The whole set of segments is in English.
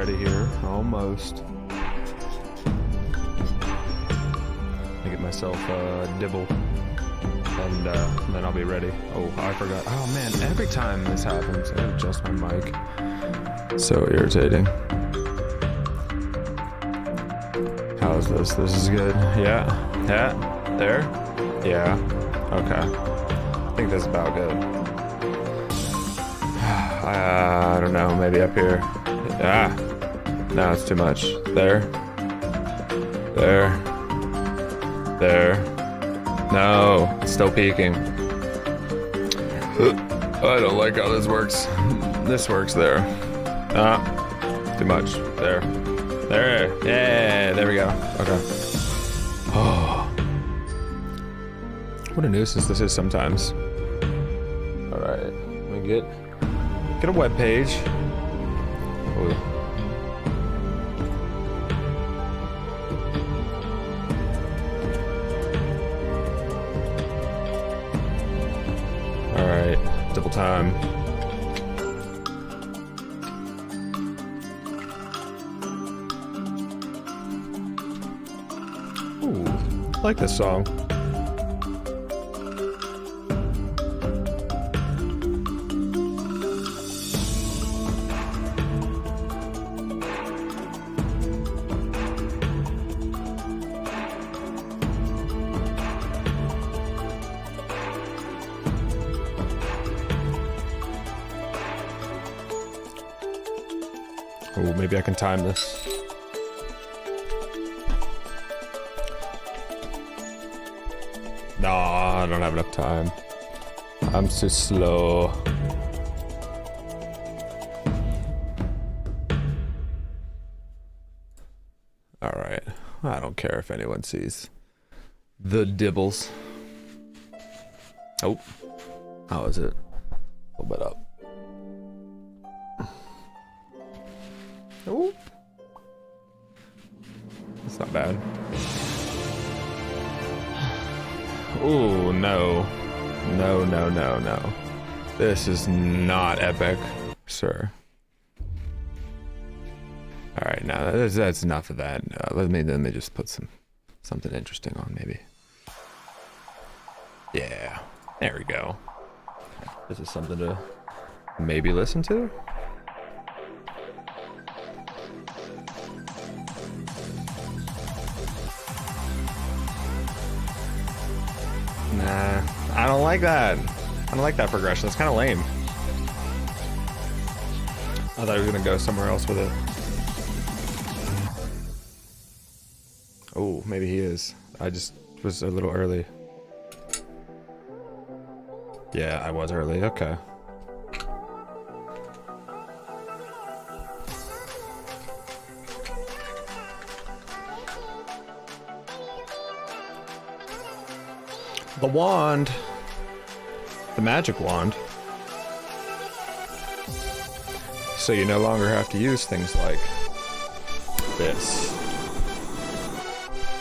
ready here. Almost. I get myself a dibble. And then I'll be ready. Oh, I forgot. Oh man, every time this happens, I gotta adjust my mic. So irritating. How's this? This is good. Yeah. Yeah. There? Yeah. Okay. I think that's about good. I don't know. Maybe up here. Ah. No, it's too much. There. There. There. No. It's still peaking. I don't like how this works. This works there. Ah. Too much. There. There. Yeah. There we go. Okay. Oh. What a nuisance this is sometimes. Alright. Let me get a web page. Ooh. Alright. Double time. Ooh. I like this song. Oh, maybe I can time this. No, I don't have enough time. I'm too slow. Alright. I don't care if anyone sees the dibbles. Oh. How is it? A little bit up. Oh. That's not bad. Oh, no. No, no, no, no. This is not epic, sir. Alright, now that's enough of that. Let me just put something interesting on, maybe. Yeah, there we go. This is something to maybe listen to. Nah, I don't like that. I don't like that progression. It's kind of lame. I thought he was gonna go somewhere else with it. Oh, maybe he is. I just was a little early. Yeah, I was early. Okay. The wand. The magic wand. So you no longer have to use things like this.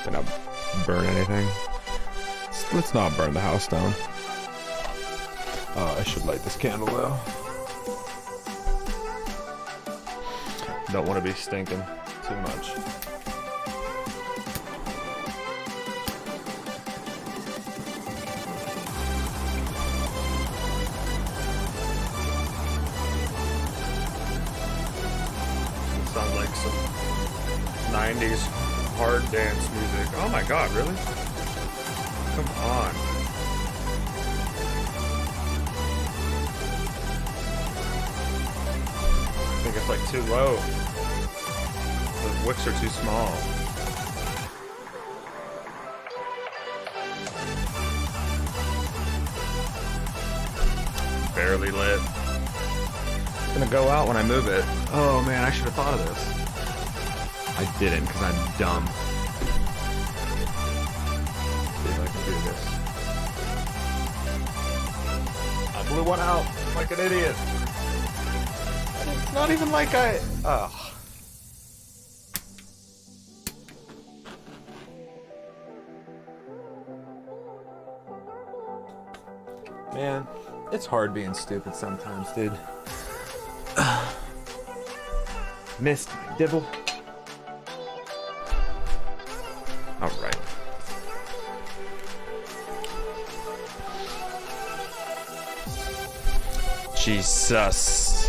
Gonna burn anything? Let's not burn the house down. Oh, I should light this candle though. Don't want to be stinking too much. Sounds like some 90s hard dance music. Oh my god, really? Come on. I think it's like too low. The wicks are too small. Barely lit. It's gonna go out when I move it. Oh man, I should have thought of this. I didn't because I'm dumb. See if I can do this. I blew one out like an idiot. It's not even like I... Ugh. Man, it's hard being stupid sometimes, dude. Missed, Dibble. All right. Jesus.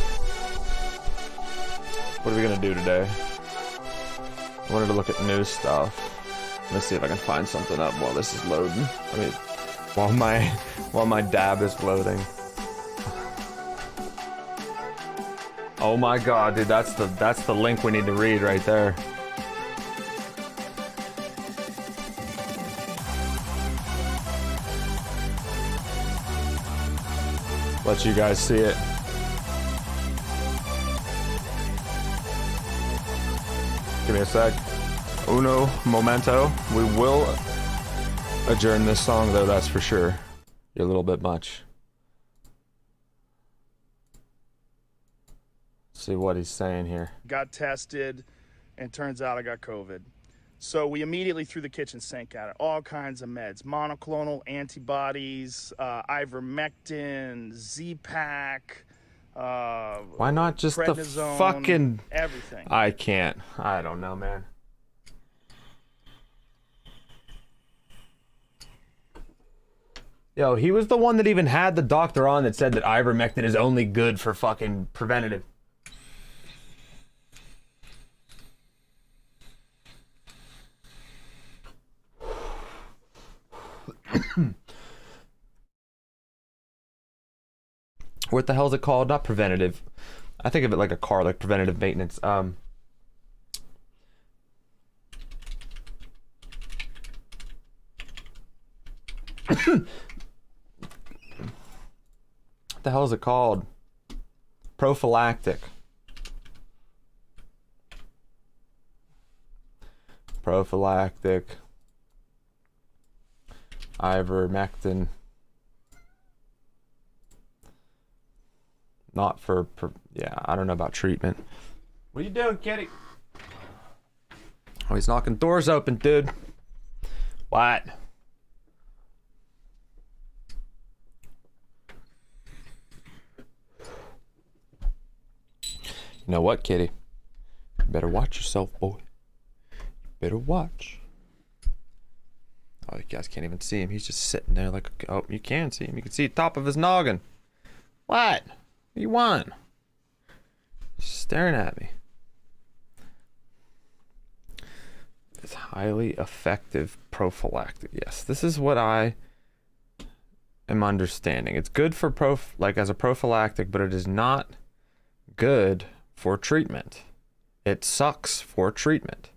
What are we gonna do today? I wanted to look at new stuff. Let's see if I can find something up while this is loading. I mean, while my dab is loading. Oh my god, dude, that's the link we need to read right there. Let you guys see it. Give me a sec. Uno momento. We will adjourn this song though, that's for sure. You're a little bit much. Let's see what he's saying here. Got tested, and turns out I got COVID. So we immediately threw the kitchen sink at it. All kinds of meds, monoclonal antibodies, ivermectin, Z-Pak. Why not just the fucking everything? I can't. I don't know, man. Yo, he was the one that even had the doctor on that said that ivermectin is only good for fucking preventative. What the hell is it called? Not preventative. I think of it like a car, like preventative maintenance. What the hell is it called? Prophylactic. Prophylactic. Ivermectin. Not for, yeah, I don't know about treatment. What are you doing, kitty? Oh, he's knocking doors open, dude. What? You know what, kitty? You better watch yourself, boy. You better watch. Oh, you guys can't even see him. He's just sitting there like, oh, you can see him. You can see the top of his noggin. What? What do you want? Just staring at me. It's highly effective prophylactic. Yes, this is what I am understanding. It's good for like as a prophylactic, but it is not good for treatment. It sucks for treatment.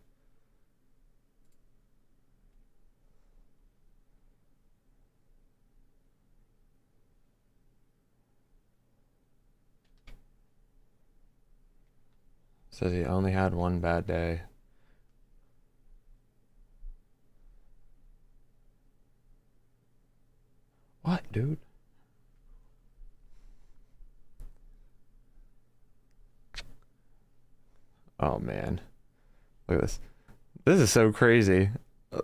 Says he only had one bad day. What, dude? Oh man. Look at this. This is so crazy.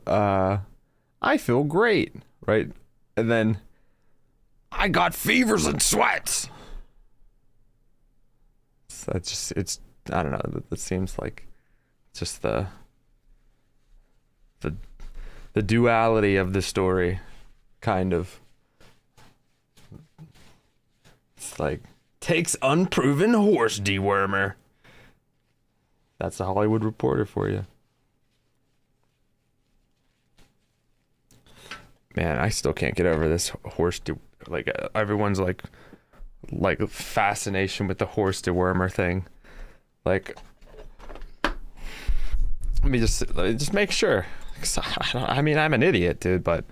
I feel great, right? And then I got fevers and sweats. So it's I don't know, that seems like just the duality of the story, kind of. It's like, takes unproven horse dewormer. That's the Hollywood Reporter for you. Man, I still can't get over this horse like everyone's like fascination with the horse dewormer thing. Like, let me just make sure. I mean, I'm an idiot, dude, but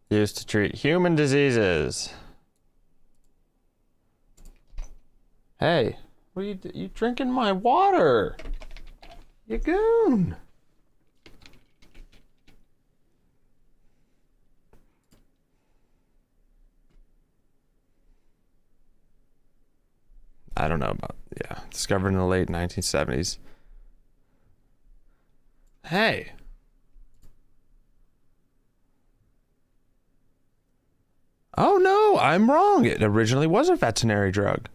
used to treat human diseases. Hey, what are you drinking my water? You goon. I don't know about, yeah. Discovered in the late 1970s. Hey. Oh no, I'm wrong. It originally was a veterinary drug.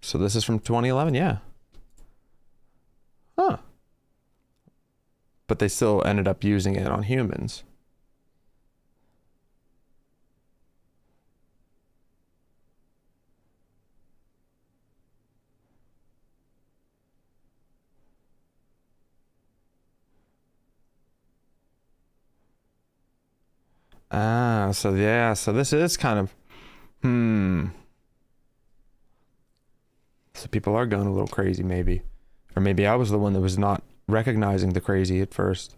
So this is from 2011, yeah. Huh. But they still ended up using it on humans. Ah, so yeah, so this is kind of, So people are going a little crazy, maybe. Or maybe I was the one that was not recognizing the crazy at first.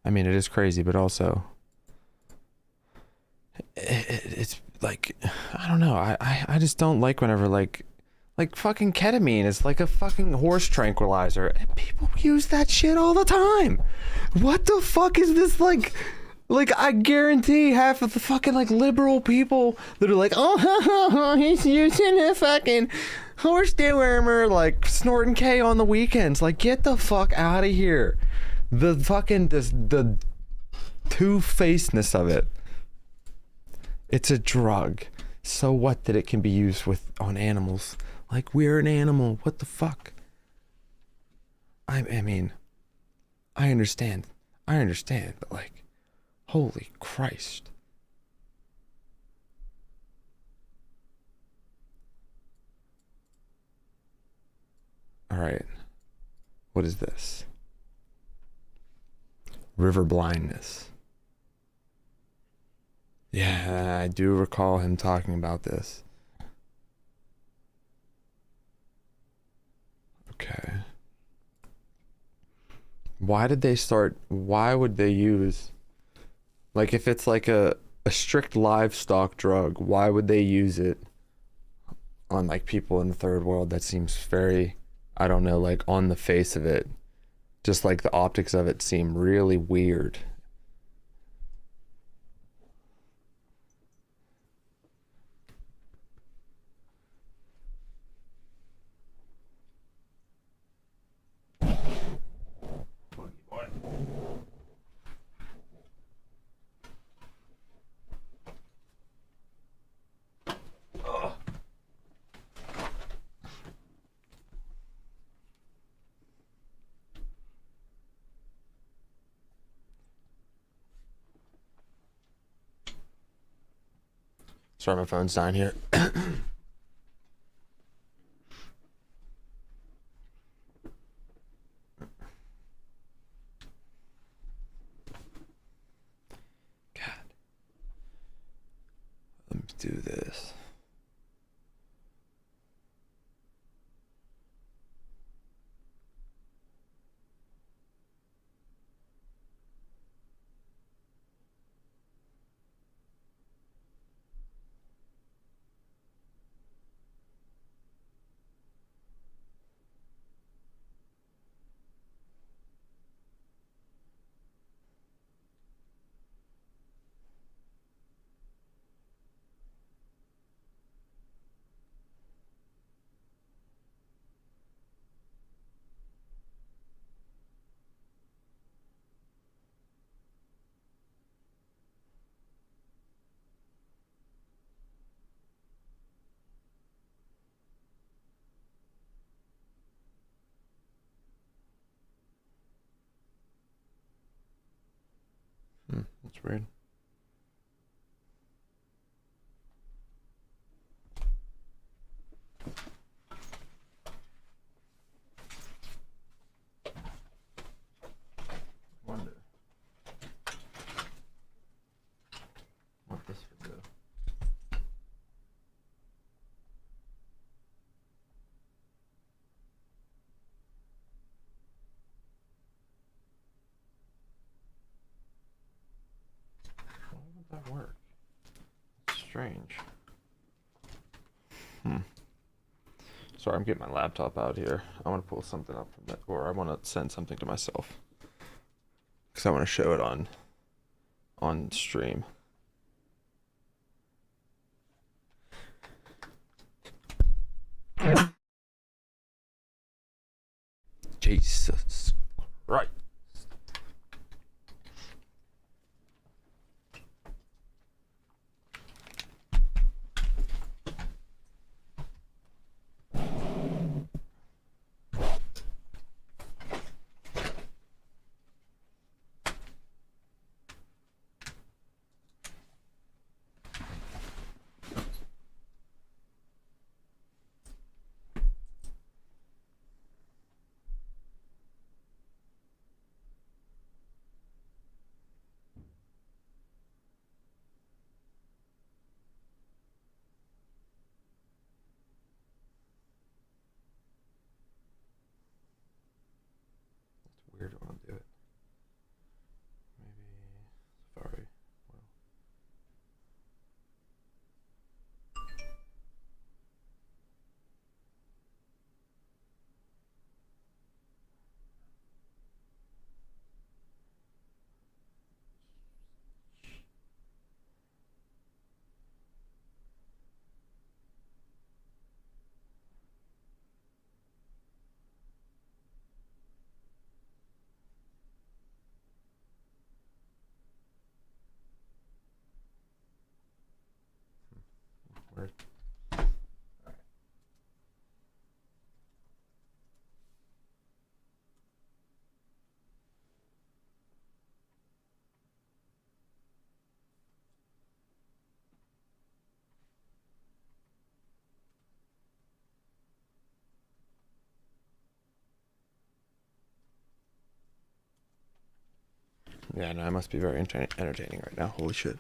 I mean, it is crazy, but also... It's like, I don't know. I just don't like whenever, like fucking ketamine is like a fucking horse tranquilizer. And people use that shit all the time. What the fuck is this, like... Like, I guarantee half of the fucking, like, liberal people that are like, oh, he's using a fucking horse dewormer, like, snorting K on the weekends. Like, get the fuck out of here. The fucking, the two-facedness of it. It's a drug. So what that it can be used with on animals? Like, we're an animal. What the fuck? I mean, I understand, but, like, holy Christ. All right. What is this? River blindness. Yeah, I do recall him talking about this. Okay. Why would they use... Like, if it's like a strict livestock drug, why would they use it on, like, people in the third world? That seems very, I don't know, like, on the face of it, just like the optics of it seem really weird. Sorry, my phone's dying here. God. Let me do this. That's weird. Wonder what this would do. Why would that work? It's strange. Sorry, I'm getting my laptop out here. I want to pull something up from that, or I want to send something to myself. because I want to show it on stream. Jesus Christ. Weird when I do it. Maybe Safari. Well. Weird. Yeah, no, I must be very entertaining right now. Holy shit.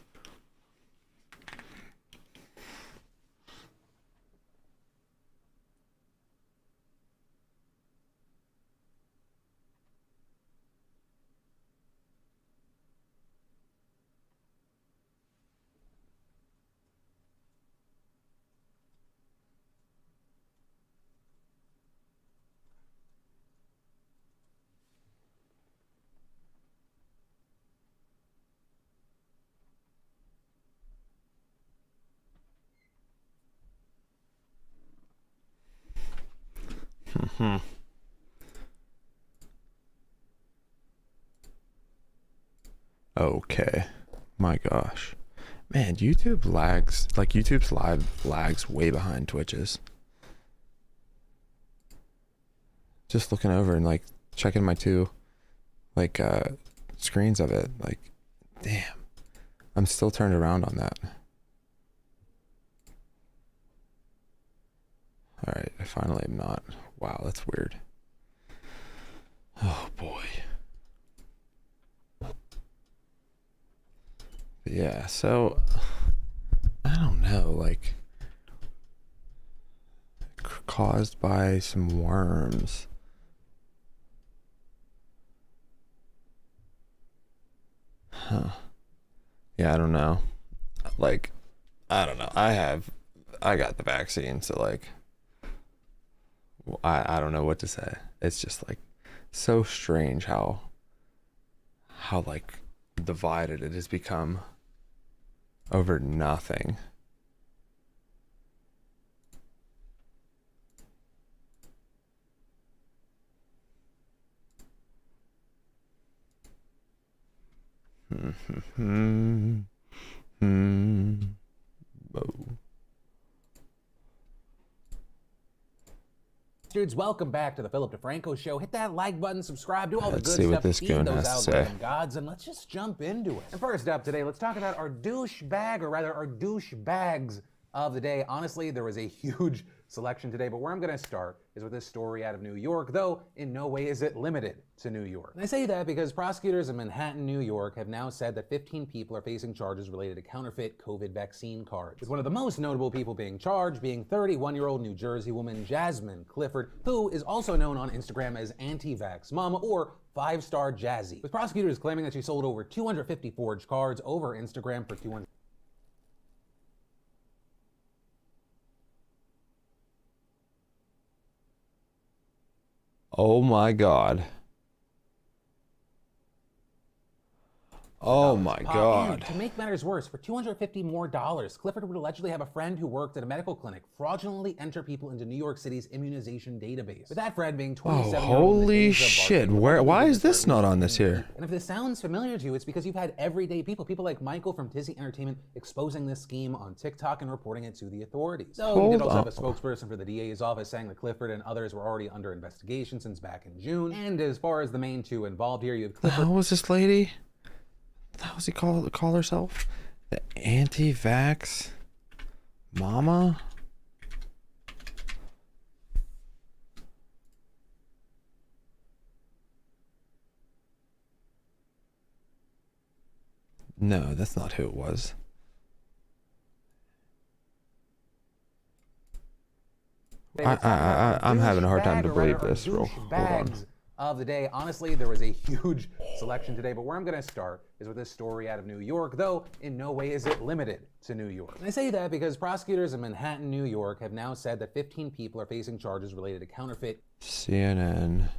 Okay. My gosh. Man, YouTube lags. Like, YouTube's live lags way behind Twitch's. Just looking over and, like, checking my two, like, screens of it. Like, damn. I'm still turned around on that. Alright, I finally am not. Wow, that's weird. Oh, boy. Yeah, so I don't know, like caused by some worms. Huh. Yeah, I don't know. Like, I don't know. I got the vaccine, so like I don't know what to say. It's just like so strange how like divided it has become over nothing. Oh. Dudes, welcome back to the Philip DeFranco Show. Hit that like button, subscribe, do all the Let's good see what stuff, this feed goon those has to say. algorithm gods, and let's just jump into it. And first up today, let's talk about our douchebag, or rather our douchebags of the day. Honestly, there was a huge selection today, but where I'm gonna start is with this story out of New York, though in no way is it limited to New York. And I say that because prosecutors in Manhattan, New York have now said that 15 people are facing charges related to counterfeit COVID vaccine cards. With one of the most notable people being charged being 31-year-old New Jersey woman Jasmine Clifford, who is also known on Instagram as Anti-Vax Mom or 5-Star Jazzy. With prosecutors claiming that she sold over 250 forged cards over Instagram for $200. Oh my God. Oh my God. And to make matters worse, for $250 more, Clifford would allegedly have a friend who worked at a medical clinic fraudulently enter people into New York City's immunization database. With that friend being 27 Oh, holy shit. Why is this not on this here? And if this sounds familiar to you, it's because you've had everyday people like Michael from Tizzy Entertainment exposing this scheme on TikTok and reporting it to the authorities. So we did also have a spokesperson for the DA's office saying that Clifford and others were already under investigation since back in June. And as far as the main two involved here, you have Clifford. How was this lady? How was he call herself? The anti-vax mama? No, that's not who it was. I'm having a hard time to believe this. Hold on. Of the day. Honestly, there was a huge selection today, but where I'm going to start is with this story out of New York, though in no way is it limited to New York. And I say that because prosecutors in Manhattan, New York have now said that 15 people are facing charges related to counterfeit. CNN.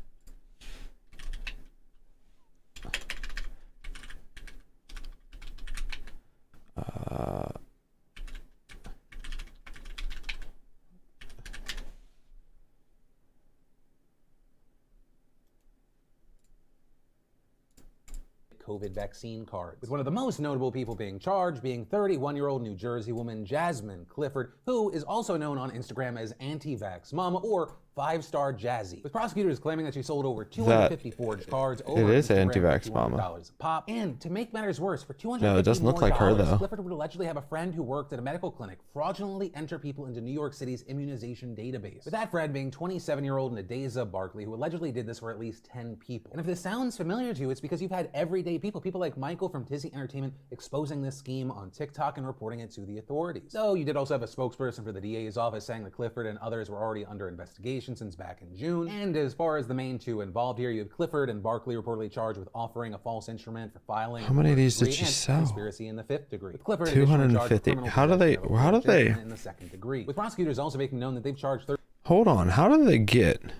COVID vaccine cards, with one of the most notable people being charged being 31-year-old New Jersey woman Jasmine Clifford, who is also known on Instagram as Anti-Vax Mama or 5-Star Jazzy, with prosecutors claiming that she sold over 250 forged cards over it is Instagram Anti-Vax for Mama. $200 a pop. And to make matters worse, for $250 No, it doesn't look like her though. Clifford would allegedly have a friend who worked at a medical clinic fraudulently enter people into New York City's immunization database, with that friend being 27-year-old Nadeza Barkley, who allegedly did this for at least 10 people. And if this sounds familiar to you, it's because you've had everyday people like Michael from Tizzy Entertainment exposing this scheme on TikTok and reporting it to the authorities. So you did also have a spokesperson for the DA's office saying that Clifford and others were already under investigation since back in June. And as far as the main two involved here, you have Clifford and Barkley reportedly charged with offering a false instrument for filing. How many of these did she sell? Conspiracy in the 5th degree. With Clifford 250. How do they? in the 2nd degree. With prosecutors also making known that they've charged. Hold on. How do they get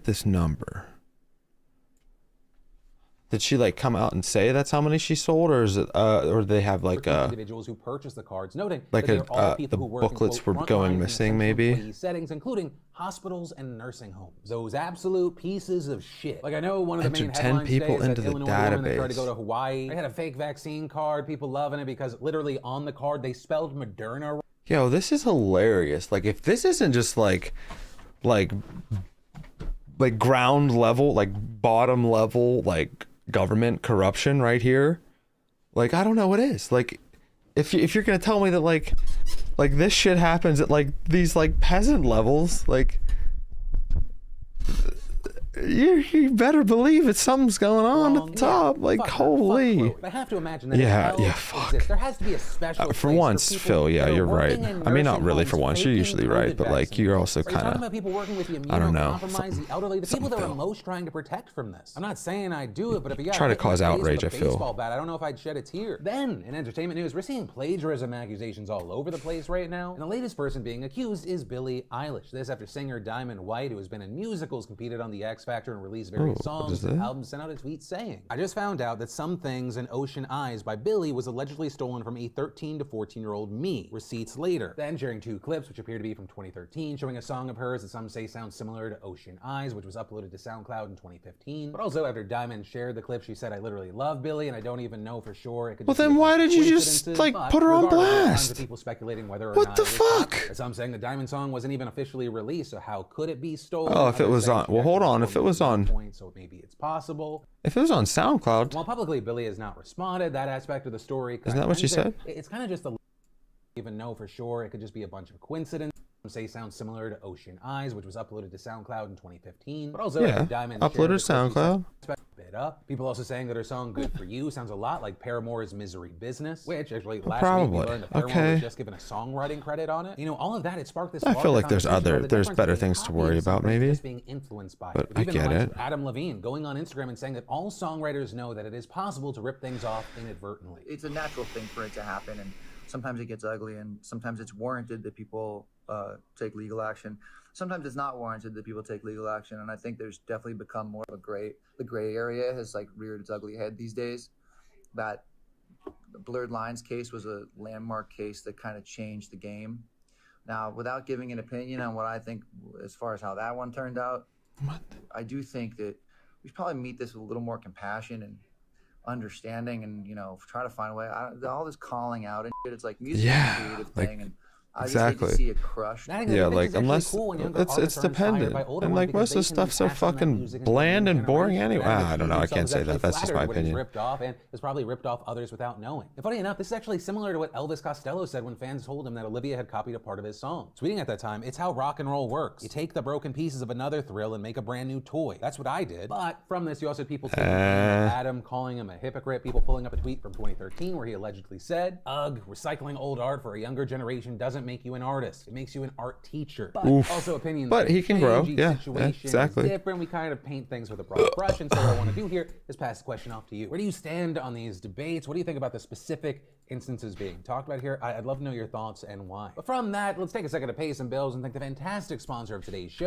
this number? Did she like come out and say that's how many she sold, or is it or do they have like individuals who purchased the cards, noting like that the booklets were going missing, maybe settings, including hospitals and nursing homes. Those absolute pieces of shit. Like I know one of the main headlines 10 people today is into that the Illinois woman that tried to database. go to Hawaii. They had a fake vaccine card, people loving it because literally on the card they spelled Moderna. Yo, this is hilarious. Like if this isn't just like ground level, like bottom level, like government corruption right here, like I don't know what is. Like if you're gonna tell me that like this shit happens at like these like peasant levels, like you better believe it's something's going on at the top. Like holy. I have to imagine that fuck. There has to be a special for once, Phil, yeah, you're right. I mean, not really for once. You're usually right, but like you're also kind of. I don't know. The elderly, the people that are most trying to protect from this. I'm not saying I do it, but if you try to cause outrage, I feel. Bat, I don't know if I'd shed a tear. Then, in entertainment news, we're seeing plagiarism accusations all over the place right now, and the latest person being accused is Billie Eilish. This after singer Diamond White, who has been in musicals, competed on the X Factor and released various songs. The album sent out a tweet saying, "I just found out that Some Things in Ocean Eyes by Billie was allegedly stolen from a 13 to 14-year-old me. Receipts later." Then sharing 2 clips, which appear to be from 2013, showing a song of hers that some say sounds similar to Ocean Eyes, which was uploaded to SoundCloud in 2015. But also after Diamond shared the clip, she said, "I literally love Billie, and I don't even know for sure." It could well, then why did you just like put her on blast? People speculating whether or what not the fuck? Some saying the Diamond song wasn't even officially released, so how could it be stolen? Oh, if it was on, well, hold on. If it was on, so maybe it's possible. If it was on SoundCloud. Well, publicly, Billie has not responded. That aspect of the story. Isn't that what she said? It's kind of just a even know for sure. It could just be a bunch of coincidence. Some say sounds similar to Ocean Eyes, which was uploaded to SoundCloud in 2015. But also, Diamond uploaded to SoundCloud. People also saying that her song "Good for You" sounds a lot like Paramore's "Misery Business," which actually last week we learned that Paramore was just given a songwriting credit on it. You know, all of that, it sparked this. I feel like there's better things to worry about, maybe. Just being influenced by but I get it. Adam Levine going on Instagram and saying that all songwriters know that it is possible to rip things off inadvertently. It's a natural thing for it to happen, and sometimes it gets ugly, and sometimes it's warranted that people take legal action. sometimes it's not warranted that people take legal action. And I think there's definitely become more of the gray area has like reared its ugly head these days. That Blurred Lines case was a landmark case that kind of changed the game. Now, without giving an opinion on what I think as far as how that one turned out, I do think that we should probably meet this with a little more compassion and understanding, and try to find a way. All this calling out and shit, it's like music is a creative thing, and I just hate to see it crushed. Yeah, like unless it's dependent, and like most of the stuff's so fucking bland and boring anyway. I don't know. I can't say that. That's just my opinion. Ripped off and has probably ripped off others without knowing. And funny enough, this is actually similar to what Elvis Costello said when fans told him that Olivia had copied a part of his song. Tweeting at that time, "It's how rock and roll works. You take the broken pieces of another thrill and make a brand new toy. That's what I did." But from this, you also had people taking Adam, calling him a hypocrite. People pulling up a tweet from 2013 where he allegedly said, "Ugh, recycling old art for a younger generation doesn't make you an artist. It makes you an art teacher." But also opinions. But he can grow. Yeah, exactly. Different. We kind of paint things with a broad brush. And so what I want to do here is pass the question off to you. Where do you stand on these debates? What do you think about the specific instances being talked about here? I'd love to know your thoughts and why. But from that, let's take a second to pay some bills and thank the fantastic sponsor of today's show,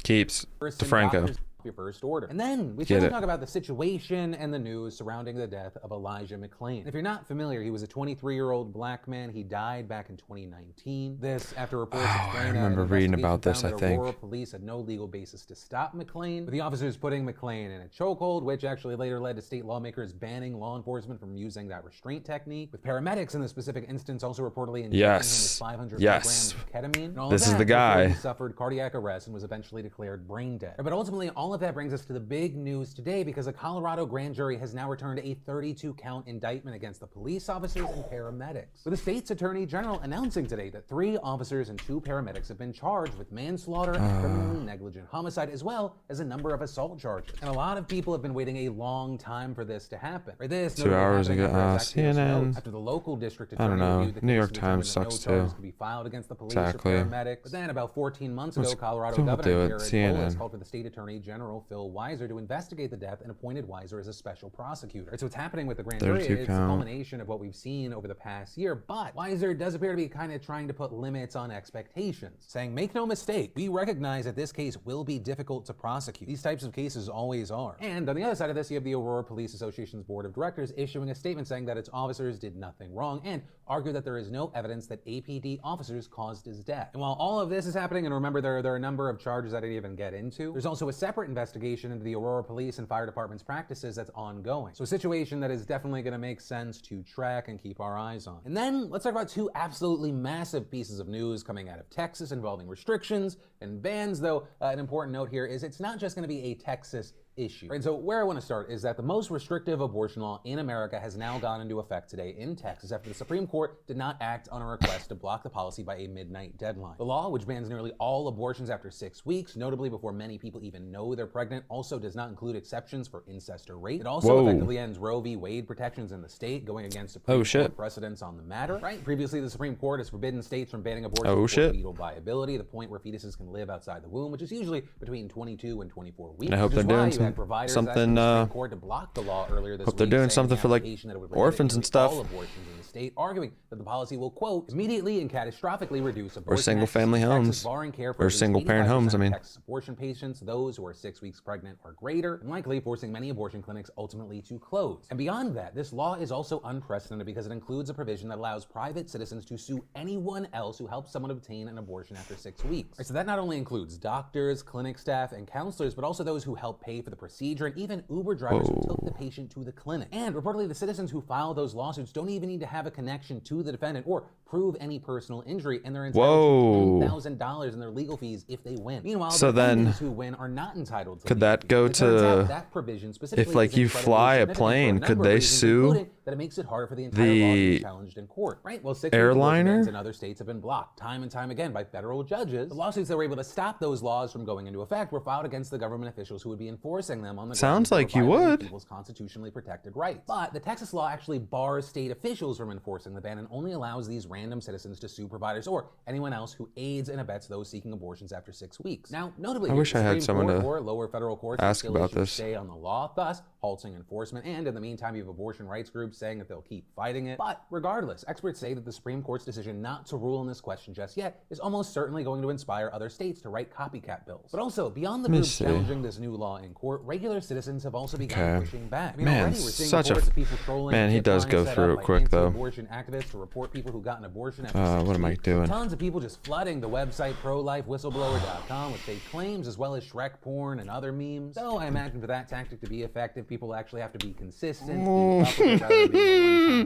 Keeps DeFranco. Your first order. And then we start to talk about the situation and the news surrounding the death of Elijah McClain. And if you're not familiar, he was a 23-year-old black man. He died back in 2019. This after reports I remember reading about this, I think. Aurora police had no legal basis to stop McClain, with the officers putting McClain in a chokehold, which actually later led to state lawmakers banning law enforcement from using that restraint technique, with paramedics in the specific instance also reportedly injecting him with 500 milligrams of ketamine. And all This of is that the guy. He suffered cardiac arrest and was eventually declared brain dead. But ultimately, all of that brings us to the big news today, because a Colorado grand jury has now returned a 32-count indictment against the police officers and paramedics, with the state's attorney general announcing today that 3 officers and 2 paramedics have been charged with manslaughter and criminally negligent homicide, as well as a number of assault charges. And a lot of people have been waiting a long time for this to happen. Right, this 2 hours ago, CNN. After the local district I don't attorney know. reviewed the New case York to Times determine that sucks no charges too. could be filed against the police Exactly. or paramedics. But then about 14 months ago, Colorado Don't Governor do it. Jared CNN. Polis called for the state attorney general Phil Weiser to investigate the death and appointed Weiser as a special prosecutor. So what's happening with the grand jury is a culmination of what we've seen over the past year, but Weiser does appear to be kind of trying to put limits on expectations, saying, make no mistake, we recognize that this case will be difficult to prosecute. These types of cases always are. And on the other side of this, you have the Aurora Police Association's board of directors issuing a statement saying that its officers did nothing wrong and argue that there is no evidence that APD officers caused his death. And while all of this is happening, and remember there are a number of charges that I didn't even get into, there's also a separate investigation into the Aurora Police and Fire Department's practices that's ongoing. So a situation that is definitely going to make sense to track and keep our eyes on. And then let's talk about 2 absolutely massive pieces of news coming out of Texas involving restrictions and bans, though an important note here is it's not just going to be a Texas issue. Right, so where I want to start is that the most restrictive abortion law in America has now gone into effect today in Texas after the Supreme Court did not act on a request to block the policy by a midnight deadline. The law, which bans nearly all abortions after 6 weeks, notably before many people even know they're pregnant, also does not include exceptions for incest or rape. It also effectively ends Roe v. Wade protections in the state, going against Supreme Court precedents on the matter. Right? Previously, the Supreme Court has forbidden states from banning abortion for fetal viability, the point where fetuses can live outside the womb, which is usually between 22 and 24 weeks. I hope they're doing something. Court to block the law earlier this hope they're week, doing something for like orphans and stuff. All abortions in the state, arguing that the policy will, quote, immediately and catastrophically reduce abortion or single-family homes, or single-parent homes. I mean, Texas abortion patients, those who are 6 weeks pregnant or greater, and likely forcing many abortion clinics ultimately to close. And beyond that, this law is also unprecedented because it includes a provision that allows private citizens to sue anyone else who helps someone obtain an abortion after 6 weeks. Right, so that not only includes doctors, clinic staff, and counselors, but also those who help pay for the procedure and even Uber drivers who took the patient to the clinic. And reportedly, the citizens who file those lawsuits don't even need to have a connection to the defendant or prove any personal injury, and they're entitled to $10,000 in their legal fees if they win. Meanwhile, the defendants who win are not entitled to. Could that go to that provision specifically if like you fly a plane? Could they sue that it makes it harder for the entire law to be challenged in court? Right. Well, 6 airliner in other states have been blocked time and time again by federal judges. The lawsuits that were able to stop those laws from going into effect were filed against the government officials who would be enforcing them on the sounds like you would. People's constitutionally protected rights. But the Texas law actually bars state officials from enforcing the ban and only allows these random citizens to sue providers or anyone else who aids and abets those seeking abortions after 6 weeks. Now, notably, I wish I had someone to or lower federal courts ask about this. Stay on the law, thus halting enforcement. And in the meantime, you have abortion rights groups groups saying that they'll keep fighting it. But regardless, experts say that the Supreme Court's decision not to rule on this question just yet is almost certainly going to inspire other states to write copycat bills. But also, beyond the groups challenging this new law in court, regular citizens have also begun pushing back. I mean, Man, already we're seeing such a reports of people trolling man. He does go through it quick though. Abortion activists to report people who got an abortion after What am I doing? Tons of people just flooding the website prolifewhistleblower.com with fake claims as well as Shrek porn and other memes. So I imagine for that tactic to be effective, people actually have to be consistent. Meanwhile,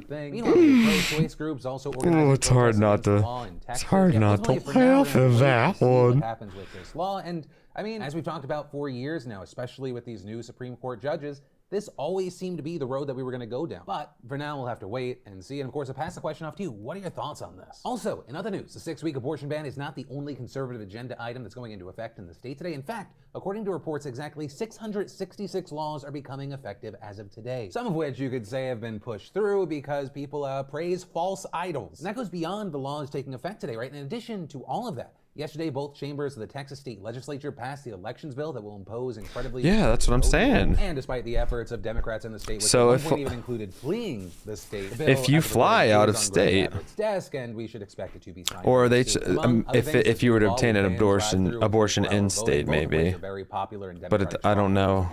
pro-choice groups also organize it's hard not to. It's hard not to laugh at that one. What happens with this law? And I mean, as we've talked about for years now, especially with these new Supreme Court judges, this always seemed to be the road that we were going to go down. But for now, we'll have to wait and see. And of course, I'll pass the question off to you. What are your thoughts on this? Also, in other news, the 6-week abortion ban is not the only conservative agenda item that's going into effect in the state today. In fact, according to reports, exactly 666 laws are becoming effective as of today. Some of which you could say have been pushed through because people praise false idols. And that goes beyond the laws taking effect today, right? In addition to all of that, yesterday, both chambers of the Texas state legislature passed the elections bill that will impose incredibly... Yeah, that's what I'm saying. And despite the efforts of Democrats in the state, which so at one point even included fleeing the state, the if you fly out of state, desk, and we should expect it to be signed. Or they, if you were to obtain an abortion in state, maybe. But I don't know.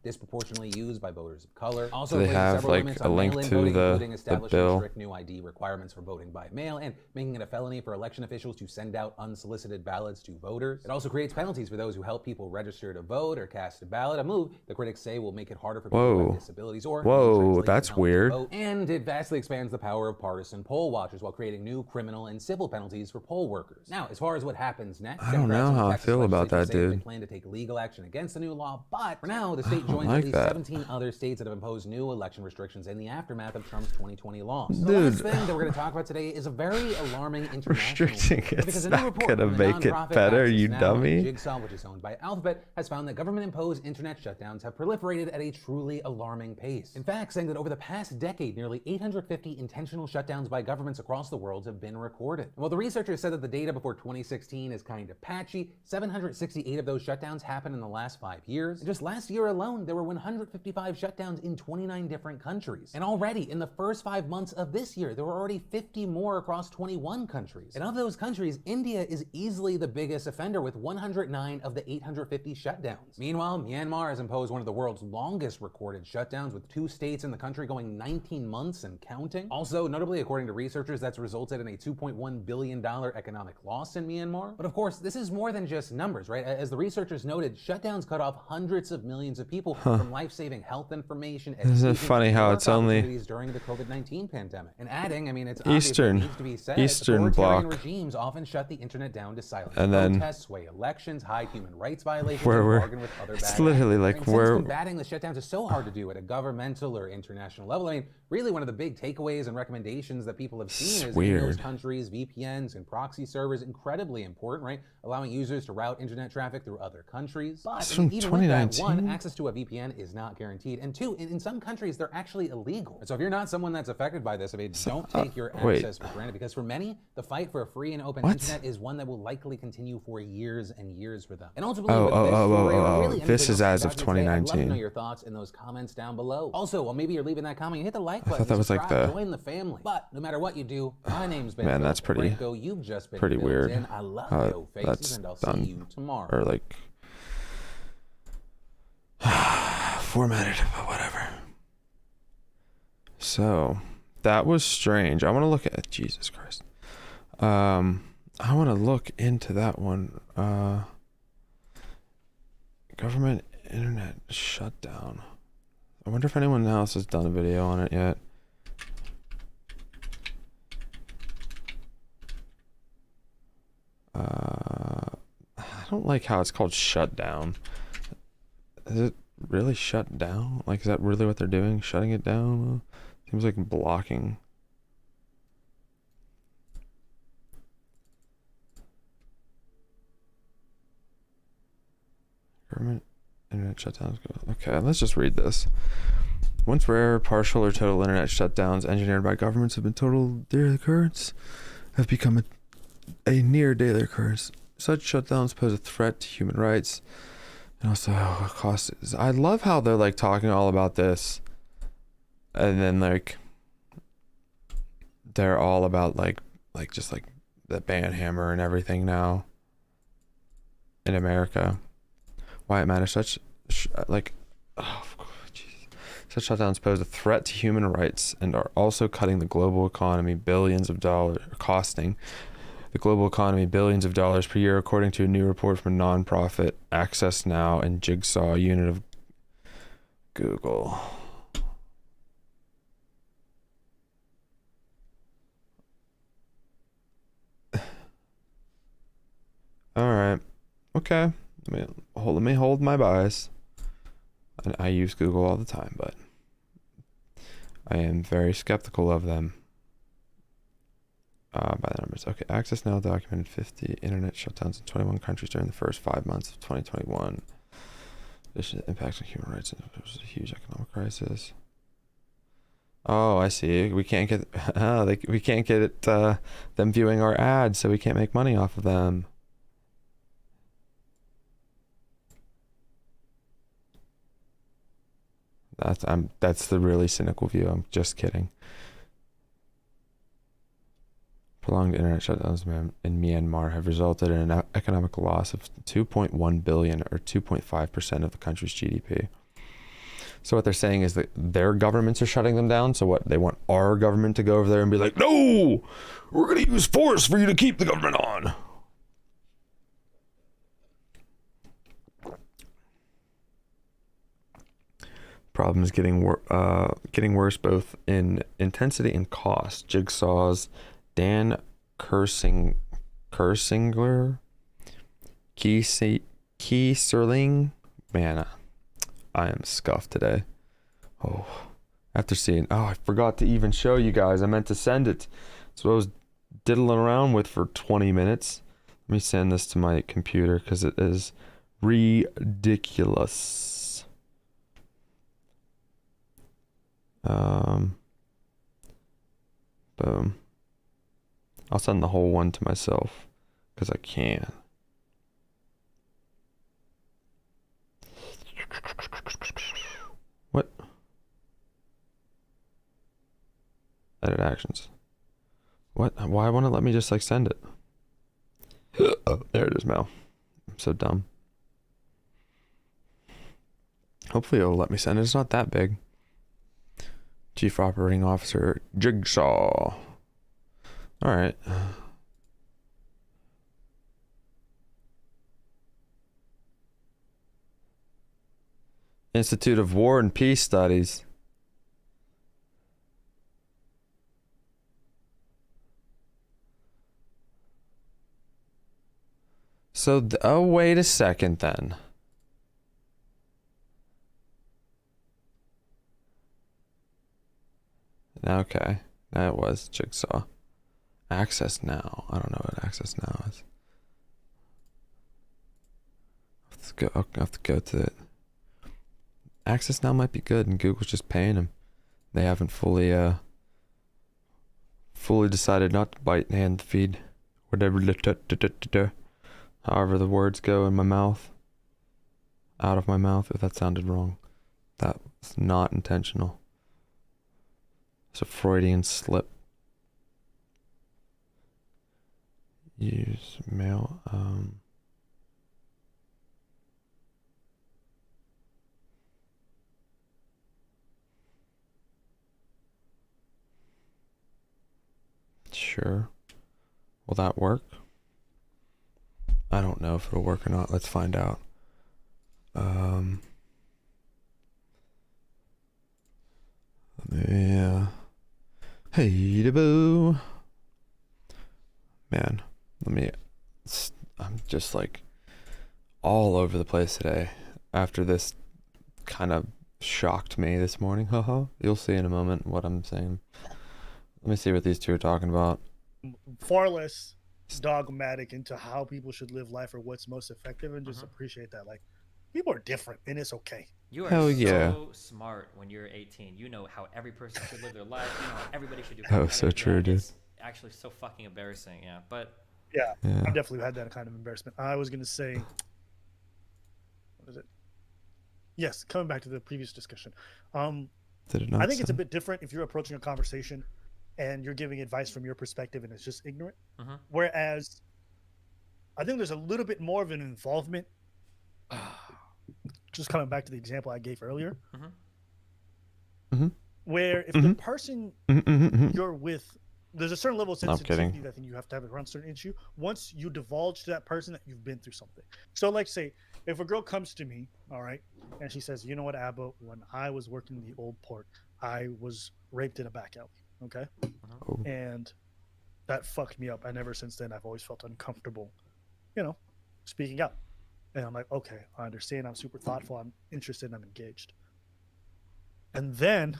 Disproportionately used by voters of color. Also, do they have like a link to the bill? Strict new ID requirements for voting by mail and making it a felony for election officials to send out unsolicited ballots to voters. It also creates penalties for those who help people register to vote or cast a ballot, a move the critics say will make it harder for people with disabilities or that's weird. And it vastly expands the power of partisan poll watchers while creating new criminal and civil penalties for poll workers. Now, as far as what happens next, I don't know how I feel about that, dude. They plan to take legal action against the new law, but for now, the state joins at least 17 other states that have imposed new election restrictions in the aftermath of Trump's 2020 laws. So the last thing that we're going to talk about today is a very alarming international restricting it's not going to make it better, you dummy. Jigsaw, which is owned by Alphabet, has found that government-imposed internet shutdowns have proliferated at a truly alarming pace. In fact, saying that over the past decade, nearly 850 intentional shutdowns by governments across the world have been recorded. And while the researchers said that the data before 2016 is kind of patchy, 768 of those shutdowns happened in the last 5 years. And just last year alone, there were 155 shutdowns in 29 different countries. And already in the first 5 months of this year, there were already 50 more across 21 countries. And of those countries, India is easily the biggest offender with 109 of the 850 shutdowns. Meanwhile, Myanmar has imposed one of the world's longest recorded shutdowns, with 2 states in the country going 19 months and counting. Also, notably, according to researchers, that's resulted in a $2.1 billion economic loss in Myanmar. But of course, this is more than just numbers, right? As the researchers noted, shutdowns cut off hundreds of millions of people from life-saving health information. Isn't it funny how it's only during the COVID-19 pandemic? And adding, I mean, it's Eastern needs to be said, Eastern authoritarian bloc regimes often shut the internet down to silence and then protests, sway elections, hide human rights violations, where and we're bargain with other it's bad literally actors. like I mean, we're since combating the shutdowns is so hard to do at a governmental or international level, I mean, really one of the big takeaways and recommendations that people have seen is in those countries, VPNs and proxy servers incredibly important, right? Allowing users to route internet traffic through other countries. But I mean, even with that, 1, access to a VPN is not guaranteed, and 2, in some countries, they're actually illegal. And so if you're not someone that's affected by this, I mean, don't take your access for granted, because for many, the fight for a free and open internet is one that will likely continue for years and years for them. And ultimately, this is as of 2019. I'd love to know your thoughts in those comments down below. Also, while maybe you're leaving that comment, hit the like button. I thought that was like join the family. But no matter what you do, my name's Ben. Man, that's pretty. Franco. You've just been pretty weird. I love Joe Faces, and I'll see you tomorrow. Or like formatted, but whatever. So that was strange. I want to look at Jesus Christ. I want to look into that one. Government internet shutdown. I wonder if anyone else has done a video on it yet. I don't like how it's called shutdown. Is it really shut down? Like, is that really what they're doing? Shutting it down? Seems like blocking. Government internet shutdowns. Okay, let's just read this. Once rare, partial or total internet shutdowns engineered by governments have been total daily occurrence, have become a near daily occurrence. Such shutdowns pose a threat to human rights and also cost. I love how they're like talking all about this And then like they're all about like just like the ban hammer and everything now in America. Why it matters such like oh jeez. Such shutdowns pose a threat to human rights and are also cutting the global economy billions of dollars, costing the global economy billions of dollars per year, according to a new report from a nonprofit Access Now and Jigsaw unit of Google. All right. Okay. Let me hold my bias. I use Google all the time, but I am very skeptical of them. By the numbers. Okay. Access Now documented 50 internet shutdowns in 21 countries during the first 5 months of 2021. This is impacting human rights and it was a huge economic crisis. Oh, I see. We can't get we can't get them viewing our ads, so we can't make money off of them. That's the really cynical view. I'm just kidding. Prolonged internet shutdowns in Myanmar have resulted in an economic loss of 2.1 billion or 2.5% of the country's GDP. So what they're saying is that their governments are shutting them down. So what they want our government to go over there and be like, no, we're going to use force for you to keep the government on. Problem is getting worse both in intensity and cost. Jigsaw's Dan Keyserling, man, I am scuffed today. Oh, after seeing, I forgot to even show you guys. I meant to send it. That's what I was diddling around with for 20 minutes. Let me send this to my computer because it is ridiculous. Boom. I'll send the whole one to myself because I can. What? Edit actions. What? Why won't it let me just like send it? Oh, there it is, Mel. I'm so dumb. Hopefully it'll let me send it. It's not that big. Chief Operating Officer Jigsaw. All right. Institute of War and Peace Studies. So, oh, wait a second then. Okay, that was Jigsaw. Access Now. I don't know what Access Now is. I'll have to go to it. Access Now might be good, and Google's just paying them. They haven't fully decided not to bite and hand feed. Whatever, however the words go in my mouth. Out of my mouth, if that sounded wrong. That was not intentional. It's a Freudian slip. Use mail. Sure. Will that work? I don't know if it'll work or not. Let's find out. Yeah. Hey, boo. Man, I'm just like all over the place today after this kind of shocked me this morning. Haha. You'll see in a moment what I'm saying. Let me see what these two are talking about. Far less dogmatic into how people should live life or what's most effective, and just appreciate that. Like, people are different, and it's okay. You are so smart when you're 18. You know how every person should live their life. You know how everybody should do. Oh, so true, dude. It's actually so fucking embarrassing. Yeah, but yeah, I've definitely had that kind of embarrassment. I was gonna say, what is it? Yes, coming back to the previous discussion. Did it not I think it's a say? bit different if you're approaching a conversation and you're giving advice from your perspective and it's just ignorant. Mhm. Whereas I think there's a little bit more of an involvement. Just coming back to the example I gave earlier, Mhm. where if the person you're with, there's a certain level of I'm kidding. sensitivity that I think you have to have around certain issue. Once you divulge to that person that you've been through something. So, like, say, if a girl comes to me, all right, and she says, "You know what, Abba? When I was working in the old port, I was raped in a back alley." Okay, Oh. and that fucked me up. And ever since then, I've always felt uncomfortable, you know, speaking out. And I'm like, okay, I understand. I'm super thoughtful. I'm interested. I'm engaged. And then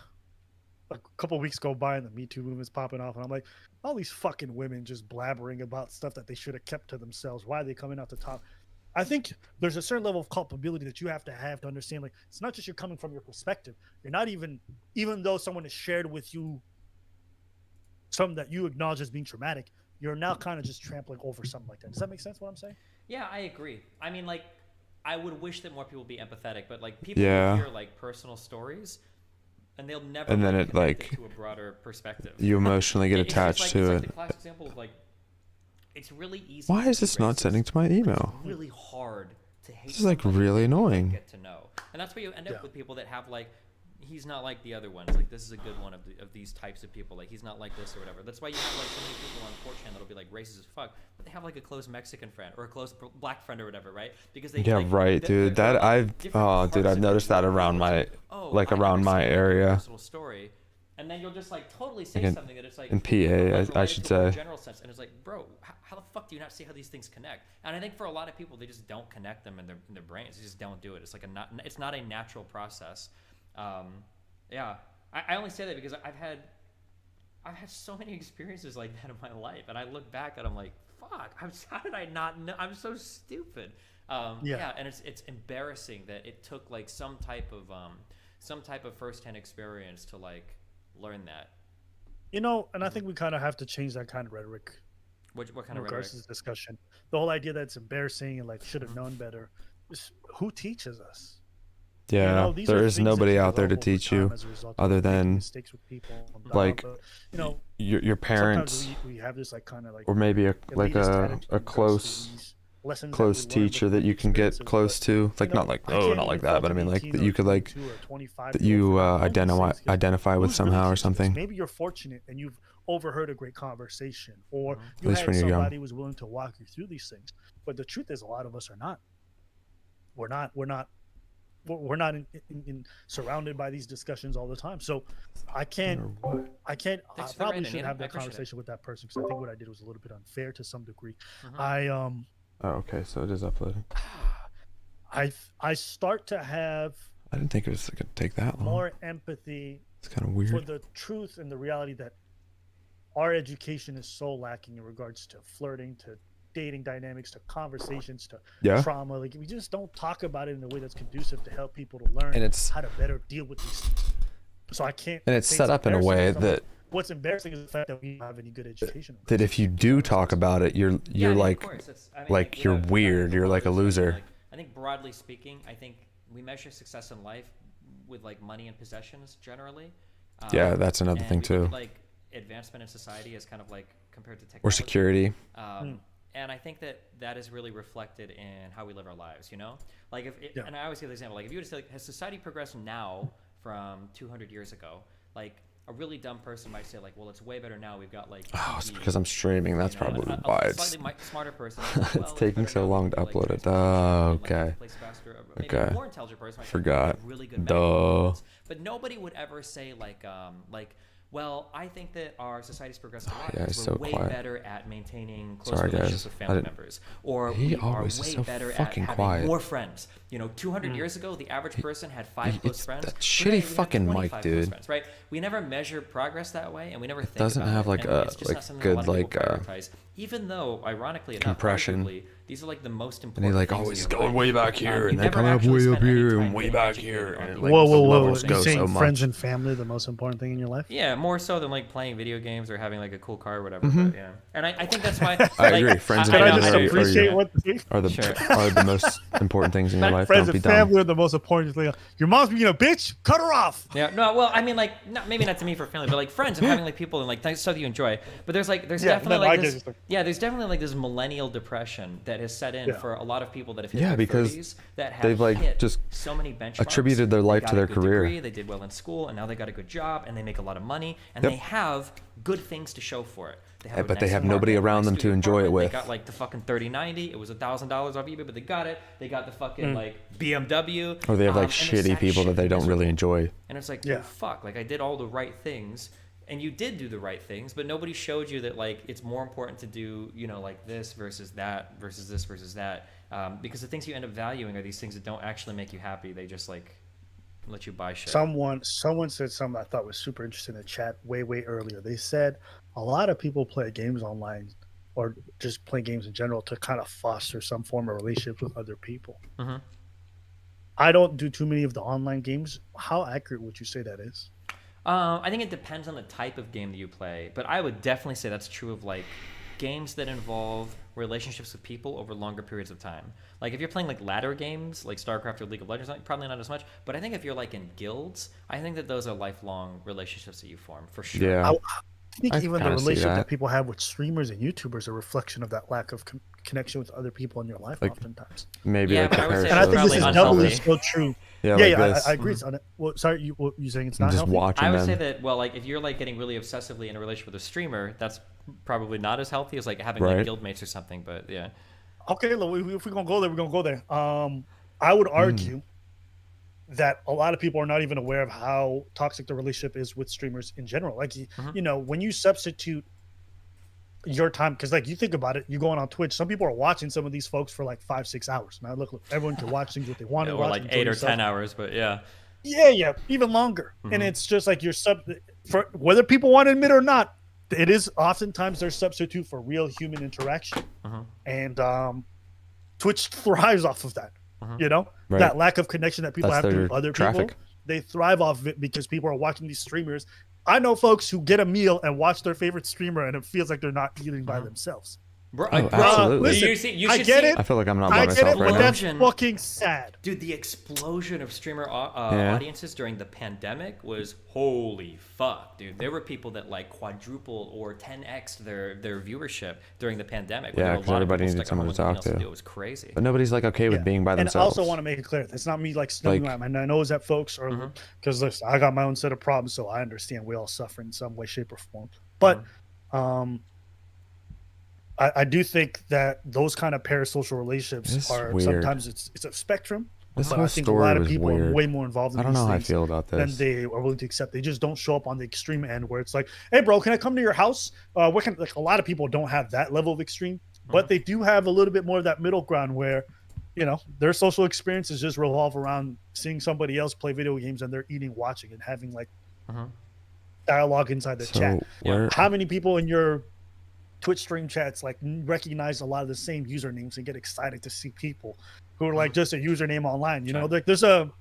a couple weeks go by and the Me Too movement's popping off. And I'm like, all these fucking women just blabbering about stuff that they should have kept to themselves. Why are they coming out the top? I think there's a certain level of culpability that you have to understand. Like, it's not just you're coming from your perspective. You're not even though someone has shared with you something that you acknowledge as being traumatic, you're now kind of just trampling over something like that. Does that make sense what I'm saying? Yeah, I agree. I mean, like, I would wish that more people would be empathetic, but like people Yeah. hear like personal stories, and they'll never. And then really it, connect like, to a broader perspective. You emotionally get It's just attached like, to it's it. like the classic example of like, it's really easy. Why to is be this not racist, sending to my but email? It's really hard to hate. This is, like, somebody really that you don't annoying. Get to know, and that's where you end up with people that have like. He's not like the other ones. Like, this is a good one of these types of people. Like, he's not like this or whatever. That's why you have like so many people on 4chan that'll be like racist as fuck, but they have like a close Mexican friend or a close black friend or whatever, right? Because they Yeah, like, right, dude. they're, That like, I've different dude, parts I've of noticed you. that around You'll my like, oh, like I never around seen my like a area. personal story, and then you'll just like totally say Like something that it's like in PA, like, I related should to a more say. general sense, and it's like, bro, how the fuck do you not see how these things connect? And I think for a lot of people, they just don't connect them in their brains. They just don't do it. It's like it's not a natural process. Yeah. I only say that because I've had so many experiences like that in my life, and I look back and I'm like, fuck, how did I not know? I'm so stupid. Yeah, and it's embarrassing that it took like some type of firsthand experience to like learn that. You know, and I think we kind of have to change that kind of rhetoric. What kind in of regards rhetoric? to this discussion, the whole idea that it's embarrassing and like should have known better. Who teaches us? Yeah, know, these there are is things that nobody you out there to develop over teach time you as a result of other making than mistakes with people and like but, you know, your parents sometimes we have this like kind of like or maybe like elitist a attitude in regards to close these lessons that close we learn teacher with that you can get experiences, close but, to, like you know, not like I oh can't not even like that, fault but I an mean like 18 that or you could like 22 or 25 that year old you for not knowing these identify things, 'cause identify with who's really somehow or teaching this? something. Maybe you're fortunate and you've overheard a great conversation, or At you least had when you're young. somebody who was willing to walk you through these things. But the truth is, a lot of us are not. We're not in surrounded by these discussions all the time. So I Thanks probably for the shouldn't writing, have I that appreciate it. conversation with that person because I think what I did was a little bit unfair to some degree. Mhm. Oh, okay, so it is uploading. I start to have I didn't think it was gonna take that long. more empathy It's kind of for weird. the truth and the reality that our education is so lacking in regards to flirting, to dating dynamics, to conversations, to Yeah. trauma. Like, we just don't talk about it in a way that's conducive to help people to learn And it's how to better deal with these things. So I can't. and it's say set up in a embarrassing way because I'm like, that what's embarrassing is the fact that we don't have any good education. that if you do talk about it, you're Yeah, I mean, of like course, I mean, like you're without weird. You're like a comparison, loser. like, I think broadly speaking, I think we measure success in life with like money and possessions generally. Yeah, that's another and thing we look too. at, like advancement in society is kind of like compared to technology. Or security. And I think that is really reflected in how we live our lives. You know, like and I always give the example, like if you were to say, like, has society progressed now from 200 years ago? Like a really dumb person might say, like, well, it's way better now. We've got like Oh, it's TV, because I'm streaming. That's you know, probably a why it's slightly smarter person. Like, well, it's taking better so now, we long can to do, like, upload it. transportation, Oh, and, like, okay. place faster. Maybe Okay. a more intelligent person might say, Forgot. we have really good Duh. medical methods. But nobody would ever say like well, I think that our society's progressed a lot Yeah, because he's we're so way quiet. better at maintaining close Sorry, relationships guys. with I family didn't- members, or He we are always is way so better at fucking having quiet. more friends. You know, 200 years ago, the average person had 5 close it's friends. that Today, shitty we have fucking mic, 25 close dude. friends, right? We never measure progress that way, and we never think doesn't about have, it, like, and a it's just like not something good that a lot of like people prioritize. Even though, ironically enough, compression. arguably, These are like the most And important. they like things in always your going life. way back here, You and then never coming up actually way up spend any here time and way paying back attention here, on and the like Whoa, the whoa, whoa! levels You go saying so much. friends and family the most important thing in your life? Yeah, more so than like playing video games or having like a cool car or whatever. But yeah, and I think that's why. I like, agree. Friends and Can I family just are appreciate your- what are the Sure. are the most important things in your But life. friends Don't be and dumb. family are the most important thing. Your mom's being a bitch. Cut her off. Yeah, no, well, I mean, like, maybe not to me for family, but like friends and having like people and like stuff you enjoy. But there's definitely I like get this, you. yeah, there's definitely like this millennial depression that has set in Yeah. for a lot of people that have hit Yeah, their because 30s that have they've, like, hit just so many benchmarks. attributed their They life got to a their good career. degree, they did well in school, and now they got a good job, and they make a lot of money, and Yep. they have good things to show for it. They have Yeah, a but they nice have nobody apartment, around nice them to studio enjoy it apartment. with. They got like the fucking 3090. It was $1,000 off eBay, but they got it. They got the fucking like BMW. Or they have like and they're shitty sad people that shit they don't really miserable. enjoy. And it's like, Yeah. well, fuck, like I did all the right things, and you did do the right things, but nobody showed you that like it's more important to do, you know, like this versus that versus this versus that, because the things you end up valuing are these things that don't actually make you happy. They just like let you buy shit. Someone said something I thought was super interesting in the chat way earlier. They said a lot of people play games online or just play games in general to kind of foster some form of relationships with other people. Mhm. I don't do too many of the online games. How accurate would you say that is? I think it depends on the type of game that you play, but I would definitely say that's true of like games that involve relationships with people over longer periods of time. Like if you're playing like ladder games like StarCraft or League of Legends, probably not as much, but I think if you're like in guilds, I think that those are lifelong relationships that you form for sure. Yeah. I think I even the kinda see relationship that that. people have with streamers and YouTubers are a reflection of that lack of connection with other people in your life Like, oftentimes. Maybe Yeah, like but I would say And I it's think this is probably doubly unhealthy. so true. Yeah, Yeah, like yeah, this. I agree. It's well, sorry, you're saying it's not just healthy? watching I would them. say that, well, like if you're like getting really obsessively in a relationship with a streamer, that's probably not as healthy as like having like Right. guildmates or something. But yeah, Okay, look, if we're gonna go there, we're gonna go there. I would argue that a lot of people are not even aware of how toxic the relationship is with streamers in general. Like, you know, when you substitute your time, because like you think about it, you're going on Twitch. Some people are watching some of these folks for like 5-6 hours. Now, look, everyone can watch things what they want to or watch. like enjoy 8 or yourself. 10 hours. But yeah, Yeah, even longer. And it's just like you're for whether people want to admit or not, it is oftentimes their substitute for real human interaction. And Twitch thrives off of that. You know, Right. that lack of connection that people That's have to their other traffic. people. They thrive off of it because people are watching these streamers. I know folks who get a meal and watch their favorite streamer, and it feels like they're not eating by themselves. bro, Oh, absolutely. Listen, you I should get see- it. I feel like I'm not I by get it, myself but right now. that's Explosion. fucking sad. Dude, the explosion of streamer Yeah. audiences during the pandemic was holy fuck, dude. There were people that like quadrupled or 10x their viewership during the pandemic. when Yeah, there were a 'cause lot of everybody people needed stuck at home someone to with nothing talk else to. do. It was crazy. But nobody's like okay with Yeah. being by And I themselves. also want to make it clear, it's not me like snubbing Like- them. And I know that folks are because listen, I got my own set of problems, so I understand we all suffer in some way, shape, or form. But I do think that those kind of parasocial relationships It's are weird. sometimes it's a spectrum. This but whole I think a story lot of was people are weird. way more involved in I don't these know how I things feel about than this. they are willing to accept. They just don't show up on the extreme end where it's like, hey bro, can I come to your house? What can like a lot of people don't have that level of extreme, but they do have a little bit more of that middle ground where, you know, their social experiences just revolve around seeing somebody else play video games and they're eating, watching, and having like dialogue inside the So chat. where How many people in your Twitch stream chats like recognize a lot of the same usernames and get excited to see people who are like just a username online? You know, like there's a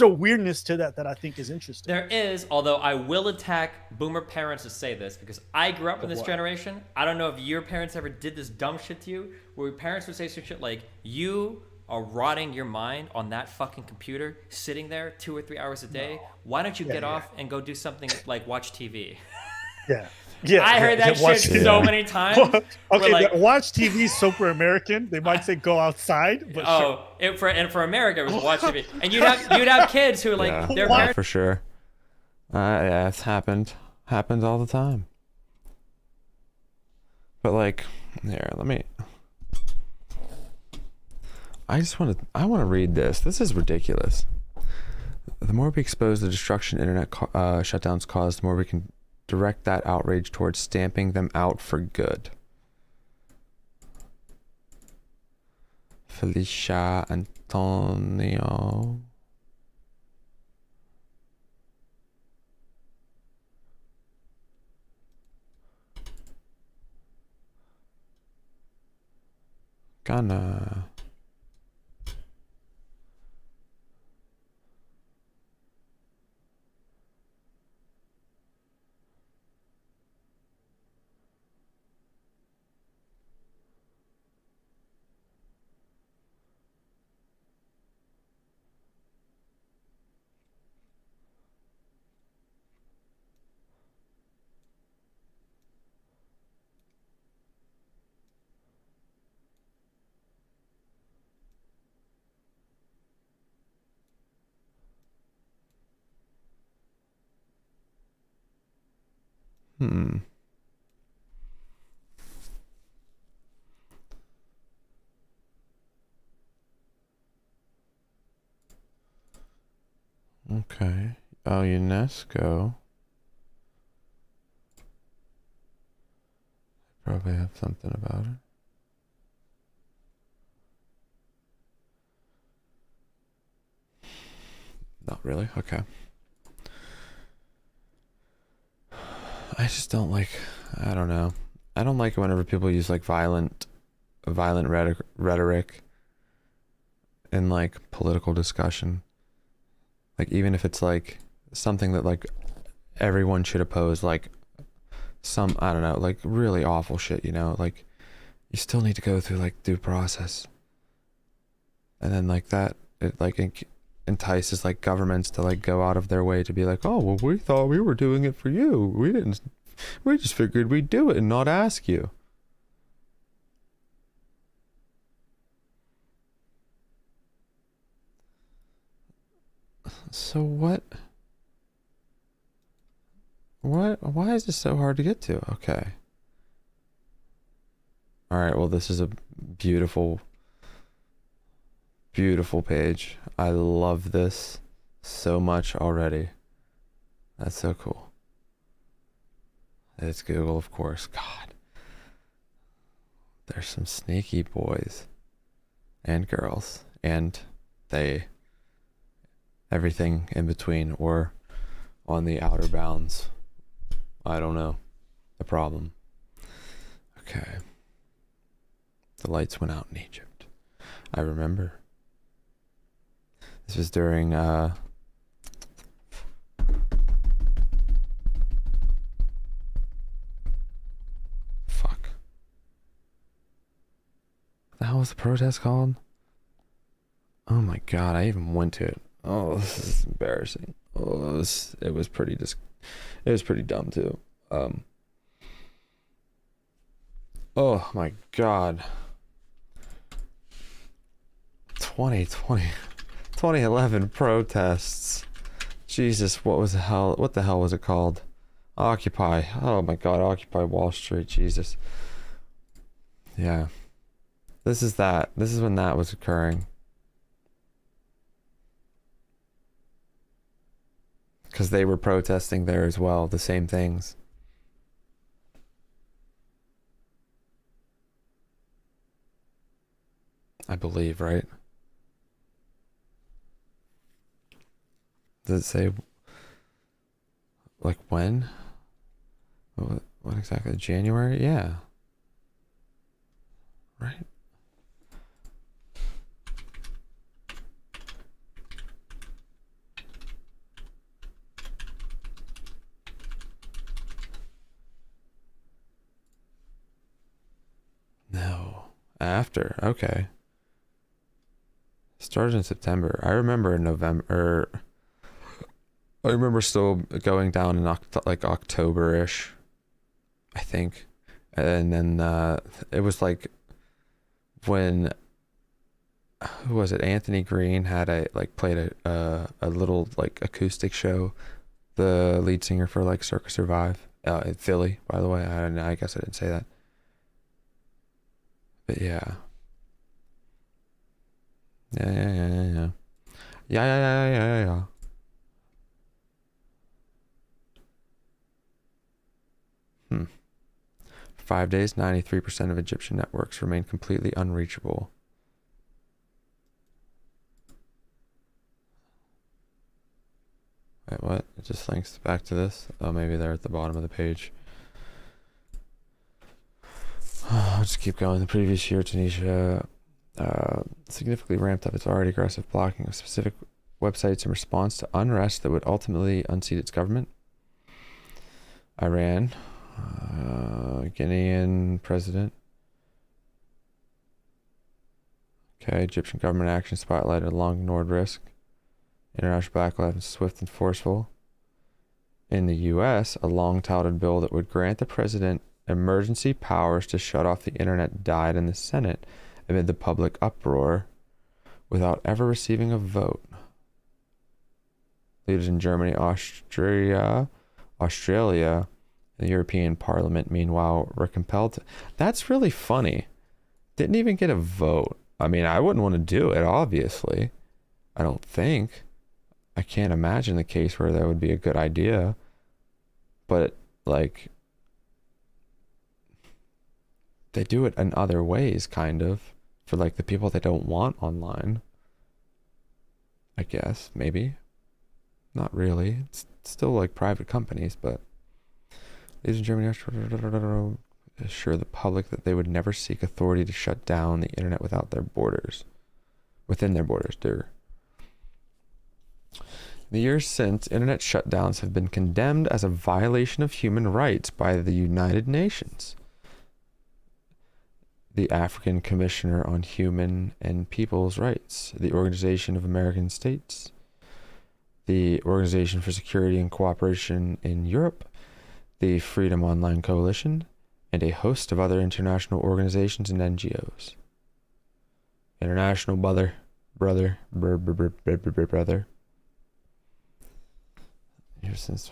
weirdness to that I think is interesting. There is, although I will attack boomer parents to say this because I grew up in this generation. I don't know if your parents ever did this dumb shit to you, where your parents would say some shit like, you are rotting your mind on that fucking computer, sitting there 2 or 3 hours a day. Why don't you get off and go do something like watch TV? Yeah, I heard that watch shit TV. so many times. Okay, We're like, watch TV is super American. They might say go outside, but sure. for America it was watch TV, and you'd have kids who are like yeah, their What? parents. for sure. Yeah, it's happens all the time. But like, here, let me. I want to read this. This is ridiculous. The more we expose the destruction internet shutdowns cause, the more we can direct that outrage towards stamping them out for good. Felicia Antonio. Gonna. Hmm. Okay. Oh, UNESCO. Probably have something about it. Not really. Okay. I just don't like. I don't know. I don't like it whenever people use like violent rhetoric in like political discussion. Like even if it's like something that like everyone should oppose, like some, I don't know, like really awful shit, you know, like you still need to go through like due process. And then like that, it like entices like governments to like go out of their way to be like, oh, well, we thought we were doing it for you. We just figured we'd do it and not ask you. So what? Why is this so hard to get to? Okay. All right, well, this is a beautiful, beautiful page. I love this so much already. That's so cool. It's Google, of course. God. There's some sneaky boys and girls and everything in between or on the outer bounds. I don't know the problem. Okay. The lights went out in Egypt. I remember. This was during fuck. What the hell was the protest called? Oh my god, I even went to it. Oh, this is embarrassing. Oh, it was pretty dumb too. Oh my god. 2011 protests. Jesus, what the hell was it called? Occupy. Oh my god, Occupy Wall Street, Jesus. Yeah. This is when that was occurring. Because they were protesting there as well, the same things. I believe, right? Does it say, like, when? What exactly? January? Yeah. Right? No. After. Okay. Started in September. I remember in November. I remember still going down in like October-ish, I think. And then it was like when, who was it? Anthony Green had played a little like acoustic show. The lead singer for like Circus Survive in Philly, by the way. I guess I didn't say that. But yeah. Yeah. Yeah. For 5 days, 93% of Egyptian networks remain completely unreachable. Wait, what? It just links back to this? Oh, maybe they're at the bottom of the page. I'll just keep going. The previous year, Tunisia significantly ramped up its already aggressive blocking of specific websites in response to unrest that would ultimately unseat its government. Iran, Guinean president. Okay, Egyptian government action spotlighted a long ignored risk. International backlash is swift and forceful. In the U.S., a long-touted bill that would grant the president emergency powers to shut off the internet died in the Senate amid the public uproar without ever receiving a vote. Leaders in Germany, Australia, and the European Parliament, meanwhile, were compelled to... That's really funny. Didn't even get a vote. I mean, I wouldn't want to do it, obviously. I don't think. I can't imagine the case where that would be a good idea. But, like... they do it in other ways, kind of. For, like, the people they don't want online. I guess, maybe. Not really. It's still, like, private companies, but... Leaders in Germany assure the public that they would never seek authority to shut down the internet within their borders. In the years since, internet shutdowns have been condemned as a violation of human rights by the United Nations, the African Commissioner on Human and People's Rights, the Organization of American States, the Organization for Security and Cooperation in Europe, the Freedom Online Coalition, and a host of other international organizations and NGOs. International brother. Here since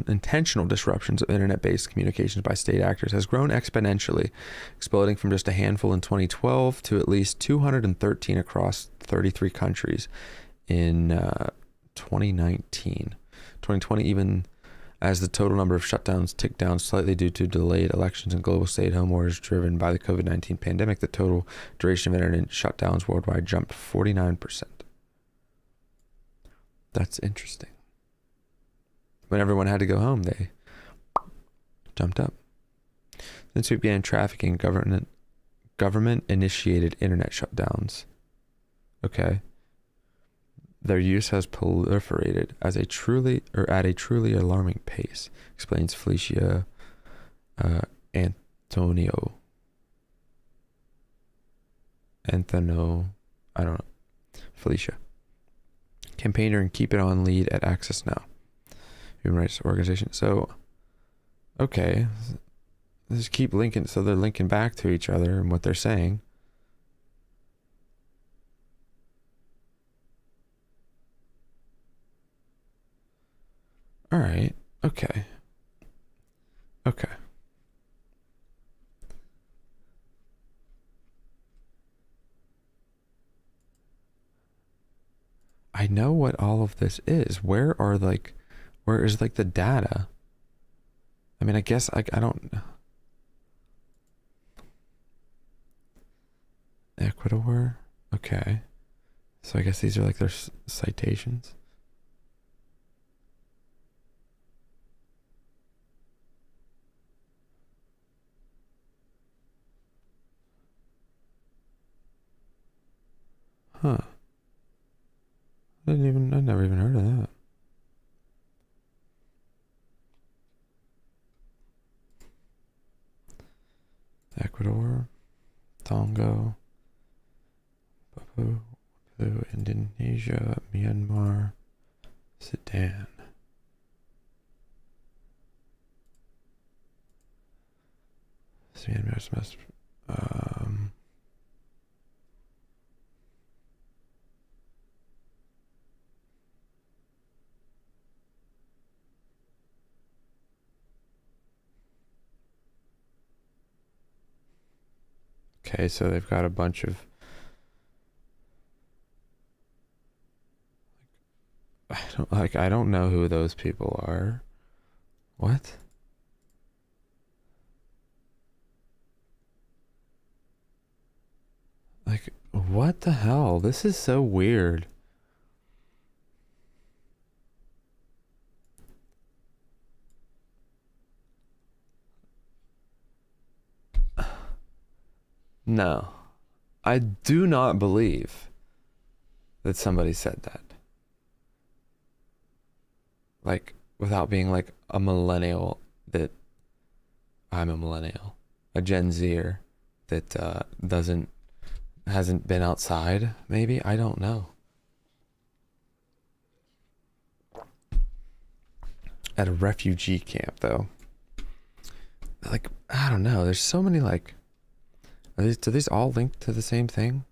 intentional disruptions of internet-based communications by state actors has grown exponentially, exploding from just a handful in 2012 to at least 213 across 33 countries in 2019. 2020, even as the total number of shutdowns ticked down slightly due to delayed elections and global stay-at-home orders driven by the COVID-19 pandemic, the total duration of internet shutdowns worldwide jumped 49%. That's interesting. When everyone had to go home, they jumped up. Since we began trafficking, government-initiated internet shutdowns. Okay. Their use has proliferated at a truly alarming pace, explains Felicia Anthony, I don't know. Felicia. Campaigner and Keep It On lead at Access Now, human rights organization. So, okay, let's keep linking. So they're linking back to each other and what they're saying. All right. Okay. I know what all of this is. Where is the data? I mean, I guess I don't. Ecuador. Okay. So I guess these are like their citations. Huh. I've never even heard of that. Ecuador, Tonga, Papua, Indonesia, Myanmar, Sudan. Okay, so they've got a bunch of I don't know who those people are. What? Like, what the hell? This is so weird. No. I do not believe that somebody said that. Like, without being like a millennial, that I'm a millennial, a Gen Zer that hasn't been outside, maybe? I don't know. At a refugee camp, though. Like, I don't know. There's so many, like, do these all link to the same thing?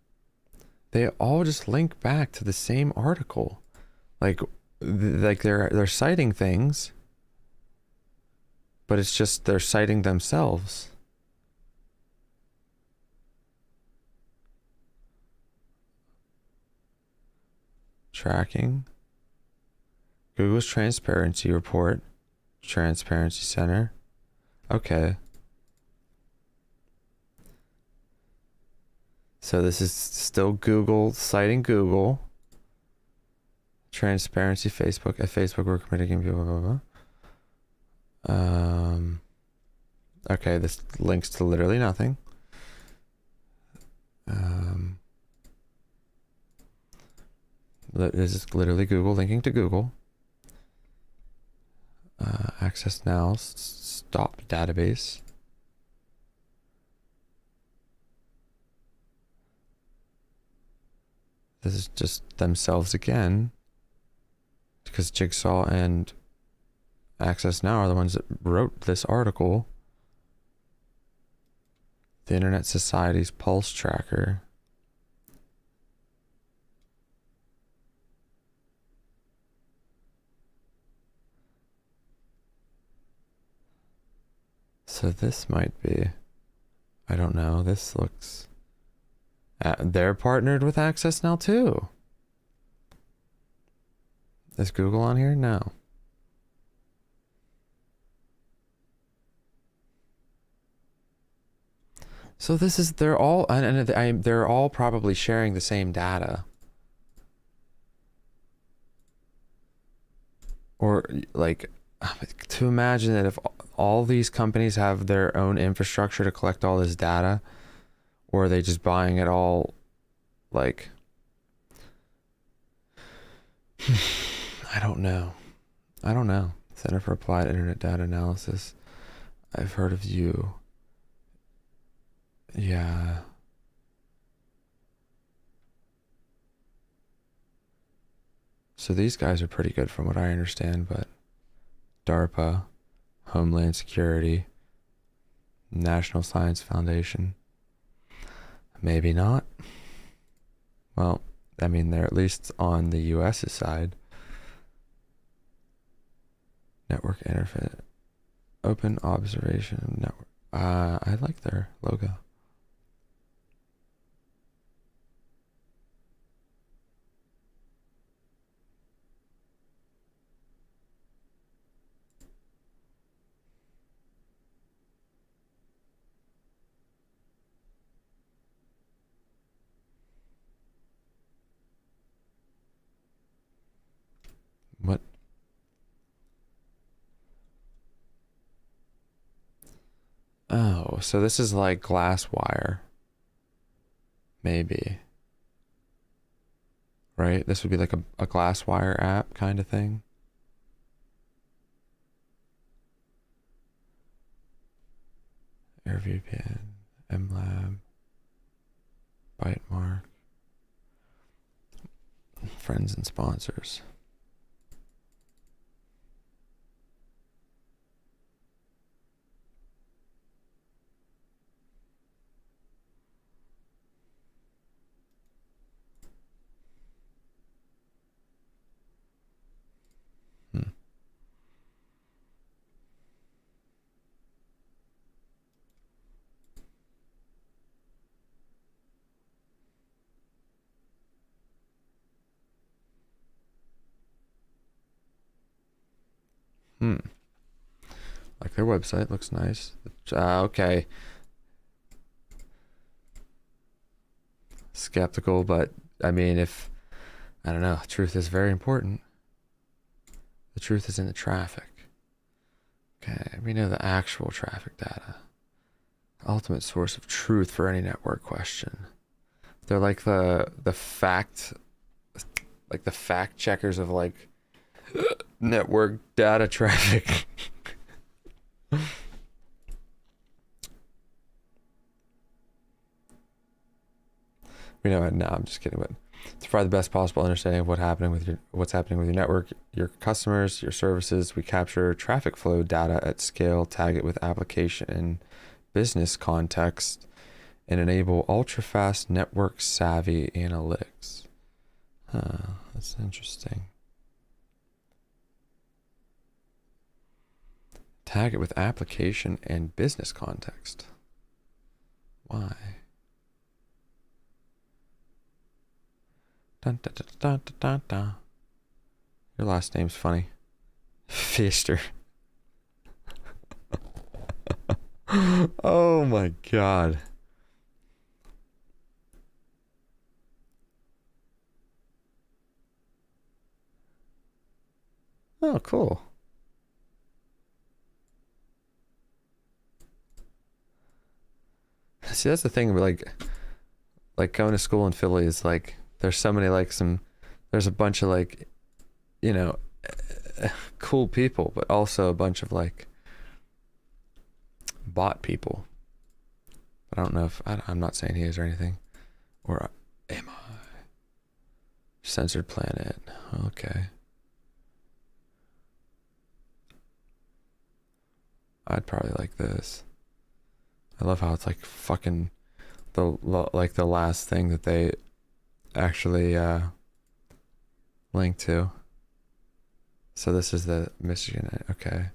They all just link back to the same article. Like they're citing things, but it's just they're citing themselves. Tracking. Google's transparency report. Transparency Center. Okay. So this is still Google, citing Google. Transparency, Facebook. At Facebook, we're committing blah, blah, blah. Okay, this links to literally nothing. This is literally Google linking to Google. Access now. Stop database. This is just themselves again, because Jigsaw and Access Now are the ones that wrote this article. The Internet Society's Pulse Tracker. So this might be, I don't know, this looks... they're partnered with Access Now too. Is Google on here? No. So this is, they're all, and they're all probably sharing the same data. Or like, to imagine that if all these companies have their own infrastructure to collect all this data, or are they just buying it all, like, I don't know. Center for Applied Internet Data Analysis. I've heard of you. Yeah. So these guys are pretty good from what I understand, but DARPA, Homeland Security, National Science Foundation. Maybe not. Well, I mean, they're at least on the US's side. Network Interface. Open Observation Network. I like their logo. What? Oh, so this is like glass wire. Maybe. Right? This would be like a glass wire app kind of thing. AirVPN, MLab, Bytemark, friends and sponsors. Like their website looks nice. Okay. Skeptical, but I mean, I don't know, truth is very important. The truth is in the traffic. Okay, we know the actual traffic data. Ultimate source of truth for any network question. They're like the fact checkers of like network data traffic. We know it. No, I'm just kidding. But to provide the best possible understanding of what's happening with your network, your customers, your services, we capture traffic flow data at scale, tag it with application and business context, and enable ultra-fast network savvy analytics. That's interesting. Tag it with application and business context. Why? Dun, dun, dun, dun, dun, dun, dun. Your last name's funny. Fister. Oh my god. Oh, cool. See, that's the thing. Like going to school in Philly is like, there's so many there's a bunch of like, you know, cool people, but also a bunch of like bot people. But I don't know if I'm not saying he is or anything, or am I? Censored Planet. Okay. I'd probably like this. I love how it's like fucking the last thing that they actually link to. So this is the Michigan. Okay.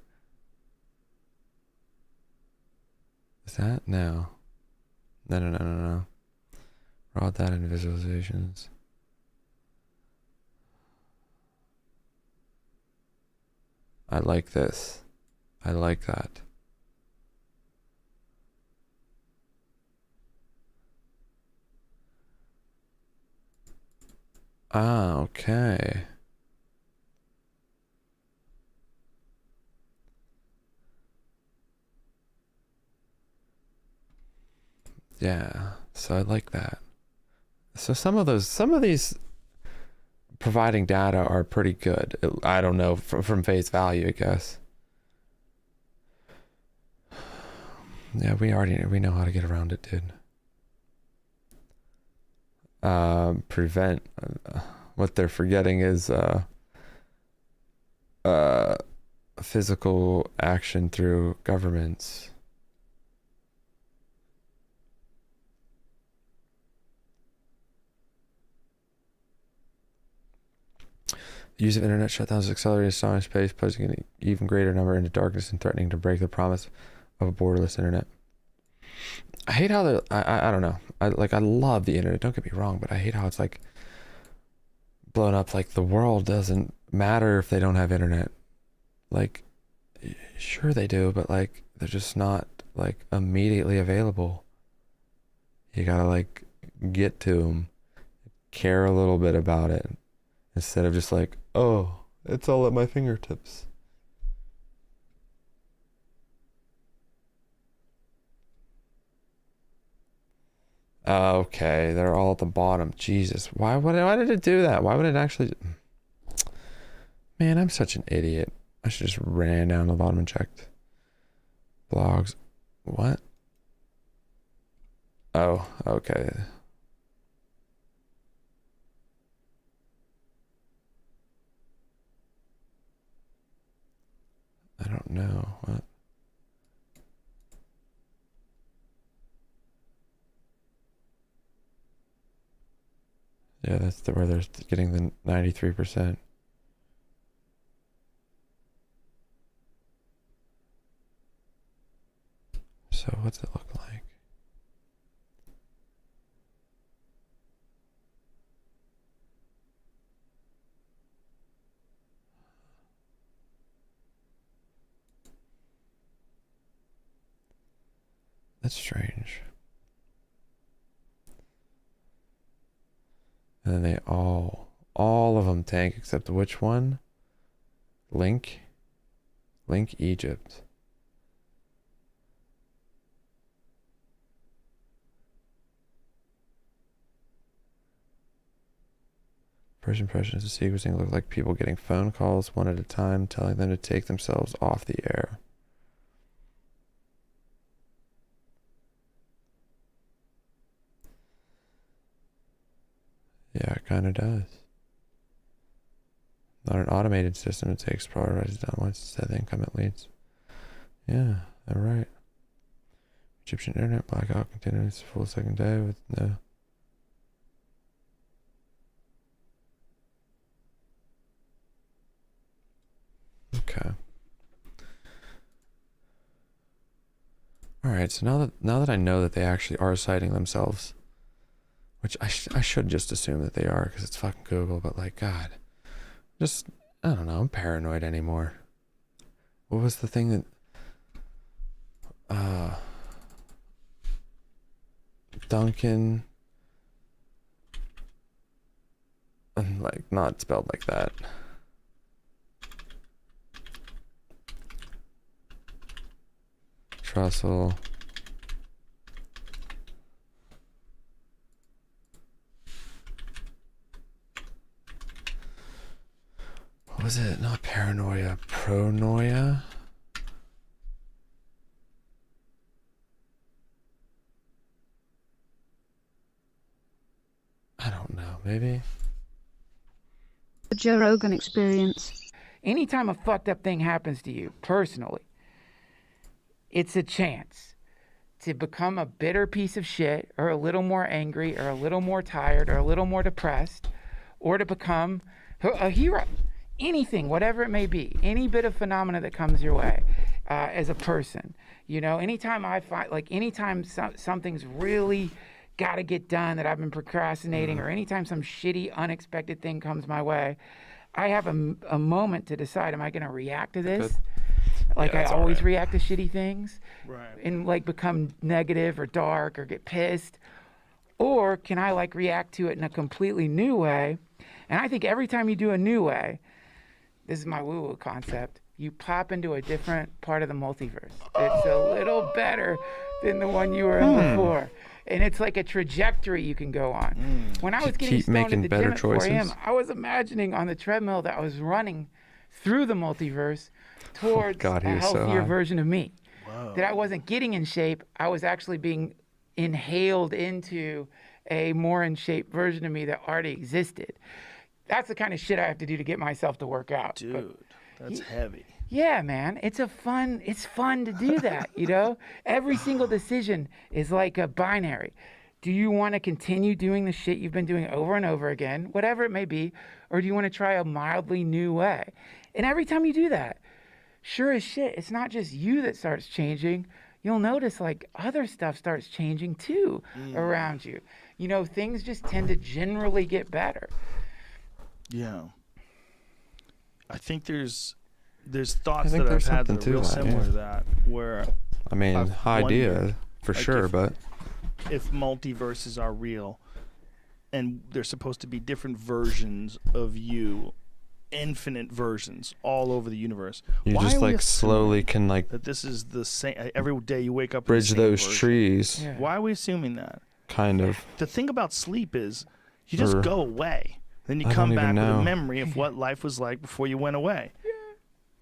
Is that? No. No. Raw data and visualizations. I like this. I like that. Ah, okay. Yeah, so I like that. So some of these providing data are pretty good. I don't know, from face value, I guess. Yeah, we know how to get around it, dude. Prevent. What they're forgetting is physical action through governments. The use of internet shutdowns accelerated sonic space, posing an even greater number into darkness and threatening to break the promise of a borderless internet. I hate how I don't know. I love the internet, don't get me wrong, but I hate how it's like blown up like the world doesn't matter if they don't have internet. Like, sure they do, but like they're just not like immediately available. You gotta like get to them, care a little bit about it, instead of just like, oh, it's all at my fingertips. Okay, they're all at the bottom. Jesus, why did it do that? Why would it actually? Man, I'm such an idiot. I should just ran down to the bottom and checked. Blogs. What? Oh, okay. I don't know. What? Yeah, that's where they're getting the 93%. So what's it look like? That's strange. And then they all of them tank except which one? Link Egypt. First impression is the sequencing looked like people getting phone calls one at a time, telling them to take themselves off the air. Yeah, it kind of does. Not an automated system. It takes priorities down once instead the incoming leads. Yeah, they're right. Egyptian internet blackout continues full second day with no. Okay. All right. So now that I know that they actually are citing themselves, which I should just assume that they are because it's fucking Google. But like, God, just I don't know. I'm paranoid anymore. What was the thing that? Duncan. And like not spelled like that. Trussell. What was it? Not paranoia. Pronoia? I don't know. Maybe? The Joe Rogan Experience. Anytime a fucked up thing happens to you personally, it's a chance to become a bitter piece of shit or a little more angry or a little more tired or a little more depressed or to become a hero. Anything, whatever it may be, any bit of phenomena that comes your way as a person. You know, anytime I find, like anytime something's really got to get done that I've been procrastinating or anytime some shitty, unexpected thing comes my way, I have a moment to decide, am I going to react to this? Like I always react to shitty things and like become negative or dark or get pissed. Or can I like react to it in a completely new way? And I think every time you do a new way, this is my woo-woo concept, you pop into a different part of the multiverse. It's a little better than the one you were in before. And it's like a trajectory you can go on. When I was getting stoned at the gym at 4 a.m., I was imagining on the treadmill that I was running through the multiverse towards a healthier version of me. Whoa. That I wasn't getting in shape. I was actually being inhaled into a more in shape version of me that already existed. That's the kind of shit I have to do to get myself to work out. Dude, that's heavy. Yeah, man. It's fun to do that, you know? Every single decision is like a binary. Do you want to continue doing the shit you've been doing over and over again, whatever it may be, or do you want to try a mildly new way? And every time you do that, sure as shit, it's not just you that starts changing. You'll notice like other stuff starts changing too around you. You know, things just tend to generally get better. Yeah. I think there's thoughts that I've had that are real similar to that, where I mean, idea for sure, but if multiverses are real and there's supposed to be different versions of you, infinite versions all over the universe, you why just are we like slowly can like that this is the same every day you wake up bridge in the same those version? trees. Yeah. Why are we assuming that? Kind of. The thing about sleep is you just go away. Then you come back with a memory of what life was like before you went away.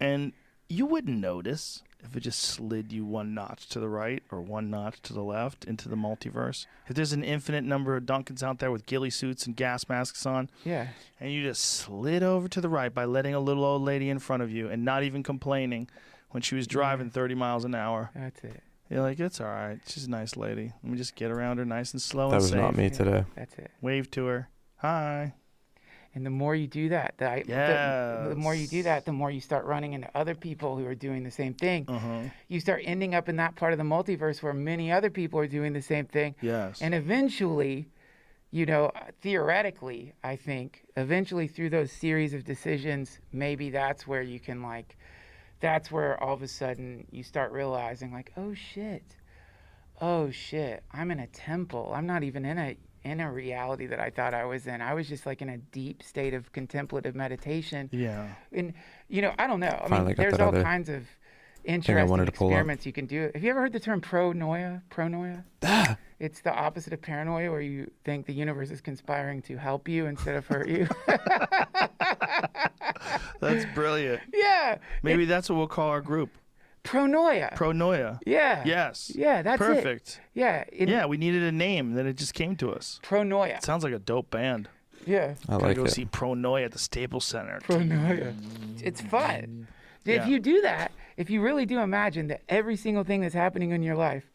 And you wouldn't notice if it just slid you one notch to the right or one notch to the left into the multiverse. If there's an infinite number of Duncans out there with ghillie suits and gas masks on, and you just slid over to the right by letting a little old lady in front of you and not even complaining when she was driving 30 miles an hour. That's it. You're like, it's all right. She's a nice lady. Let me just get around her nice and slow That and was safe. not me today. That's it. Wave to her. Hi. And the more you do that, the more you do that, the more you start running into other people who are doing the same thing. You start ending up in that part of the multiverse where many other people are doing the same thing. Yes. And eventually, you know, theoretically, I think, eventually through those series of decisions, maybe that's where you can like, that's where all of a sudden you start realizing like, oh shit, I'm in a temple. I'm not even in a reality that I thought I was in. I was just like in a deep state of contemplative meditation. Yeah. And, you know, I don't know. I Finally mean, got there's that all other kinds of thing I interesting wanted to pull up. experiments you can do. Have you ever heard the term pronoia? Pronoia? It's the opposite of paranoia, where you think the universe is conspiring to help you instead of hurt you. That's brilliant. Yeah. Maybe that's what we'll call our group. Pronoia. Pronoia. Yeah. Yes. Yeah, that's Perfect. it. Yeah. Yeah, we needed a name, then it just came to us. Pronoia. Sounds like a dope band. Yeah. I Gotta like go it. see Pronoia at the Staples Center. Pronoia. It's fun. If Yeah. you do that, if you really do imagine that every single thing that's happening in your life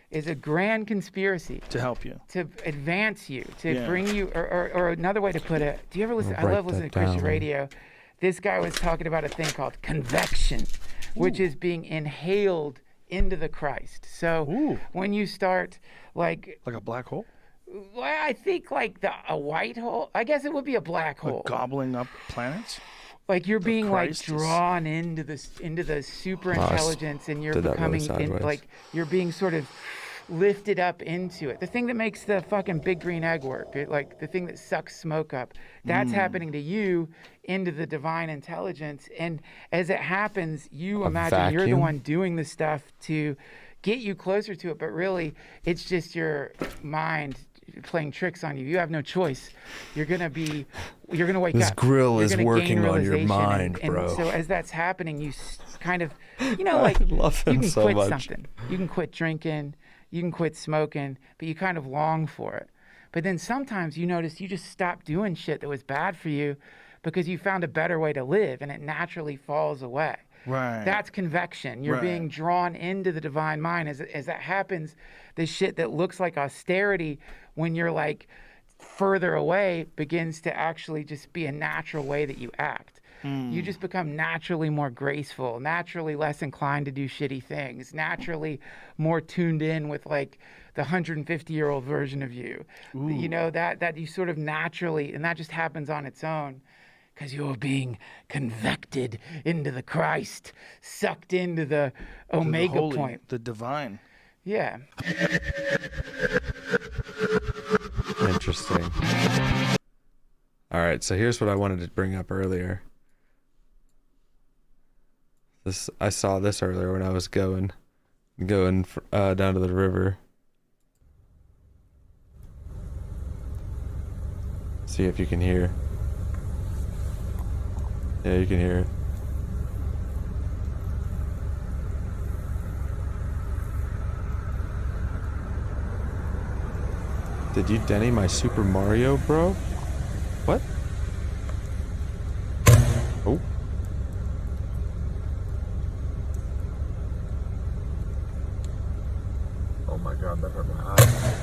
is a grand conspiracy To help you. to advance you, to Yeah. bring you, or another way to put it, do you ever listen? I Write love listening that to Christian down. radio. This guy was talking about a thing called convection, which is being inhaled into the Christ. So Ooh. when you start like, Like a black hole? well, I think like a white hole, I guess it would be a black hole. Like gobbling up planets? Like you're being like Christ is- drawn into the super intelligence, and you're did that really becoming sideways. like you're being sort of lifted up into it. The thing that makes the fucking big green egg work, like the thing that sucks smoke up, that's happening to you into the divine intelligence. And as it happens, you imagine you're the vacuum? one doing the stuff to get you closer to it, but really it's just your mind playing tricks on you. You have no choice. You're gonna wake This up. grill You're is gonna gain working on your realization, mind, and bro. so as that's happening, you kind of, like love you him can so quit much. something. You can quit drinking. You can quit smoking, but you kind of long for it. But then sometimes you notice you just stop doing shit that was bad for you because you found a better way to live, and it naturally falls away. Right. That's convection. You're Right. being drawn into the divine mind. As that happens, the shit that looks like austerity when you're like further away begins to actually just be a natural way that you act. You just become naturally more graceful, naturally less inclined to do shitty things, naturally more tuned in with like the 150-year-old version of you. You know, that you sort of naturally, and that just happens on its own. Because you're being convected into the Christ, sucked into the omega the holy, point. The divine. Yeah. Interesting. All right, so here's what I wanted to bring up earlier. I saw this earlier when I was going down to the river. See if you can hear. Yeah, you can hear it. Did you Denny my Super Mario, bro? What? Oh. Oh my god, that hurt my eye.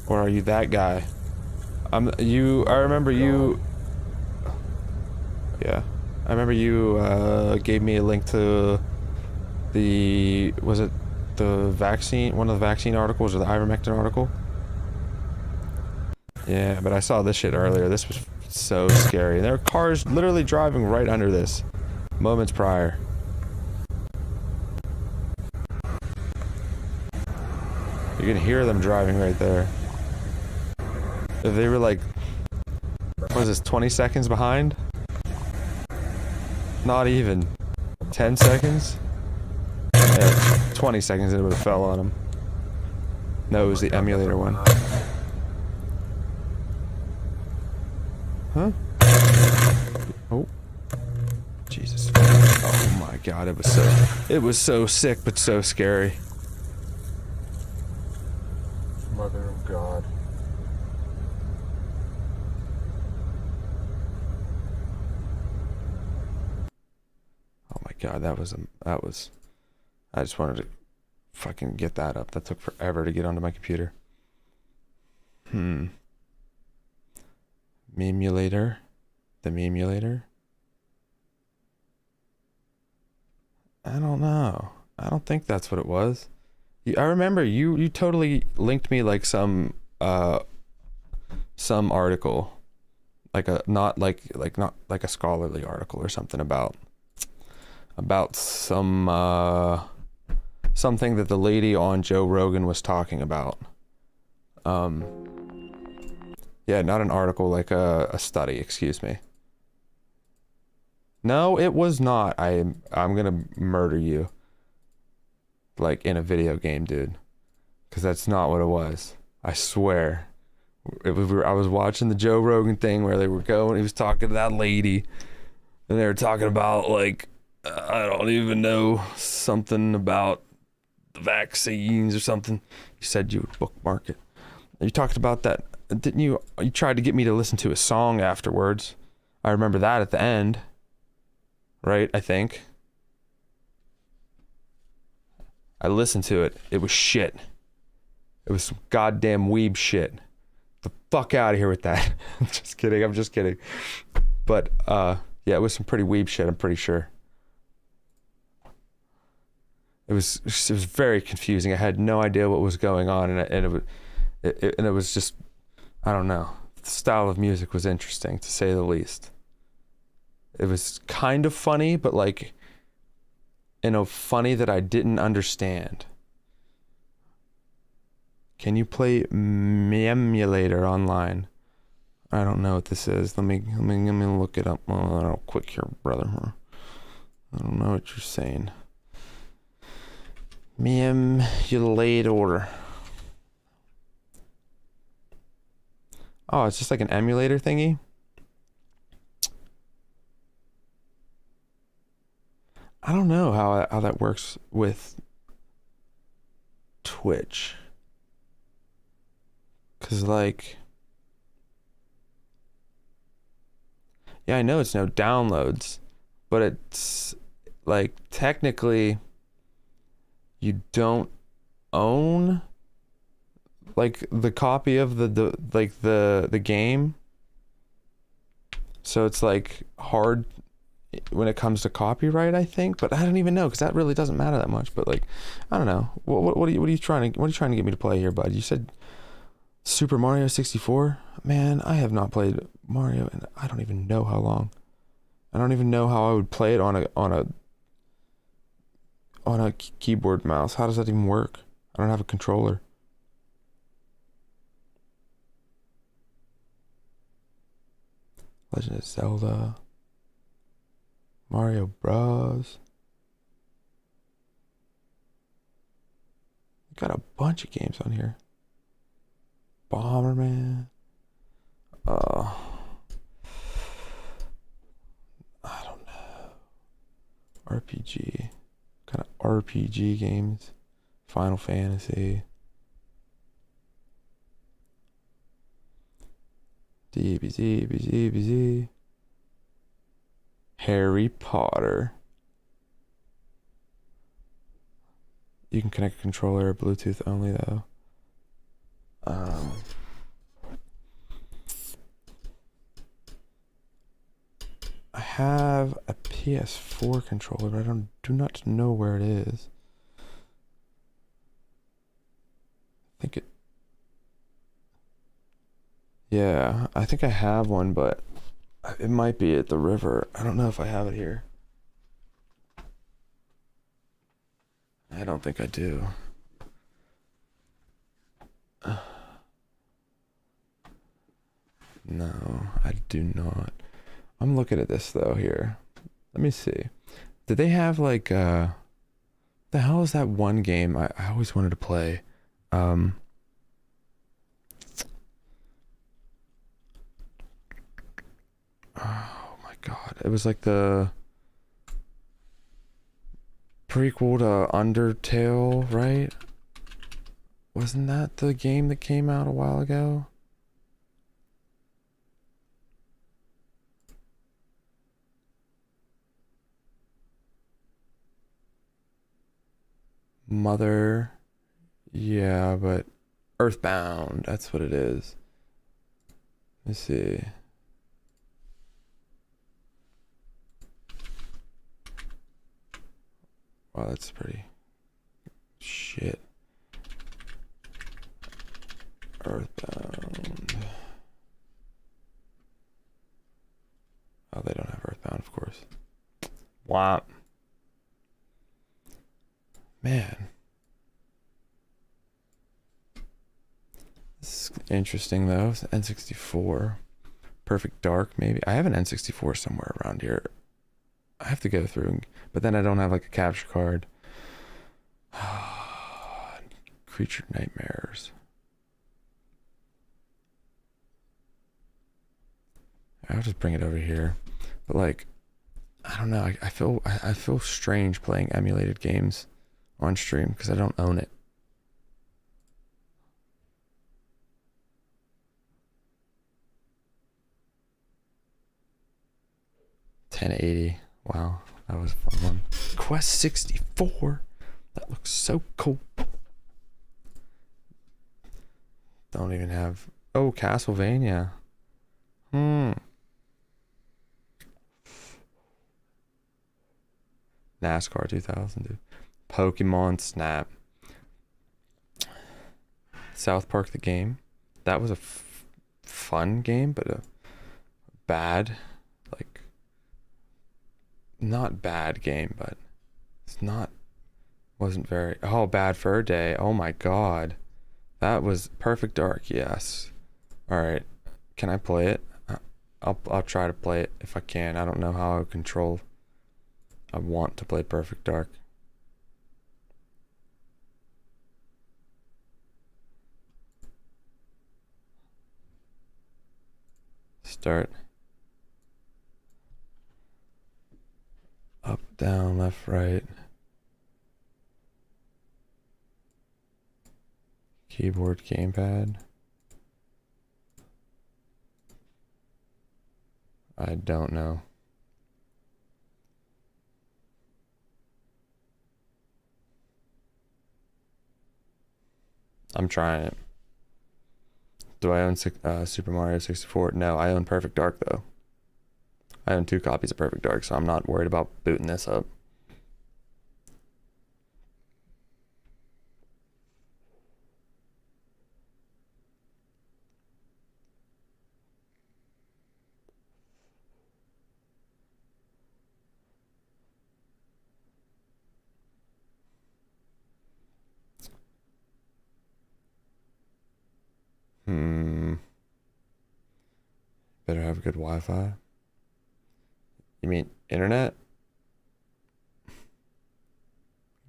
Or are you that guy? I remember you. Yeah. I remember you gave me a link to was it the vaccine, one of the vaccine articles or the ivermectin article? Yeah, but I saw this shit earlier. This was so scary. There are cars literally driving right under this moments prior. You can hear them driving right there. If they were like, what is this, 20 seconds behind? Not even. 10 seconds? Yeah, 20 seconds and it would have fell on him. No, it was the emulator one. Huh? Oh. Jesus. Oh my god, it was so sick but so scary. Mother of God. Oh my god, that was I just wanted to fucking get that up. That took forever to get onto my computer. Memulator. The memulator. I don't know. I don't think that's what it was. I remember you totally linked me like some article, like not like a scholarly article or something about some something that the lady on Joe Rogan was talking about. Yeah, not an article, like a study, excuse me. No, it was not. I'm gonna murder you. Like in a video game, dude. Because that's not what it was. I swear. I was watching the Joe Rogan thing where they were going, he was talking to that lady, and they were talking about, like, I don't even know, something about the vaccines or something. You said you would bookmark it. You talked about that, didn't you? You tried to get me to listen to a song afterwards. I remember that at the end. Right, I think. I listened to it. It was shit. It was some goddamn weeb shit. The fuck out of here with that. I'm just kidding. But yeah, it was some pretty weeb shit, I'm pretty sure. It was very confusing. I had no idea what was going on, and it was just, I don't know. The style of music was interesting, to say the least. It was kind of funny, but like, funny that I didn't understand. Can you play Emulator online? I don't know what this is. Let me look it up real quick here, brother. I don't know what you're saying. Emulator. Oh, it's just like an emulator thingy? I don't know how that works with Twitch. Cause like, yeah, I know it's no downloads, but it's like technically you don't own like the copy of the game. So it's like hard when it comes to copyright, I think, but I don't even know because that really doesn't matter that much. But like, I don't know. What are you trying to get me to play here, bud? You said Super Mario 64? Man, I have not played Mario in I don't even know how long. I don't even know how I would play it on a keyboard mouse. How does that even work? I don't have a controller. Legend of Zelda. Mario Bros. Got a bunch of games on here. Bomberman. I don't know. RPG. Kind of RPG games. Final Fantasy. DBZ. Harry Potter. You can connect a controller, Bluetooth only though. I have a PS4 controller, but I do not know where it is. I think it. Yeah, I think I have one, but it might be at the river. I don't know if I have it here. I don't think I do. No, I do not. I'm looking at this though here. Let me see. Did they have like the hell is that one game I always wanted to play? Oh my god. It was like the prequel to Undertale, right? Wasn't that the game that came out a while ago? Mother, yeah, but Earthbound, that's what it is. Let's see. Wow, that's pretty shit. Earthbound. Oh, they don't have Earthbound, of course. Wow. Man. This is interesting though. It's N64. Perfect Dark, maybe. I have an N64 somewhere around here. I have to go through, but then I don't have like a capture card. Creature Nightmares. I'll just bring it over here. But like, I don't know. I feel strange playing emulated games on stream because I don't own it. $1080. Wow, that was a fun one. Quest 64. That looks so cool. Don't even have. Oh, Castlevania. NASCAR 2000, dude. Pokemon Snap. South Park the game. That was a fun game, but a bad, like, not bad game, but it's not, wasn't very, oh, Bad Fur Day. Oh my God. That was Perfect Dark. Yes. All right. Can I play it? I'll try to play it if I can. I don't know how I'll control. I want to play Perfect Dark. Start. Up, down, left, right. Keyboard, gamepad. I don't know. I'm trying it. Do I own Super Mario 64? No, I own Perfect Dark though. I own 2 copies of Perfect Dark, so I'm not worried about booting this up. Better have good Wi-Fi. You mean internet?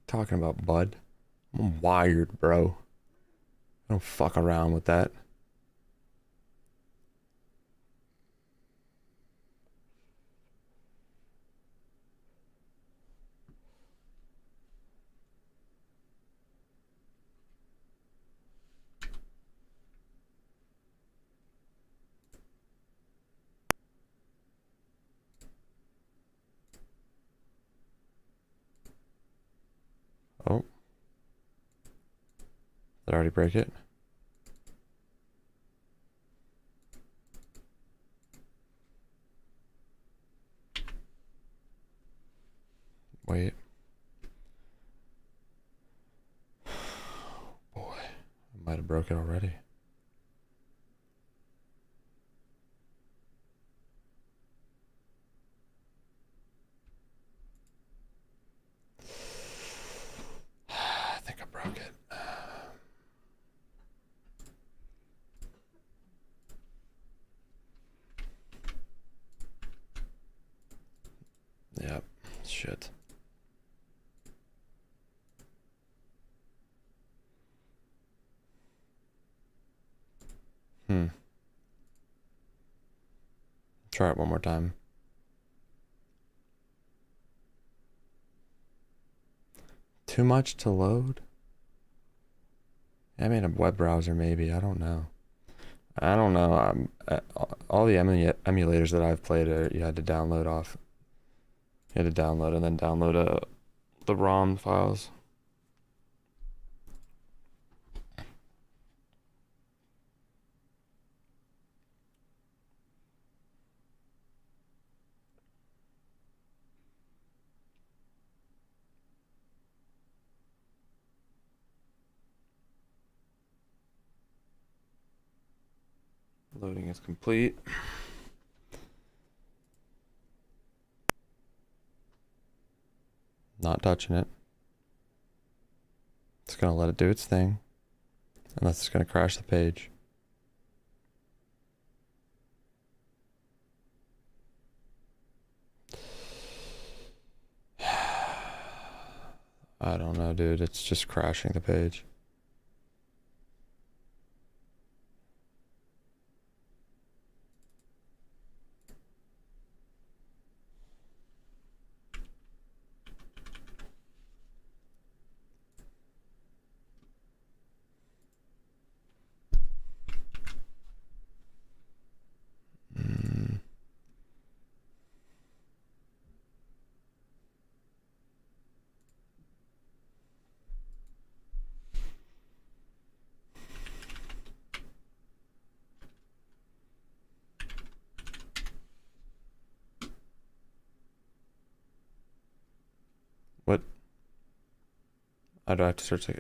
Talking about, bud? I'm wired, bro. I don't fuck around with that. Oh. Did I already break it? Wait. Boy, I might have broke it already. I think I broke it. Yep. Shit. Try it one more time. Too much to load? I mean, a web browser maybe. I don't know. I don't know. All the emulators that I've played, you had to download off. You had to download and then download the ROM files. Loading is complete. Not touching it. It's gonna let it do its thing. Unless it's gonna crash the page. I don't know, dude. It's just crashing the page. What? I do have to search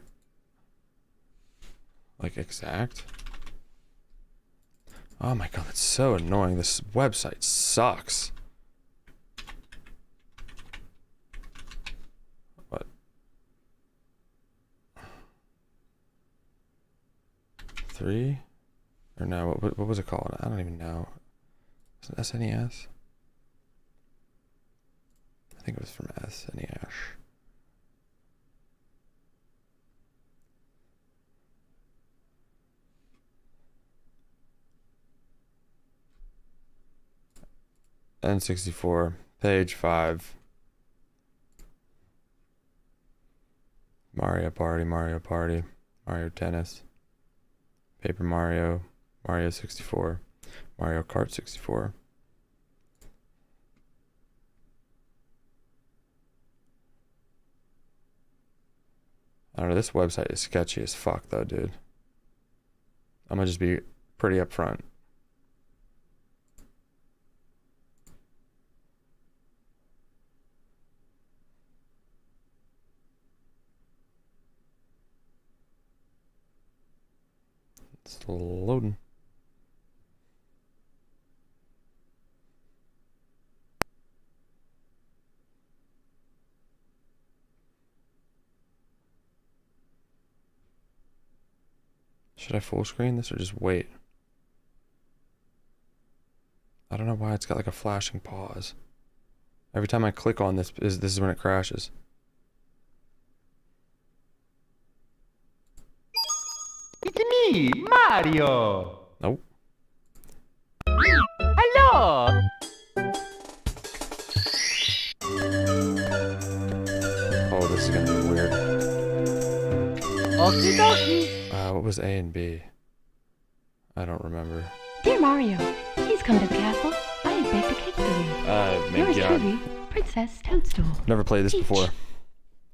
like exact? Oh my god, that's so annoying. This website sucks. What? 3? Or no, what was it called? I don't even know. Is it SNES? I think it was from SNES. N64, page 5. Mario Party, Mario Party, Mario Tennis, Paper Mario, Mario 64, Mario Kart 64. I don't know, this website is sketchy as fuck though, dude. I'm gonna just be pretty upfront. It's loading. Should I full screen this or just wait? I don't know why it's got like a flashing pause. Every time I click on this is when it crashes. It's me, Mario. Nope. Hello. Oh, this is gonna be weird. Okie dokie. What was A and B? I don't remember. Dear Mario, please come to the castle. I have baked a cake for you. Maybe Yours truly, Princess Toadstool. Never played this Peach. before.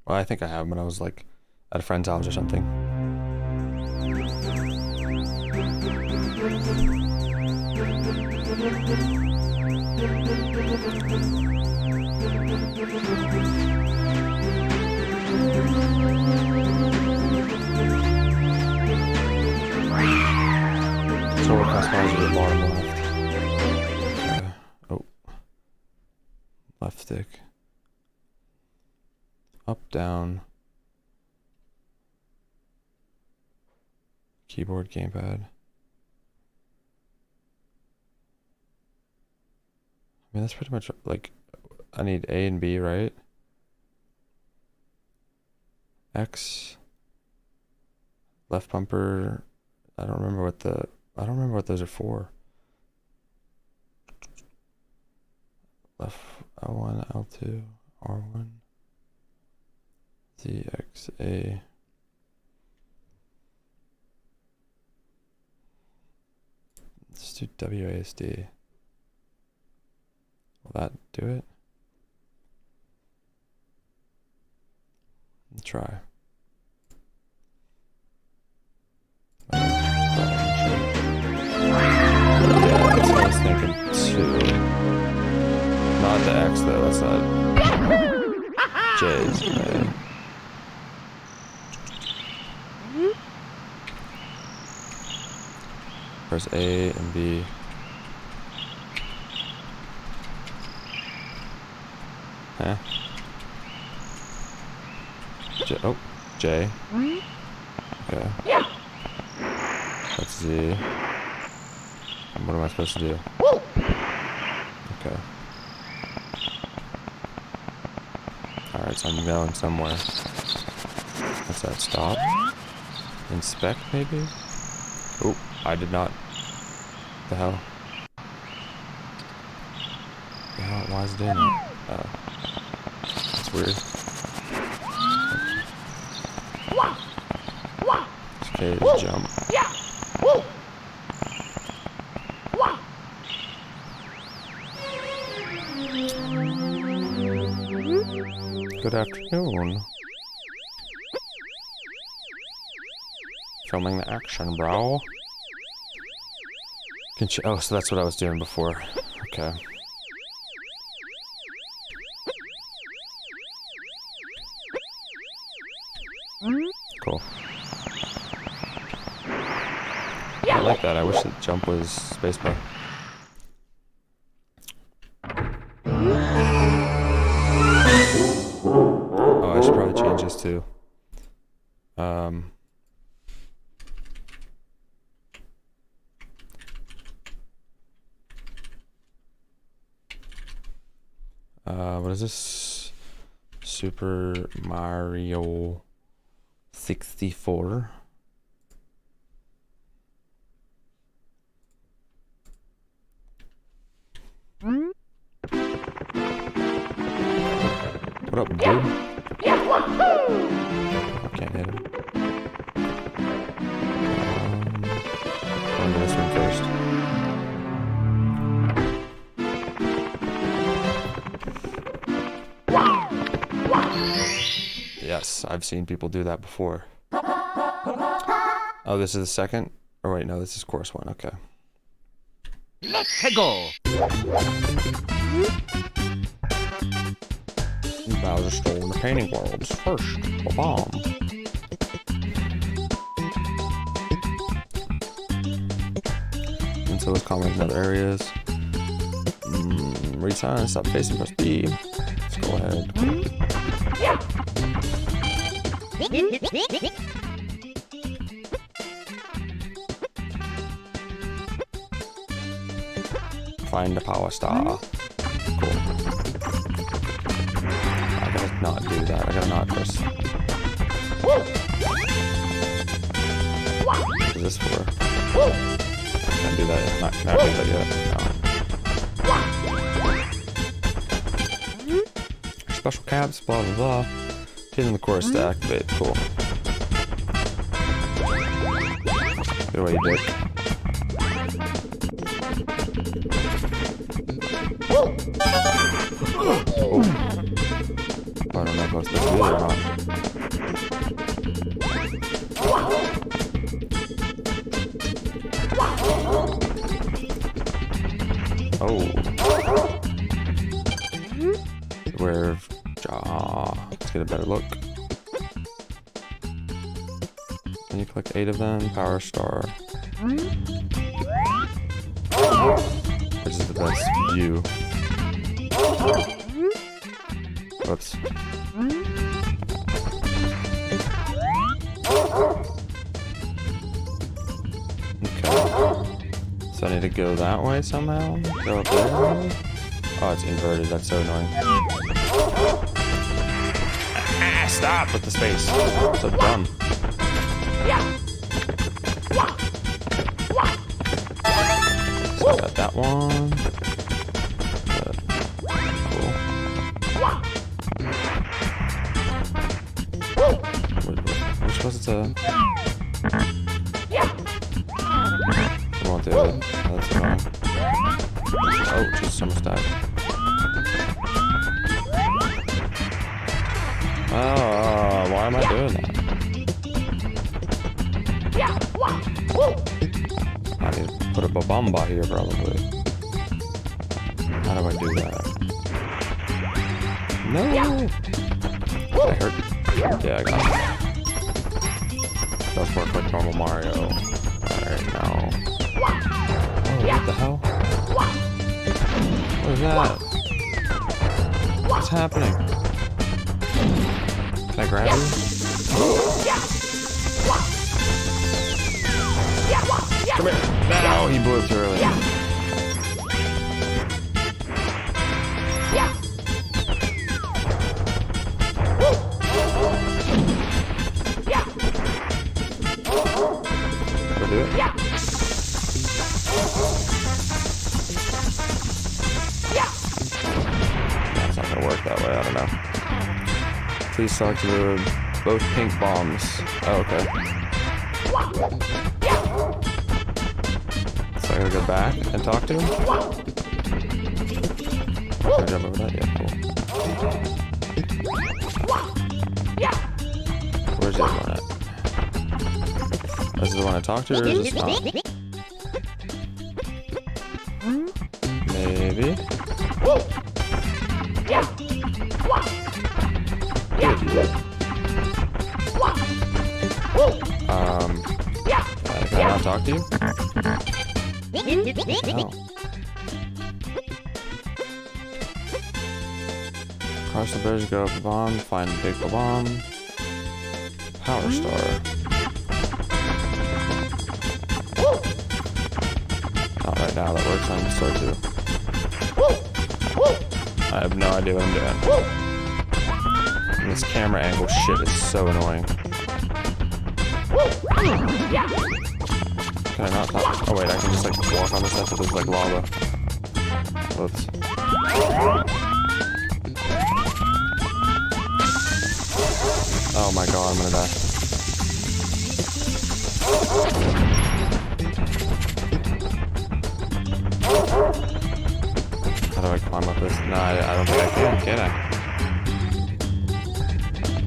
Well, I think I have when I was like at a friend's house or something. So we're customizing the bottom left. Oh. Left stick. Up, down. Keyboard, gamepad. I mean, that's pretty much like, I need A and B, right? X. Left bumper. I don't remember what those are for. Left L1, L2, R1, Z, X, A. Let's do WASD. Will that do it? Let's try. Yeah, that's what I was thinking too. Not the X though, that's not J's, right? Press A and B. Huh? J. Oh, J. Okay. That's Z. And what am I supposed to do? Okay. Alright, Alright, so I'm going somewhere. What's that? Stop? Inspect, maybe? Oh, I did not. What the hell? Why is it doing that? Oh. That's weird. Okay, just jump. Good afternoon. Filming the action, bro. Oh, so that's what I was doing before. Okay. Cool. I like that. I wish the jump was spacebar. Oh, I should probably change this too. What is this? Super Mario 64. What up, dude? I can't hit him. I'll go this one first. Yes, I've seen people do that before. Oh, this is the second? Or wait, no, this is course one. Okay. Let's go. Bowser stole the painting worlds first. A bomb. And so it's common in other areas. Read sign, stop facing, press B. Let's go ahead. Find the power star. Cool. I gotta not do that. I gotta not press. What is this for? Can't do that yet. Not, can I do that yet? No. Special caps, blah blah blah. Hitting the course to activate. Cool. Get away, you dick. Oh. I don't know if I was supposed to do that or not. Oh. Beware of jaw. Let's get a better look. And you collect 8 of them. Power star. Which is the best view. Whoops. Okay. So I need to go that way somehow? Go up there? Oh, it's inverted. That's so annoying. Ah, stop with the space. So dumb. So I got that one. We're supposed to. Come on, dude. That's annoying. Oh, just so much time. Oh, why am I doing that? I need to put up a bomba here, probably. How do I do that? No! I hurt. Yeah, I got it. Does work like normal Mario. Alright, now. Oh, what the hell? What is that? What's happening? Can I grab you? Come here. No, he blew up too early. Please select both pink bombs. Oh, okay. So I gotta go back and talk to him? Can I jump over that? Yeah, cool. Where's the other one at? Is this the one I talked to, or is this not? Maybe. Can I not talk to you? No. Cross the bridge, go up the bomb, find the big bomb. Power star. Not right now, that works on the store too. I have no idea what I'm doing. And this camera angle shit is so annoying. Can I not talk? Oh wait, I can just like walk on this stuff if there's like lava. Whoops. Oh my god, I'm gonna die. How do I climb up this? No, I don't think I can I?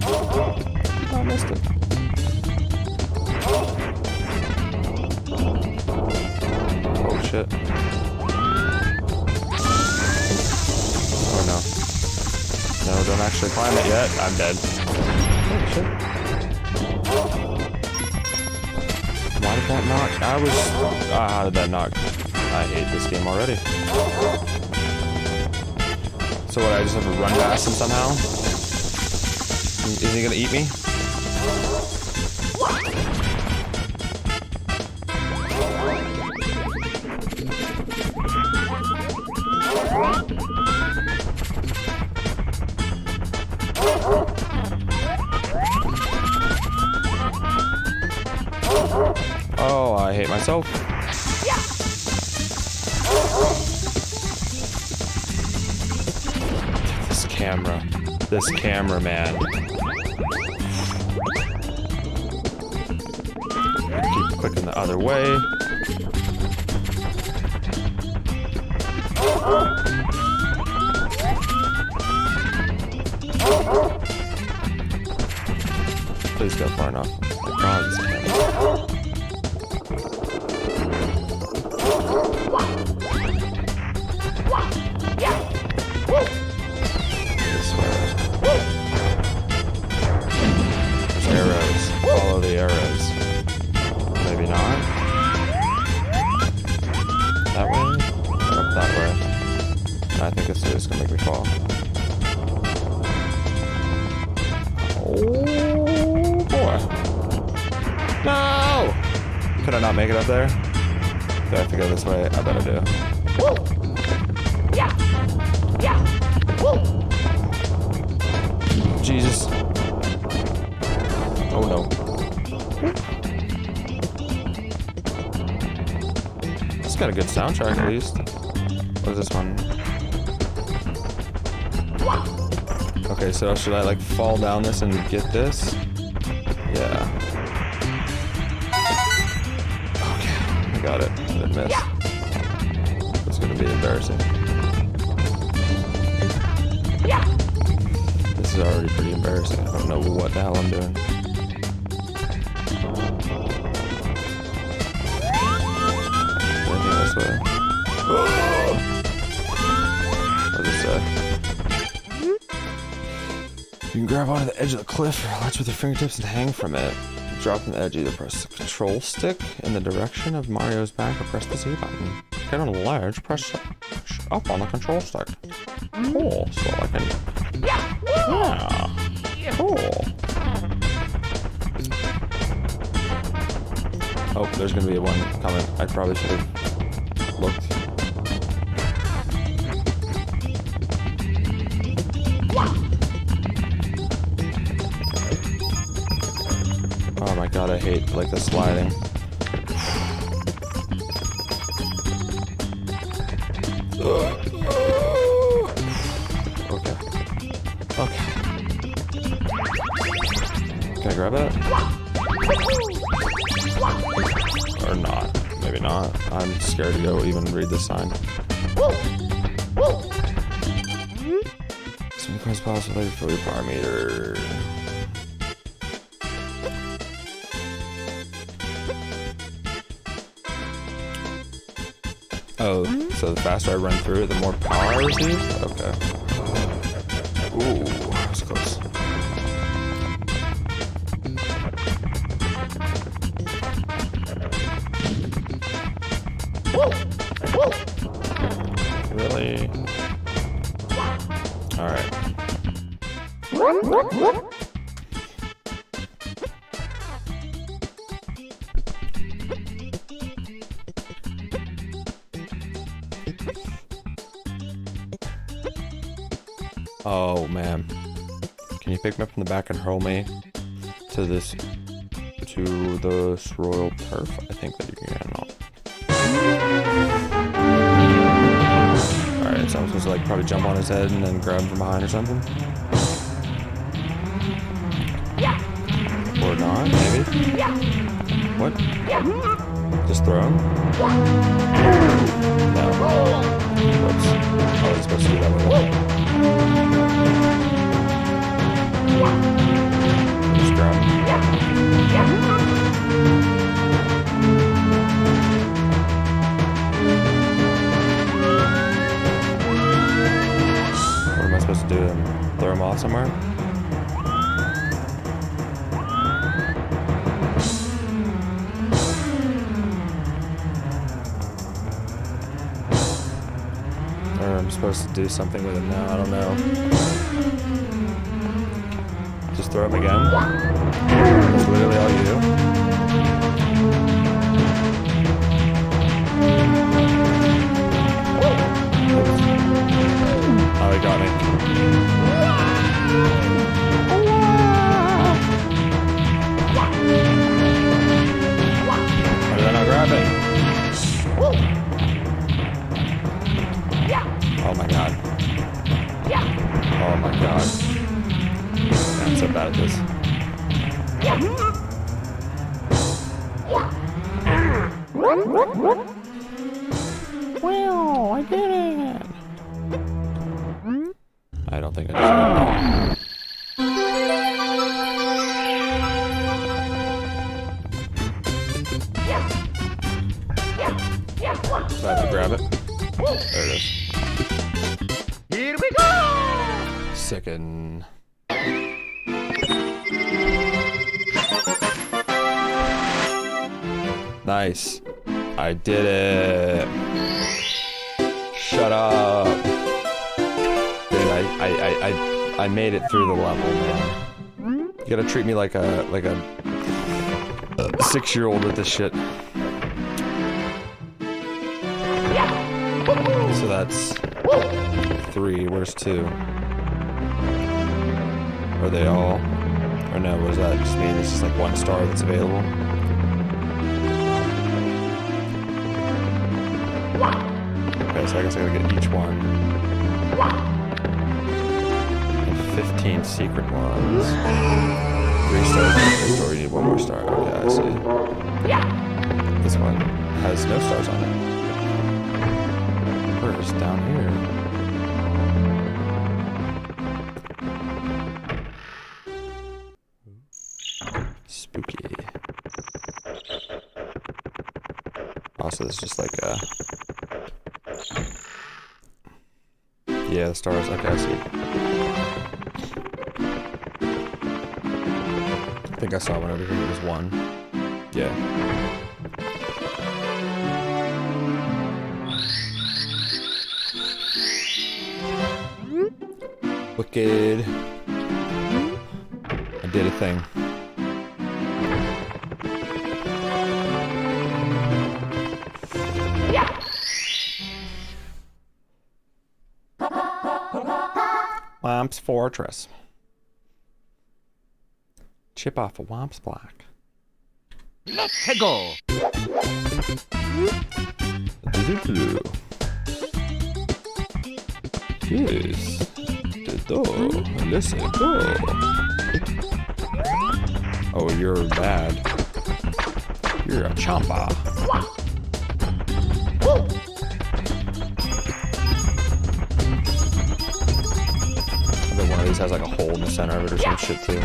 Oh, I missed it. Oh shit. Oh no. No, don't actually climb it yet. I'm dead. Oh shit. Why did that knock? How did that knock? I hate this game already. So what, I just have to run past him somehow? Is he gonna eat me? Oh, I hate myself. This camera, man. Keep clicking the other way. Please go far enough. Oh my god, this camera. Follow the arrows. Maybe not. That way? Or up that way? I think it's just gonna make me fall. Oh boy. No! Could I not make it up there? Do I have to go this way? I bet I do. Jesus. Oh no. It's got a good soundtrack at least. What is this one? Okay, so should I like fall down this and get this? Yeah. Okay, I got it. I didn't miss. It's gonna be embarrassing. This is already pretty embarrassing. I don't know what the hell I'm doing. This way. What does it say? You can grab onto the edge of the cliff or latch with your fingertips and hang from it. Drop from the edge, either press the control stick in the direction of Mario's back or press the Z button. To get on the ledge, press up on the control stick. Cool, so I can... Yeah, cool. Oh, there's gonna be one coming. I probably should have looked. Oh my god, I hate like the sliding. Okay. Okay. Can I grab it? Or not? Maybe not. I'm scared to go even read this sign. Some quest possibly for your power meter. Oh, so the faster I run through it, the more power I receive? Okay. Ooh, that's close. Really? Alright. Oh man. Can you pick me up from the back and hurl me to this royal turf? I think that you can. Alright, so I'm supposed to like probably jump on his head and then grab him from behind or something? Or not, maybe? What? Just throw him? No. Whoops. I was supposed to do that with him. Just grab him. What am I supposed to do? Throw him off somewhere? Or I'm supposed to do something with him now, I don't know. Just throw him again? That's literally all you do? Oh, he got me. Why did I not grab it? Oh my god. Oh my god. I'm so bad at this. Well, I did it. I don't think I did. So I have to grab it. There it is. Here we go! Sickin'. Nice. I did it. Shut up. Dude, I made it through the level, man. You gotta treat me like a 6-year-old with this shit. So that's 3. Where's 2? Are they all? Or no, what does that just mean? It's just like 1 star that's available? Okay, so I guess I gotta get each one. And 15 secret ones. 3 stars in the store, you need 1 more star. Okay, I see. This one has no stars on it. Where's down here? Spooky. Also, this is just like a... Yeah, the stars. Okay, I see. I think I saw one over here. There's 1. Yeah. Wicked. I did a thing. Womp's Fortress. Chip off a Womp's block. Let's go! Yes. Let's go. you're bad. You're a champa. I bet one of these has like a hole in the center of it or some shit too.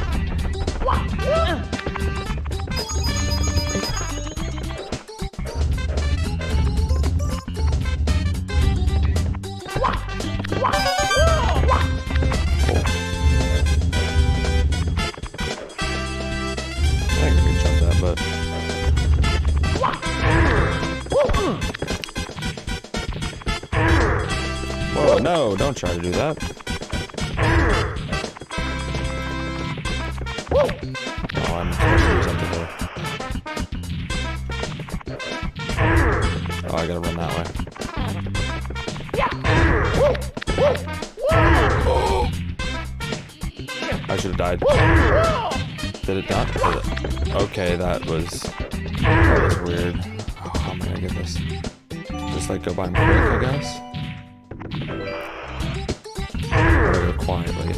Whoa, no, don't try to do that. Oh, I'm supposed to use something here. Oh, I gotta run that way. I should have died. Did it not? Did it? Okay, that was weird. Oh, how am I gonna get this? Just like go by my quick, I guess. Or go quietly.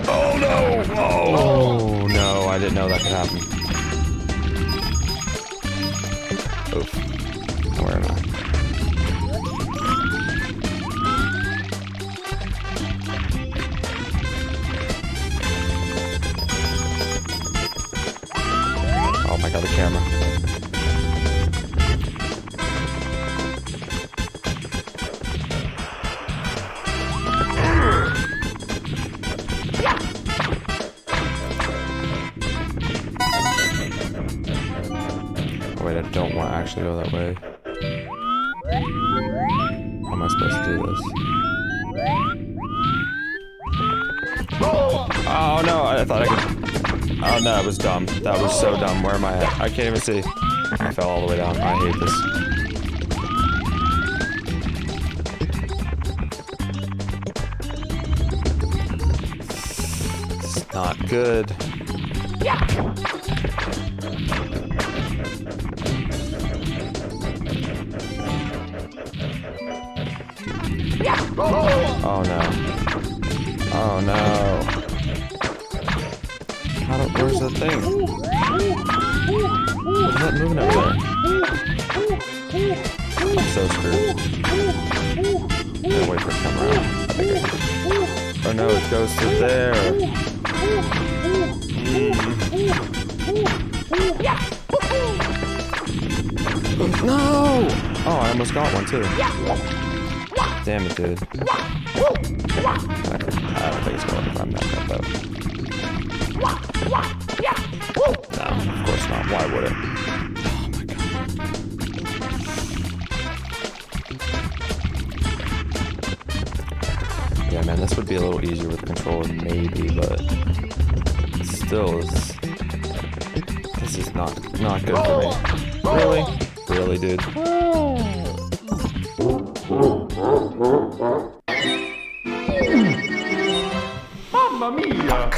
Oh no! Oh no! I didn't know that could happen. Oof. Where am I? Oh my god, the camera. Wait, I don't want to actually go that way. How am I supposed to do this? Oh no, I thought I could... Oh no, that was dumb. That was so dumb. Where am I at? I can't even see. I fell all the way down. I hate this. It's not good. Oh no. Oh no. Where's the thing? What's that moving over there? I'm so screwed. Gotta wait for it to come around. I think I can. Oh no, it goes to there. No! Oh, I almost got one too. Damn it, dude. I don't think it's going to run back up though. No, of course not. Why would it? Oh my god. Yeah, man, this would be a little easier with the controller, maybe, but still, this is not good for me. Really? Really, dude? Mamma mia!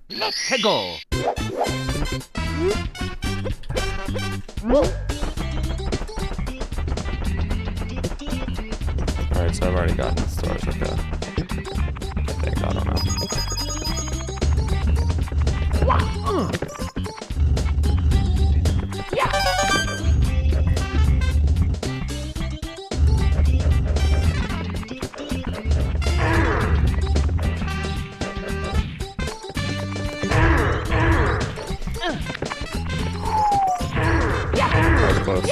Let's go! Alright, so I've already gotten the stars, okay. I think, I don't know. That was close.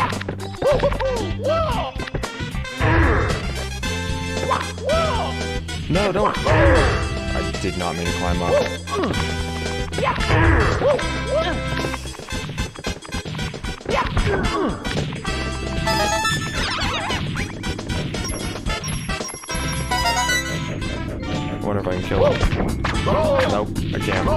No, don't. I did not mean to climb up. I wonder if I can kill him. Nope, I can't.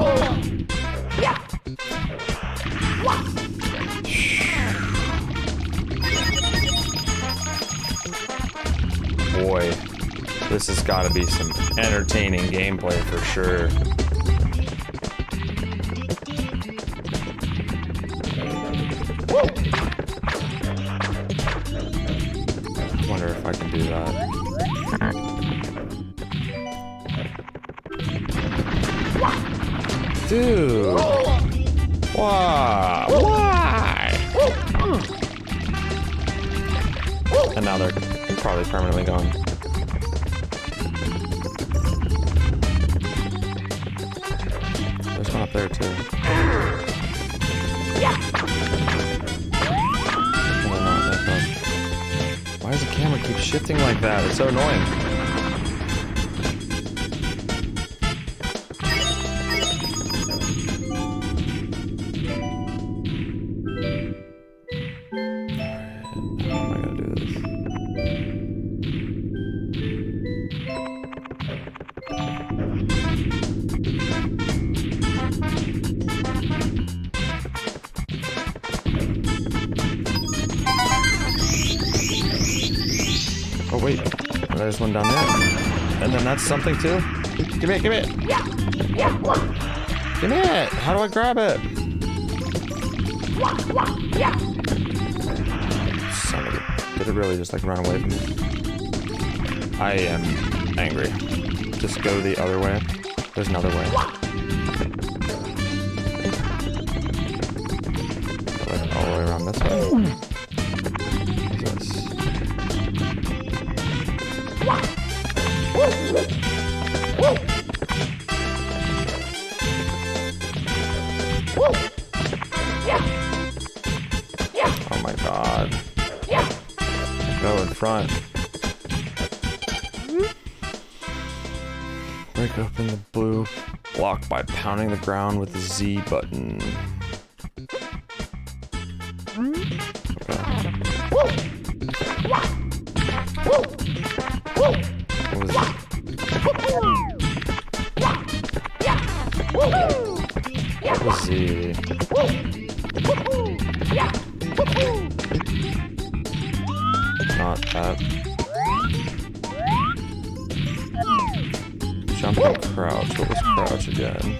Boy, this has got to be some entertaining gameplay for sure. Dude. Why? Why? And now they're probably permanently gone. There's one up there too. Why does the camera keep shifting like that? It's so annoying. How am I gonna do this? Oh wait, there's one down there. And then that's something too? Give me it, give me it! Give me it! How do I grab it? Son of a... Did it really just like run away from me? I am angry. Just go the other way. There's another way. Go like all the way around this way. What's this? Oh my god. Go in front. Break open the blue block by pounding the ground with the Z button. What was Z? Not that. Jump and crouch. What was crouch again?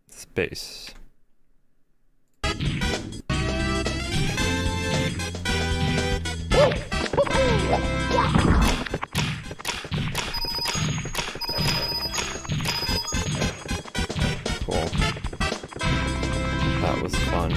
Space. Cool. That was fun.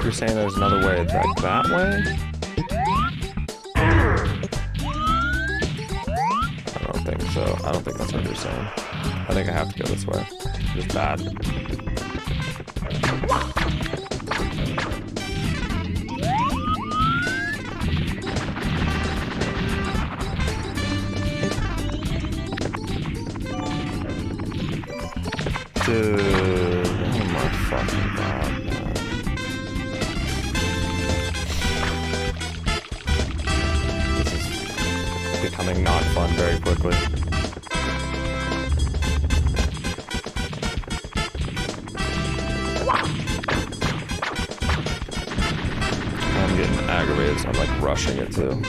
You're saying there's another way, like that way? I don't think so. I don't think that's what you're saying. I think I have to go this way. It's bad. Dude, oh my fucking god, man. Becoming not fun very quickly. I'm getting aggravated, so I'm like rushing it too.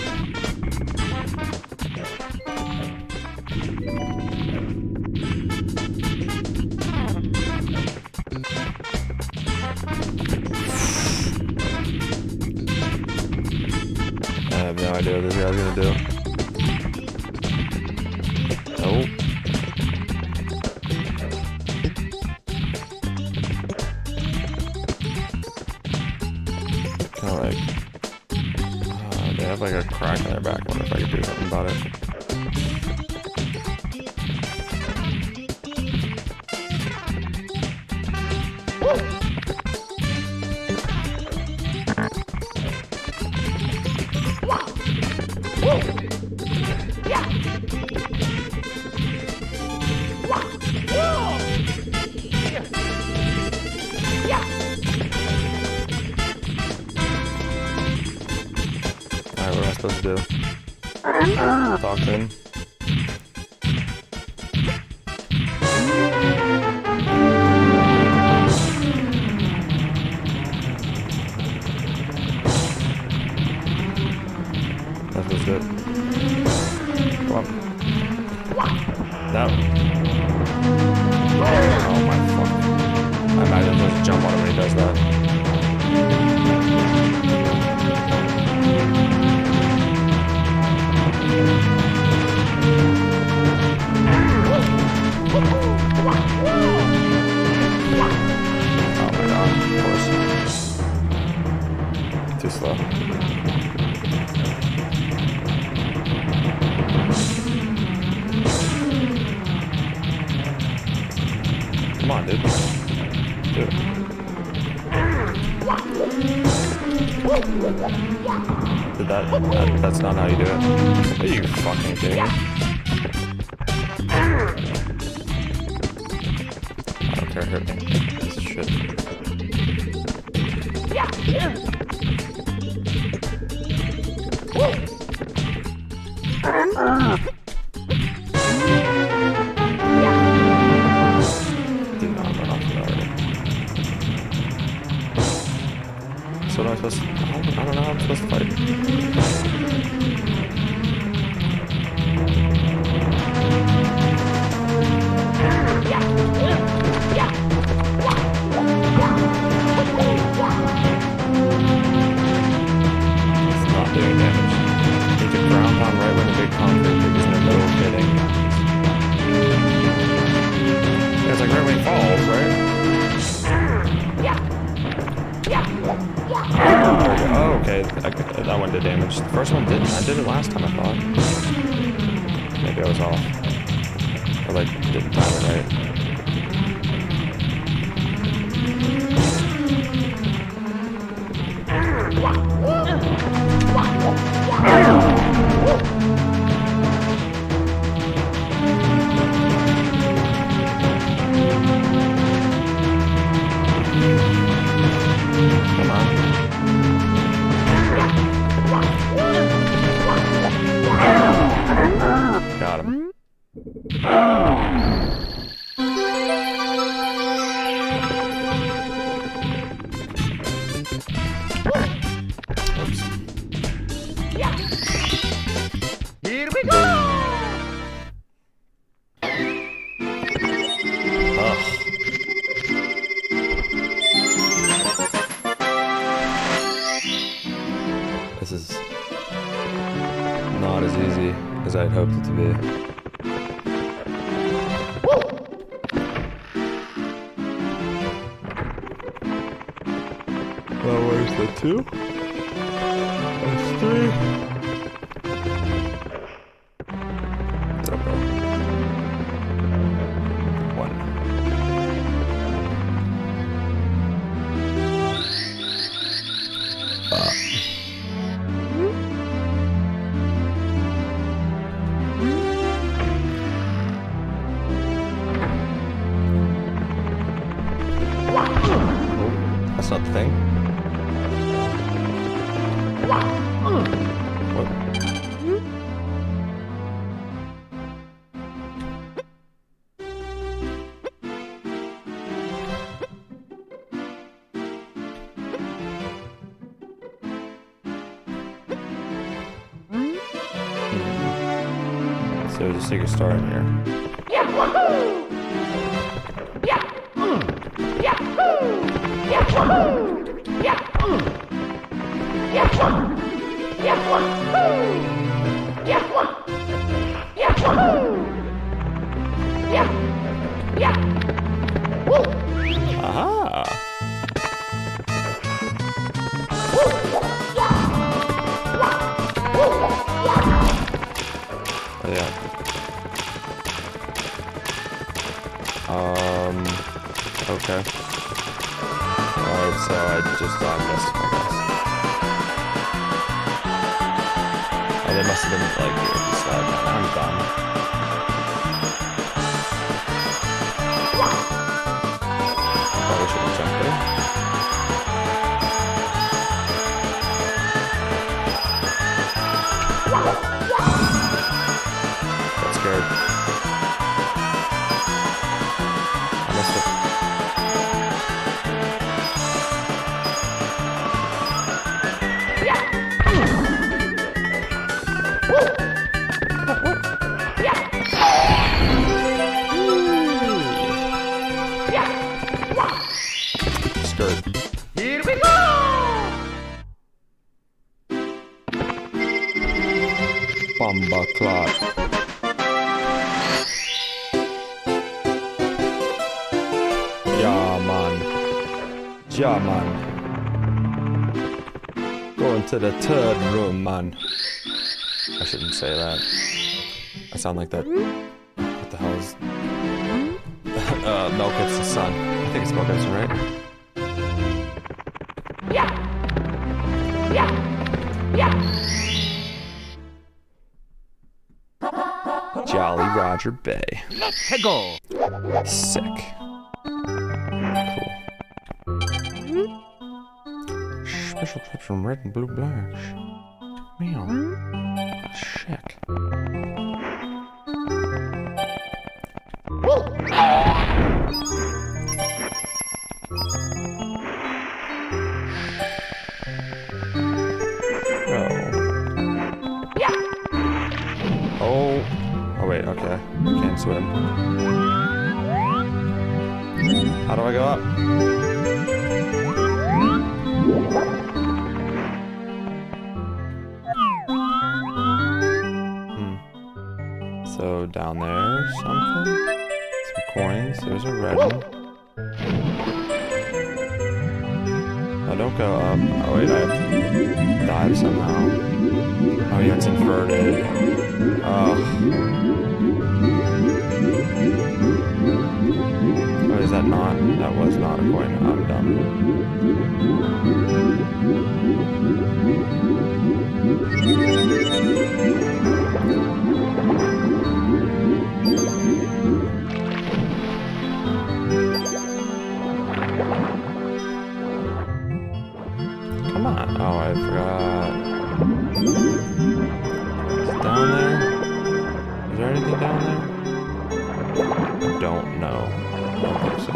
I have no idea what this guy's gonna do. Nope. Kinda like... they have like a crack in their back. I wonder if I could do something about it. supposed to do? Talk to him. That's what's good. Come on. No. Oh my fuck. I imagine he'll just jump on him when he does that. Oh my god, of course. Too slow. Come on, dude. Do it. Did that's not how you do it. Are you fucking kidding me? I don't care, hurt me. This is shit. Did not run off the already. So what am I supposed to... I don't know how I'm supposed to fight. It's not doing damage. Need to ground pound right when the big concrete is in the middle of hitting. Yeah, it's like right when he falls, right? Oh, okay. That one did damage. The first one didn't. I did it last time, I thought. Maybe I was off. Or like, didn't time it right. Come on. Got him. Oops. Here we go! Ugh. This is not as easy as I'd hoped it to be. Well, where's the 2? That's 3. Don't know. 1. That's not the thing. What? So just take a start in here. Aha! Oh, yeah. Okay. Alright, so I just missed, I guess. Oh, they must have been like here at the slide. I'm done. Probably should have jumped there. Ja, man. Going to the third room, man. I shouldn't say that. I sound like that. What the hell is... Mel Gibson's son. I think it's Mel Gibson, right? Jolly Roger Bay. Let's go. Sick. Cool. Special clips from Red and Blue Blush. Meow. Sick. Oh wait, okay. I can't swim. How do I go up? So down there, something? Some coins. There's a red one. Oh, don't go up. Oh wait, I have to dive somehow. Oh yeah, it's inverted. Oh, is that not? That was not a coin. I'm dumb. Come on. Oh, I forgot. Is it down there? Is there anything down there? I don't know. I don't think so.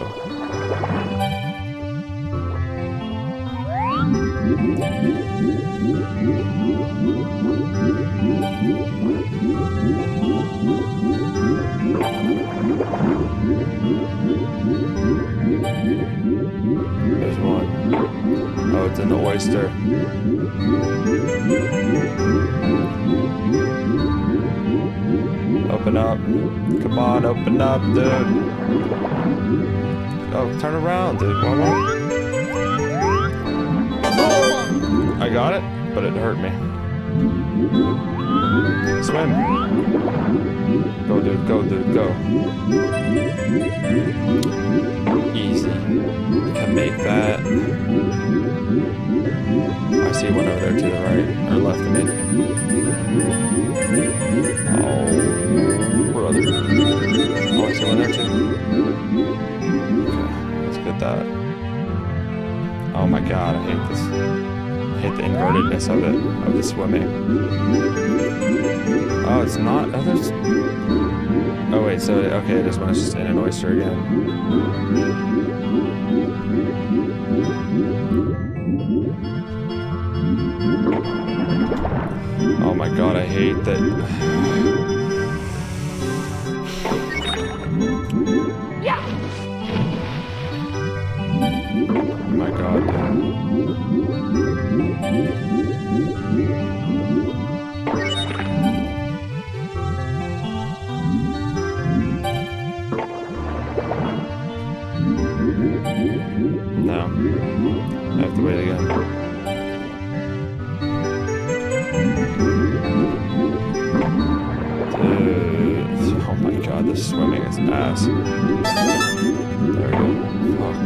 There's one. Oh, it's in the oyster. Open up. Come on, open up, dude. Oh, turn around, dude. One more. I got it, but it hurt me. Swim. Go, dude. Go, dude. Go. Easy. You can make that. I see one over there to the right, or left of me. Oh, brother. Oh, I see one there too. Okay, let's get that. Oh my god, I hate this. I hate the invertedness of it, of the swimming. Oh, it's not. Oh, there's. Oh wait, so okay, it is when it's just in an oyster again. Oh my god, I hate that. Oh my god. No. I have to wait again. Oh my god, this swimming is ass. There we go. Fuck.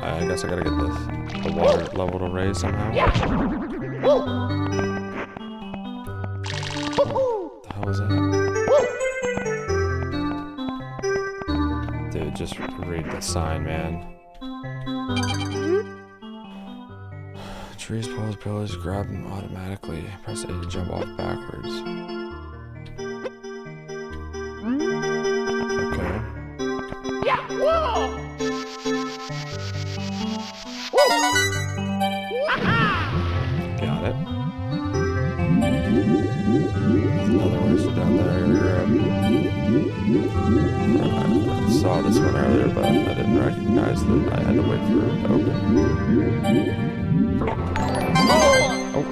I guess I gotta get the water level to raise somehow. What the hell is that? Dude, just read the sign, man. Trees, poles, pillars, grab them automatically. Press A to jump off backwards. Okay. Another oyster down there. I saw this one earlier, but I didn't recognize that I had to wait for it to open. Oh,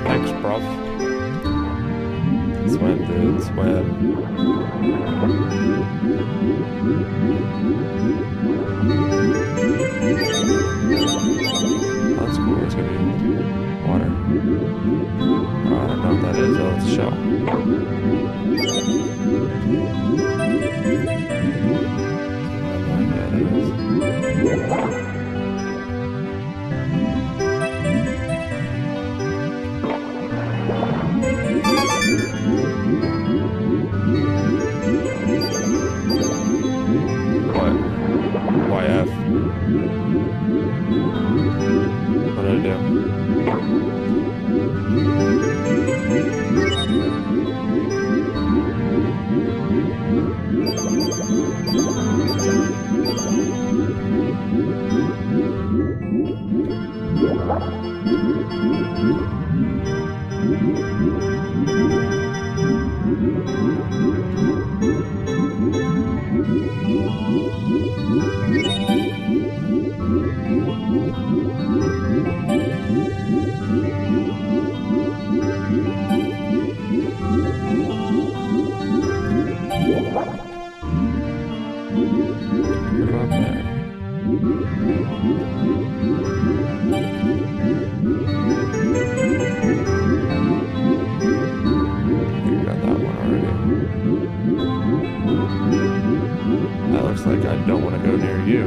thanks, bruv. Swim, dude, swim. That's cool, it's gonna be water. I don't know what that is, oh, it's a shell. What? YF? What did I do? What about there? You got that one already. That looks like I don't want to go near you.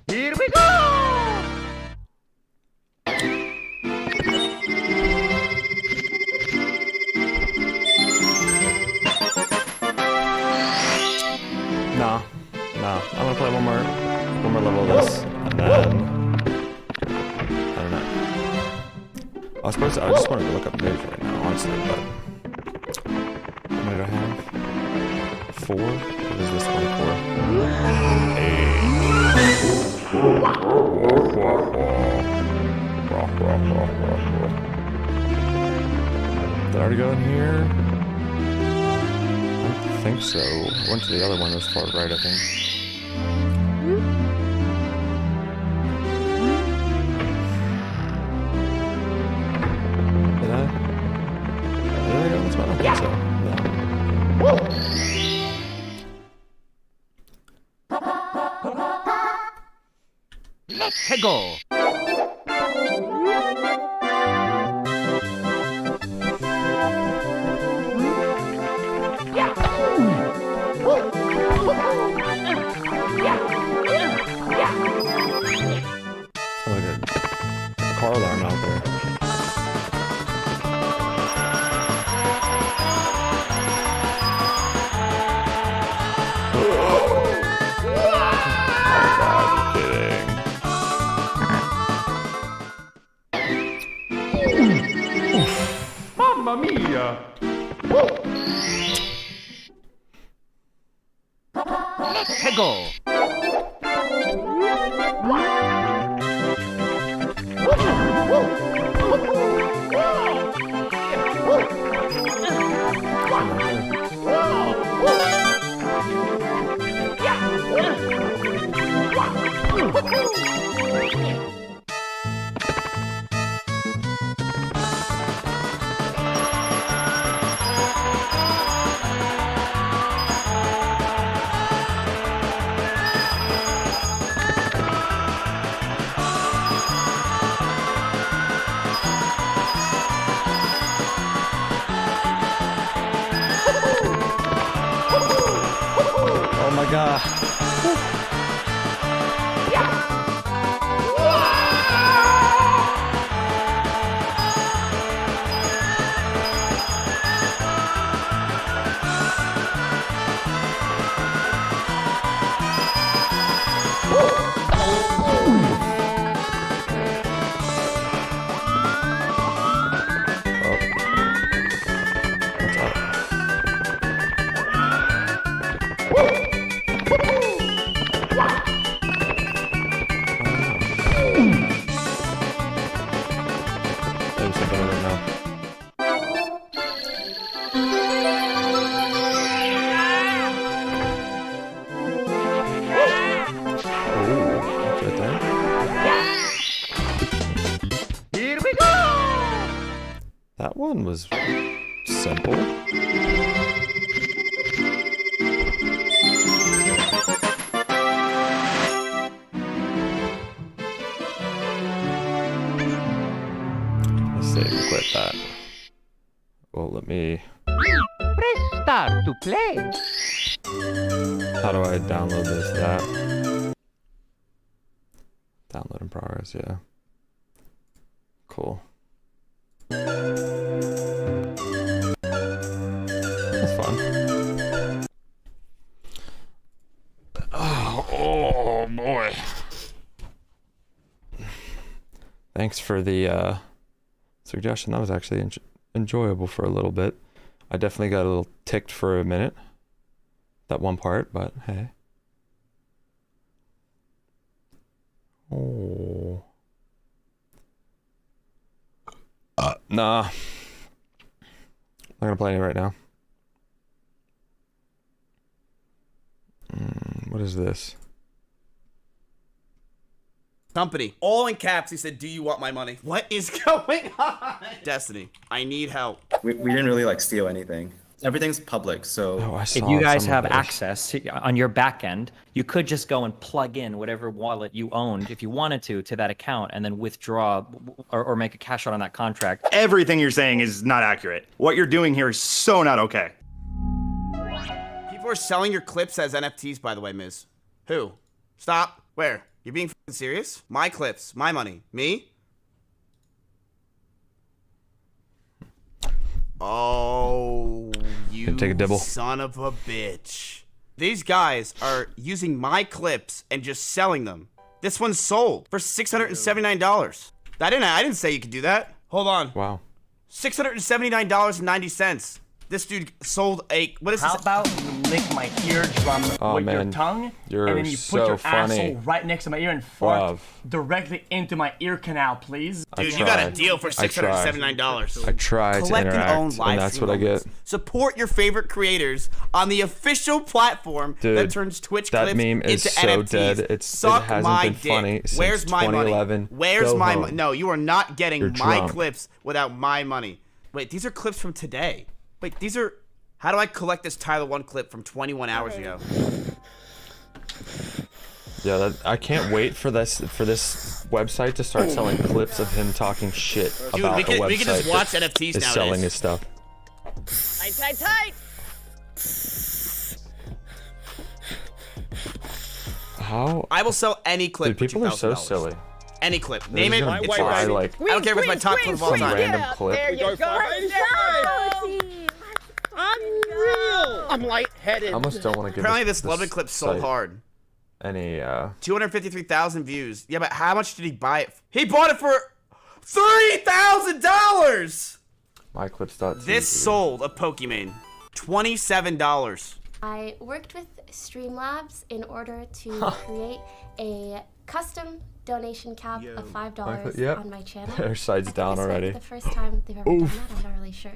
Here we go! No. I'm gonna play one more level of this, and then I don't know. I just wanted to look up news right now, honestly, but how many do I have? 4? What is this one for? 8. Did I already go in here? I don't think so. I went to the other one that was far right, I think. Did I? Did I go in this one? I don't think so. No. Let's go! Sounds like a car alarm out there. Mamma mia! Let's go! Oh my god. Here we go! That one was simple. Let's save and quit that. Well, let me... Press start to play. How do I download this? That. Download in progress, yeah. Cool. That's fun. Oh boy. Thanks for the suggestion. That was actually enjoyable for a little bit. I definitely got a little ticked for a minute. That one part, but hey. Oh. Nah. I'm not gonna play any right now. What is this? Company. All in caps, he said, "Do you want my money?" What is going on? Destiny, I need help. We didn't really like steal anything. Everything's public, so If you guys have access to, on your back end, you could just go and plug in whatever wallet you owned, if you wanted to that account, and then withdraw or make a cash out on that contract. Everything you're saying is not accurate. What you're doing here is so not okay. People are selling your clips as NFTs, by the way, Ms. Who? Stop. Where? You're being f***ing serious? My clips, my money. Me? Oh, you take a dibble. Son of a bitch. These guys are using my clips and just selling them. This one's sold for $679. I didn't say you could do that. Hold on. Wow. $679.90. This dude sold a, what is this? How about you lick my eardrum with your tongue, You're and then you so put your funny. asshole right next to my ear and fart Love. directly into my ear canal, please? Dude, you got a deal for $679. I tried to Collect and interact, own live and that's stream what I moments. get. Support your favorite creators on the official platform Dude, that turns Twitch that clips meme is into so NFTs. dead. It Suck hasn't my been dick. funny since Where's my money? 2011. Where's Go my home. money? No, you are not getting You're my drunk. clips without my money. Wait, these are clips from today. Wait, these are... How do I collect this Tyler 1 clip from 21 hours ago? Yeah, I can't wait for this website to start selling clips of him talking shit Dude, about we the website. can just watch NFTs is nowadays. selling his stuff. Tight, tight, tight! How? I will sell any clip Dude, people for are so $2,000. silly. Any clip. They're Name it. just gonna It's buy, yours. like, I don't care if it's my top clip of all some time. random clip. There you go. Unreal! I'm lightheaded. I almost don't want to give Apparently this London clip sold site hard. Any 253,000 views. Yeah, but how much did he buy it? He bought it for $3,000. MyClips.tv. This sold a Pokemon. $27. I worked with Streamlabs in order to create a custom donation cap of $5 Yep. on my channel. Their side's down This might be already. the first time they've ever done Oof. that. I'm not really sure.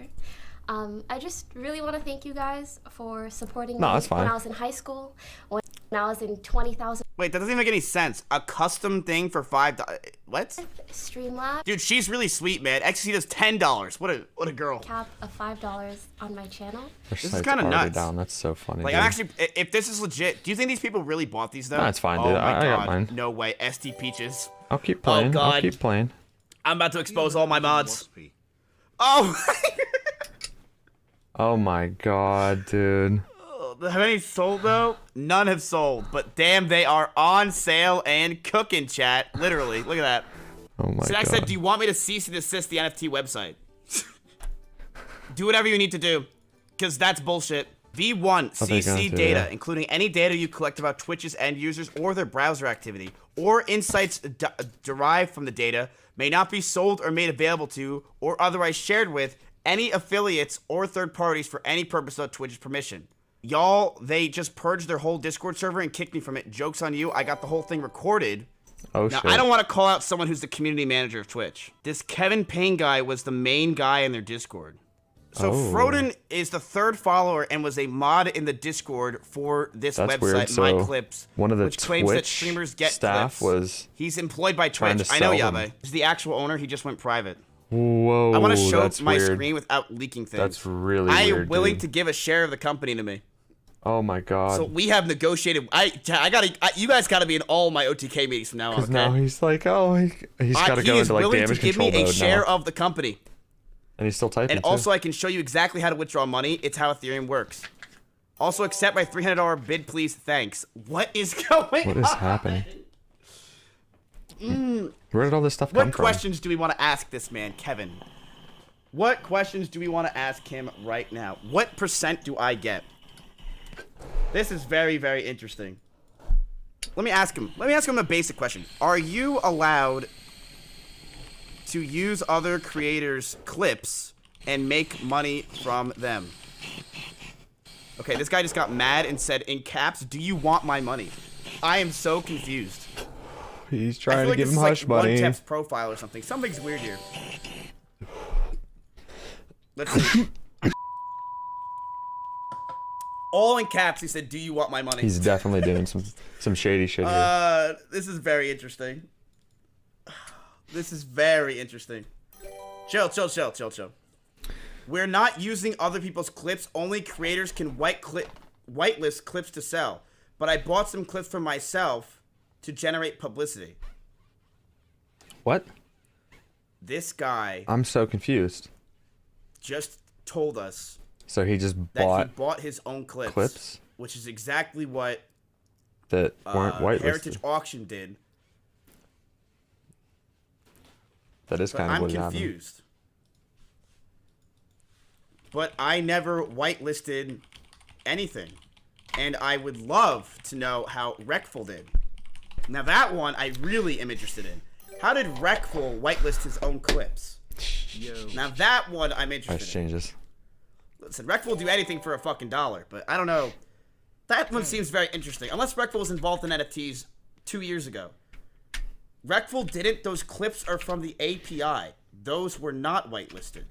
I just really want to thank you guys for supporting No, me that's fine. when I was in high school, when I was in 20,000. Wait, that doesn't even make any sense. A custom thing for $5. What? Streamlabs. Dude, she's really sweet, man. XC does $10. What a girl. Cap of $5 on my channel. Their This is site's kinda already nuts. down. That's so funny. Like, dude. I'm actually, if this is legit, do you think these people really bought these though? Nah, it's fine, oh dude. My I got God. mine. No way. SD Peaches. I'll keep playing. Oh God. I'll keep playing. I'm about to expose all my mods. Oh. Oh my god, dude. Have any sold though? None have sold, but damn, they are on sale and cooking, chat. Literally, look at that. Oh my Zach god. said, "Do you want me to cease and desist the NFT website? Do whatever you need to do, because that's bullshit." V1 Are they gonna CC do data, that? including any data you collect about Twitch's end users or their browser activity, or insights derived from the data, may not be sold or made available to, or otherwise shared with, any affiliates or third parties for any purpose without Twitch's permission. Y'all, they just purged their whole Discord server and kicked me from it. Joke's on you. I got the whole thing recorded. Oh Now, shit. I don't want to call out someone who's the community manager of Twitch. This Kevin Payne guy was the main guy in their Discord. So Oh. Froden is the third follower and was a mod in the Discord for this That's website, weird. So MyClips, one of the which claims that Twitch streamers get staff clips. was He's employed by trying Twitch. to I know, sell them. Yabe. He's the actual owner. He just went private. Whoa. I want to show that's my weird. screen without leaking things. That's really I weird, am willing dude. to give a share of the company to me. Oh my god. So we have negotiated. You guys gotta be in all my OTK meetings from now on. Because Okay? now he's like, oh, he's got to He go is into like willing damage to give control me a mode share now. of the company. And he's still typing And too. also, I can show you exactly how to withdraw money. It's how Ethereum works. Also, accept my $300 bid, please. Thanks. What is going on? What is happening? Where did all this stuff come What from? questions do we want to ask this man, Kevin? What questions do we want to ask him right now? What percent do I get? This is very, very interesting. Let me ask him. Let me ask him a basic question. Are you allowed to use other creators' clips and make money from them? Okay, this guy just got mad and said in caps, "Do you want my money?" I am so confused. He's I trying feel to like give this him is hush like money. One Tap's profile or something. Something's weird here. Let's see. All in caps, he said, "Do you want my money?" He's definitely doing some shady shit here. This is very interesting. This is very interesting. Chill. We're not using other people's clips. Only creators can whitelist clips to sell. But I bought some clips for myself to generate publicity. What? This guy I'm so confused. just told us So he just that he bought bought his own clips, which is exactly what that weren't whitelisted. Heritage Auction did. That is But kind of I'm what happened. confused. But I never whitelisted anything. And I would love to know how Reckful did. Now that one I really am interested in. How did Reckful whitelist his own clips? Now that one I'm interested Price in. changes. Listen, Reckful will do anything for a fucking dollar, but I don't know. That one seems very interesting. Unless Reckful was involved in NFTs 2 years ago. Reckful didn't. Those clips are from the API. Those were not whitelisted.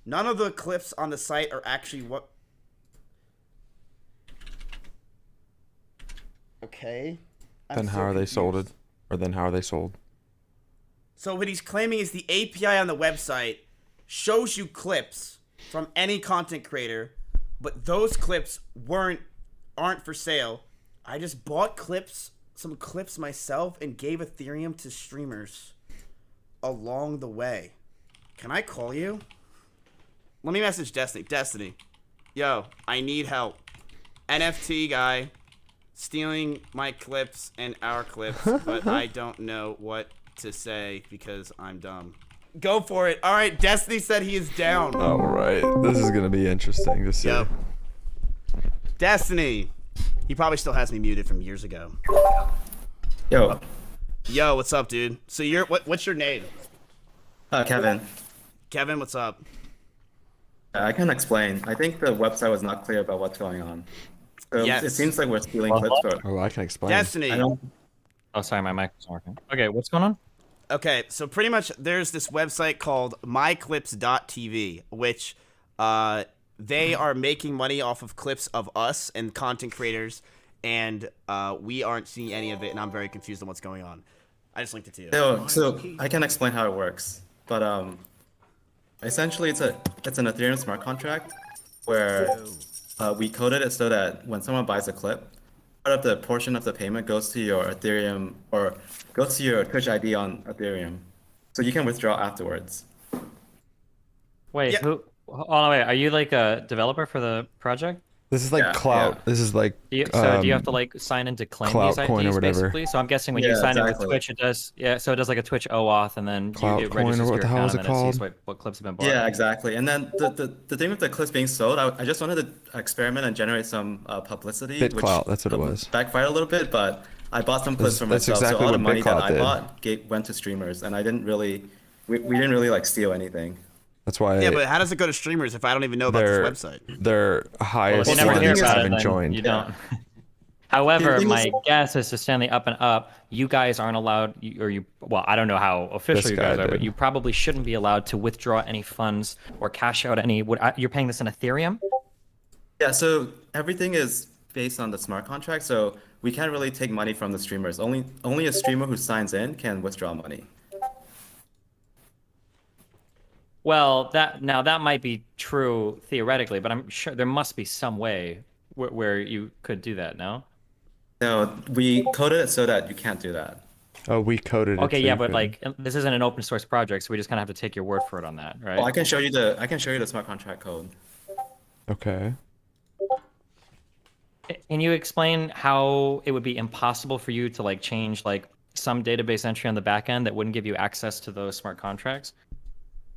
None of the clips on the site are actually what... Okay. Then how are they sold? Or then how are they sold? So what he's claiming is the API on the website shows you clips from any content creator, but those clips aren't for sale. I just bought some clips myself and gave Ethereum to streamers along the way. Can I call you? Let me message Destiny. Destiny, yo, I need help. NFT guy stealing my clips and our clips, but I don't know what to say because I'm dumb. Go for it. All right, Destiny said he is down. All right, this is gonna be interesting to see. Yep. Destiny. He probably still has me muted from years ago. Yo. Yo, what's up, dude? So what's your name? Kevin. Kevin, what's up? I can explain. I think the website was not clear about what's going on. So Yes. it seems like we're stealing clips for. Oh, I can explain. Destiny. Oh, sorry, my mic wasn't working. Okay, what's going on? Okay, so pretty much there's this website called myclips.tv, which they are making money off of clips of us and content creators, and we aren't seeing any of it, and I'm very confused on what's going on. I just linked it to you. So I can explain how it works, but essentially it's an Ethereum smart contract where we coded it so that when someone buys a clip, part of the portion of the payment goes to your Ethereum or goes to your Twitch ID on Ethereum, so you can withdraw afterwards. Wait, who? Hold on, wait. Are you like a developer for the project? This is like clout. This is like. Do you have to like sign in to claim Clout these Coin or IDs whatever. basically? So I'm guessing when you sign in with Twitch, it does. Yeah, so it does like a Twitch OAuth, and then Clout it Coin or registers what your the hell account, is it and then it sees called? what clips have been bought. Yeah, exactly. And then the thing with the clips being sold, I just wanted to experiment and generate some publicity. BitClout, that's what it was. Backfired a little bit, but I bought some clips for That's myself. exactly so all the what money that BitClout I did. bought went to streamers, and I didn't really, we didn't really like steal anything. That's why. Yeah, but how does it go to streamers if I don't even know about this website? Their highest Well, if you never hear ones about it, haven't then joined. you don't. However, The thing my is- guess is to Stanley Up and Up, you guys aren't allowed, well, I don't know how official This you guy guys are, but did. you probably shouldn't be allowed to withdraw any funds or cash out any. You're paying this in Ethereum? Yeah, so everything is based on the smart contract, so we can't really take money from the streamers. Only a streamer who signs in can withdraw money. Well, that might be true theoretically, but I'm sure there must be some way where you could do that, no? No, we coded it so that you can't do that. Oh, we coded it. Okay, so yeah, you but could- like this isn't an open source project, so we just kind of have to take your word for it on that, right? Well, I can show you the smart contract code. Okay. Can you explain how it would be impossible for you to like change like some database entry on the back end that wouldn't give you access to those smart contracts?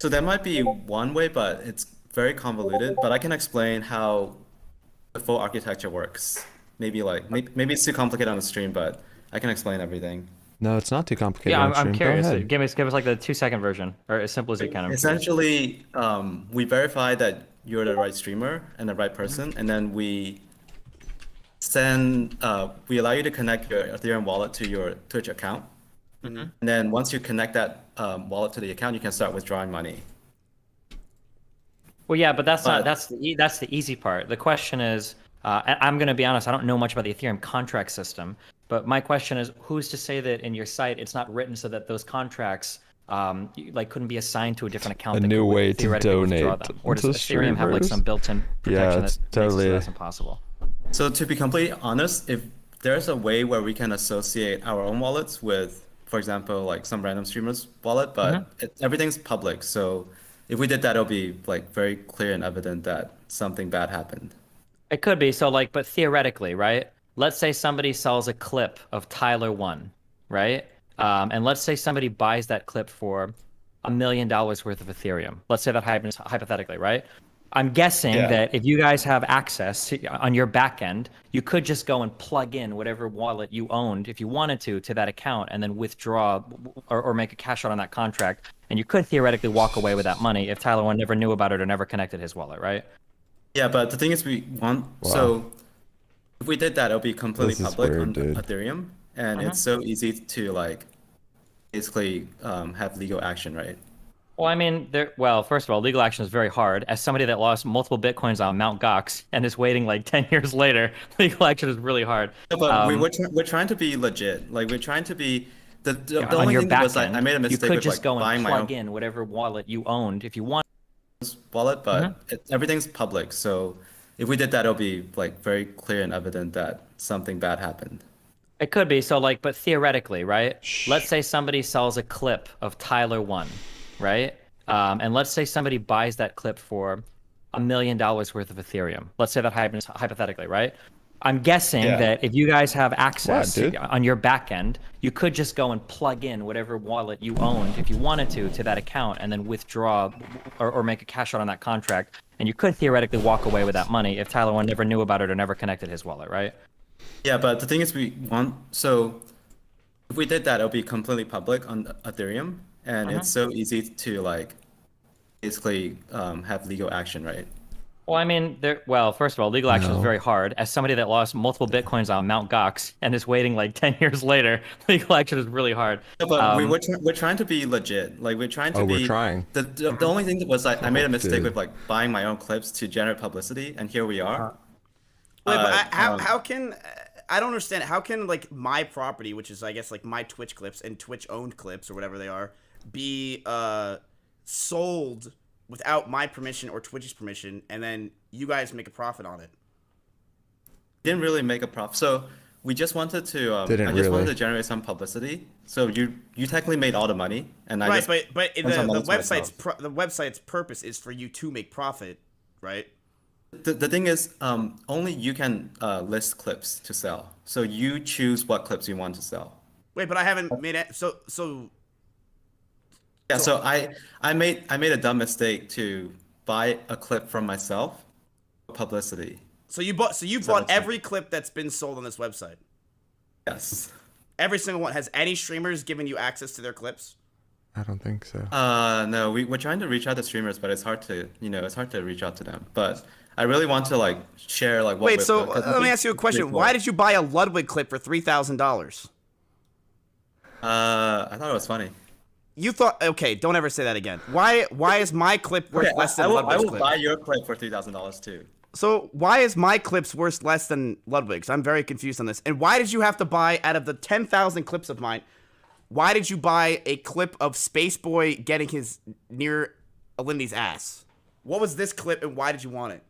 So that might be one way, but it's very convoluted. But I can explain how the full architecture works. Maybe it's too complicated on the stream, but I can explain everything. No, it's not too complicated. Yeah, on I'm stream. Go curious. ahead. Give us like the 2-second version, or as simple as you can. I'm curious. Essentially, we verify that you're the right streamer and the right person, and then we allow you to connect your Ethereum wallet to your Twitch account. And then once you connect that wallet to the account, you can start withdrawing money. Well, yeah, but that's the easy part. The question is, I'm going to be honest, I don't know much about the Ethereum contract system, but my question is, who's to say that in your site it's not written so that those contracts couldn't be assigned to a different account? A that new could way to theoretically withdraw donate them? Or does to Ethereum have like streamers? some built-in protection it's that totally- makes it so that's impossible? So to be completely honest, if there's a way where we can associate our own wallets with, for example, like some random streamer's wallet, but everything's public. So if we did that, it'll be like very clear and evident that something bad happened. It could be. So but theoretically, right? Let's say somebody sells a clip of Tyler 1, right? And let's say somebody buys that clip for $1 million worth of Ethereum. Let's say that happens hypothetically, right? I'm guessing that if you guys have access on your back end, you could just go and plug in whatever wallet you owned, if you wanted to that account, and then withdraw or make a cash out on that contract. And you could theoretically walk away with that money if Tyler 1 never knew about it or never connected his wallet, right? Yeah, but the thing is, so if we did that, it'll be completely This is public weird, on dude. Ethereum, and it's so easy to basically have legal action, right? Well, I mean, first of all, legal action is very hard. As somebody that lost multiple Bitcoins on Mt. Gox and is waiting like 10 years later, legal action is really hard. No, but we're trying to be legit. Like, we're trying to be... The on only your thing back was end, I made a mistake you could with just go buying and my own plug in whatever wallet you owned if you want. wallet, but everything's public. So if we did that, it'll be like very clear and evident that something bad happened. It could be. So but theoretically, right? Let's say somebody sells a clip of Tyler 1, right? And let's say somebody buys that clip for $1 million worth of Ethereum. Let's say that happens hypothetically, right? I'm guessing that if you guys have access on your back end, you could just go and plug in whatever wallet you owned, if you wanted to that account, and then withdraw or make a cash out on that contract. And you could theoretically walk away with that money if Tyler 1 never knew about it or never connected his wallet, right? Yeah, but the thing is, so if we did that, it would be completely public on Ethereum, and it's so easy to like basically have legal action, right? Well, I mean, first of all, legal action is very hard. As somebody that lost multiple bitcoins on Mt. Gox and is waiting like 10 years later, legal action is really hard. No, but we're trying to be legit. Like we're trying to be. We're trying. The only thing was I made a mistake with like buying my own clips to generate publicity, and here we are. Wait, but how can I don't understand? How can like my property, which is I guess like my Twitch clips and Twitch owned clips or whatever they are, be sold without my permission or Twitch's permission, and then you guys make a profit on it? Didn't really make a profit. So we just wanted to. Wanted to generate some publicity. So you technically made all the money, and I but the website's the website's purpose is for you to make profit, right? The thing is, only you can list clips to sell. So you choose what clips you want to sell. Wait, but I haven't made it. So I made a dumb mistake to buy a clip from myself for publicity. So you bought every clip that's been sold on this website? Yes. Every single one. Has any streamers given you access to their clips? I don't think so. No, we're trying to reach out to streamers, but it's hard to reach out to them. But I really want to like share like what. Wait, so let me ask you a question. Why did you buy a Ludwig clip for $3,000? I thought it was funny. You thought, okay, don't ever say that again. Why is my clip worth less than Ludwig's clip? I will buy your clip for $3,000 too. So why is my clips worth less than Ludwig's? I'm very confused on this. And why did you have to buy, out of the 10,000 clips of mine, why did you buy a clip of Spaceboy getting his near Alindy's ass? What was this clip and why did you want it?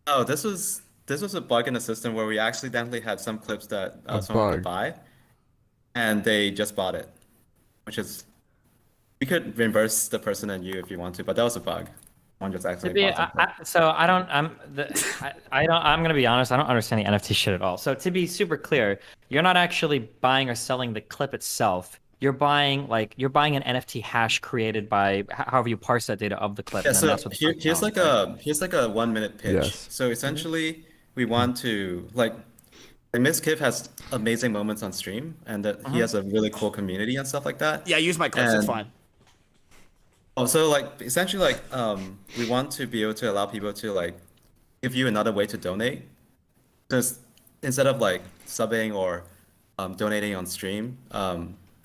Oh, this was a bug in the system where we accidentally had some clips that someone could buy, and they just bought it, which is, we could reimburse the person and you if you want to, but that was a bug. One just accidentally bought I'm gonna be honest, I don't understand the NFT shit at all. So to be super clear, you're not actually buying or selling the clip itself. You're buying an NFT hash created by however you parse that data of the clip. Yeah, and so that's what here's like a 1-minute pitch. Yes. So essentially, we want to like Miss Kiff has amazing moments on stream, and that he has a really cool community and stuff like that. Yeah, use my clips. It's fine. Oh, so like essentially like we want to be able to allow people to like give you another way to donate. Because instead of like subbing or donating on stream,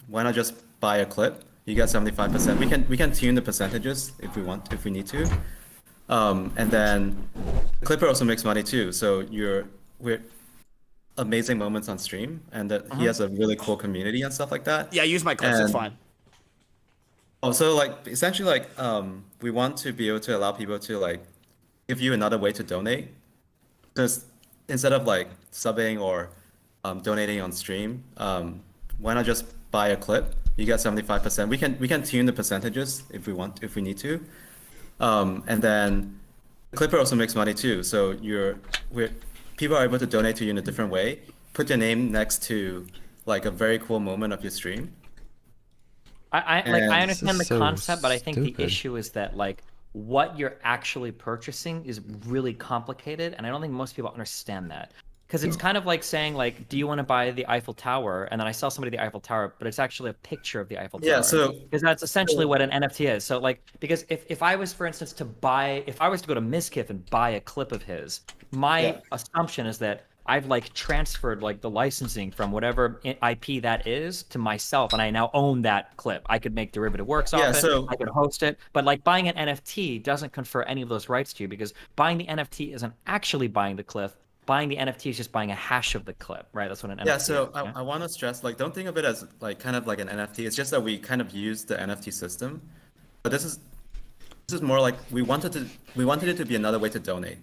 why not just buy a clip? You get 75%. We can tune the percentages if we need to. And then the clipper also makes money too. So we're amazing moments on stream, and that he has a really cool community and stuff like that. Yeah, use my clips. It's fine. Also, like essentially, like we want to be able to allow people to like give you another way to donate. Because instead of like subbing or donating on stream, why not just buy a clip? You get 75%. We can tune the percentages if we need to. And then the clipper also makes money too. So people are able to donate to you in a different way. Put your name next to like a very cool moment of your stream. I understand the concept, but I think the issue is that like what you're actually purchasing is really complicated, and I don't think most people understand that. Because it's kind of like saying, like, do you want to buy the Eiffel Tower? And then I sell somebody the Eiffel Tower, but it's actually a picture of the Eiffel Tower. Yeah, so... Because that's essentially what an NFT is. So, like, because if I was, for instance, if I was to go to Miskiff and buy a clip of his, my assumption is that I've, like, transferred, like, the licensing from whatever IP that is to myself, and I now own that clip. I could make derivative works off it, I could host it, but, like, buying an NFT doesn't confer any of those rights to you, because buying the NFT isn't actually buying the clip. Buying the NFT is just buying a hash of the clip, right? That's what an NFT is. Yeah, so I want to stress, like, don't think of it as, like, kind of like an NFT. It's just that we kind of use the NFT system. But this is more like we wanted it to be another way to donate.